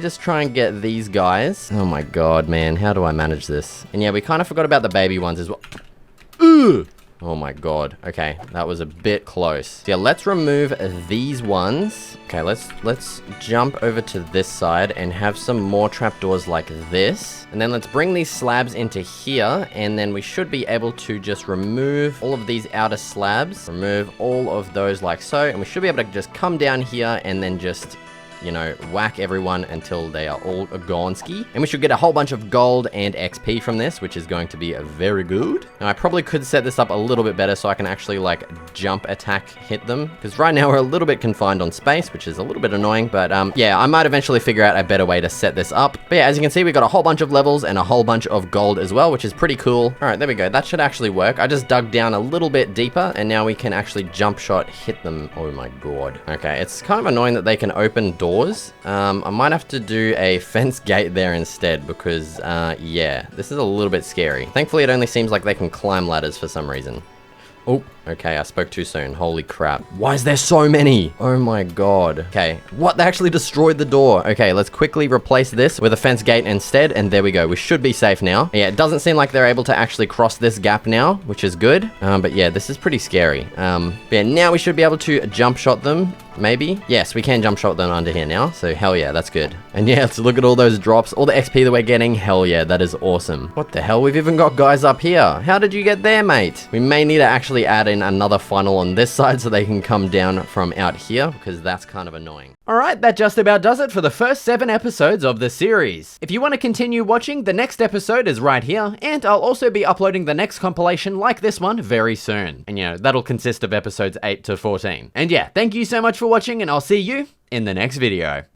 just try and get these guys. Oh my god, man, how do I manage this? And yeah, we kind of forgot about the baby ones as well. Ugh! Oh my god. Okay, that was a bit close. So yeah, let's remove these ones. Okay, let's jump over to this side and have some more trapdoors like this. And then let's bring these slabs into here, and then we should be able to just remove all of these outer slabs. Remove all of those like so, and we should be able to just come down here and then just, you know, whack everyone until they are all gone-ski. And we should get a whole bunch of gold and XP from this, which is going to be very good. Now, I probably could set this up a little bit better so I can actually, like, jump attack hit them. Because right now we're a little bit confined on space, which is a little bit annoying. But, yeah, I might eventually figure out a better way to set this up. But yeah, as you can see, we got a whole bunch of levels and a whole bunch of gold as well, which is pretty cool. All right, there we go. That should actually work. I just dug down a little bit deeper, and now we can actually jump shot hit them. Oh my god. Okay, it's kind of annoying that they can open doors. I might have to do a fence gate there instead because, yeah, this is a little bit scary. Thankfully, it only seems like they can climb ladders for some reason. Oh, okay, I spoke too soon. Holy crap. Why is there so many? Oh my god. Okay, what? They actually destroyed the door. Okay, let's quickly replace this with a fence gate instead, and there we go. We should be safe now. Yeah, it doesn't seem like they're able to actually cross this gap now, which is good. But yeah, this is pretty scary. Yeah, now we should be able to jump shot them maybe? Yes, we can jump shot them under here now, so hell yeah, that's good. And yeah, let's look at all those drops, all the XP that we're getting. Hell yeah, that is awesome. What the hell? We've even got guys up here. How did you get there, mate? We may need to actually add in another funnel on this side so they can come down from out here, because that's kind of annoying. Alright, that just about does it for the first 7 episodes of the series. If you want to continue watching, the next episode is right here, and I'll also be uploading the next compilation like this one very soon. And you know, that'll consist of episodes 8 to 14. And yeah, thank you so much for watching, and I'll see you in the next video.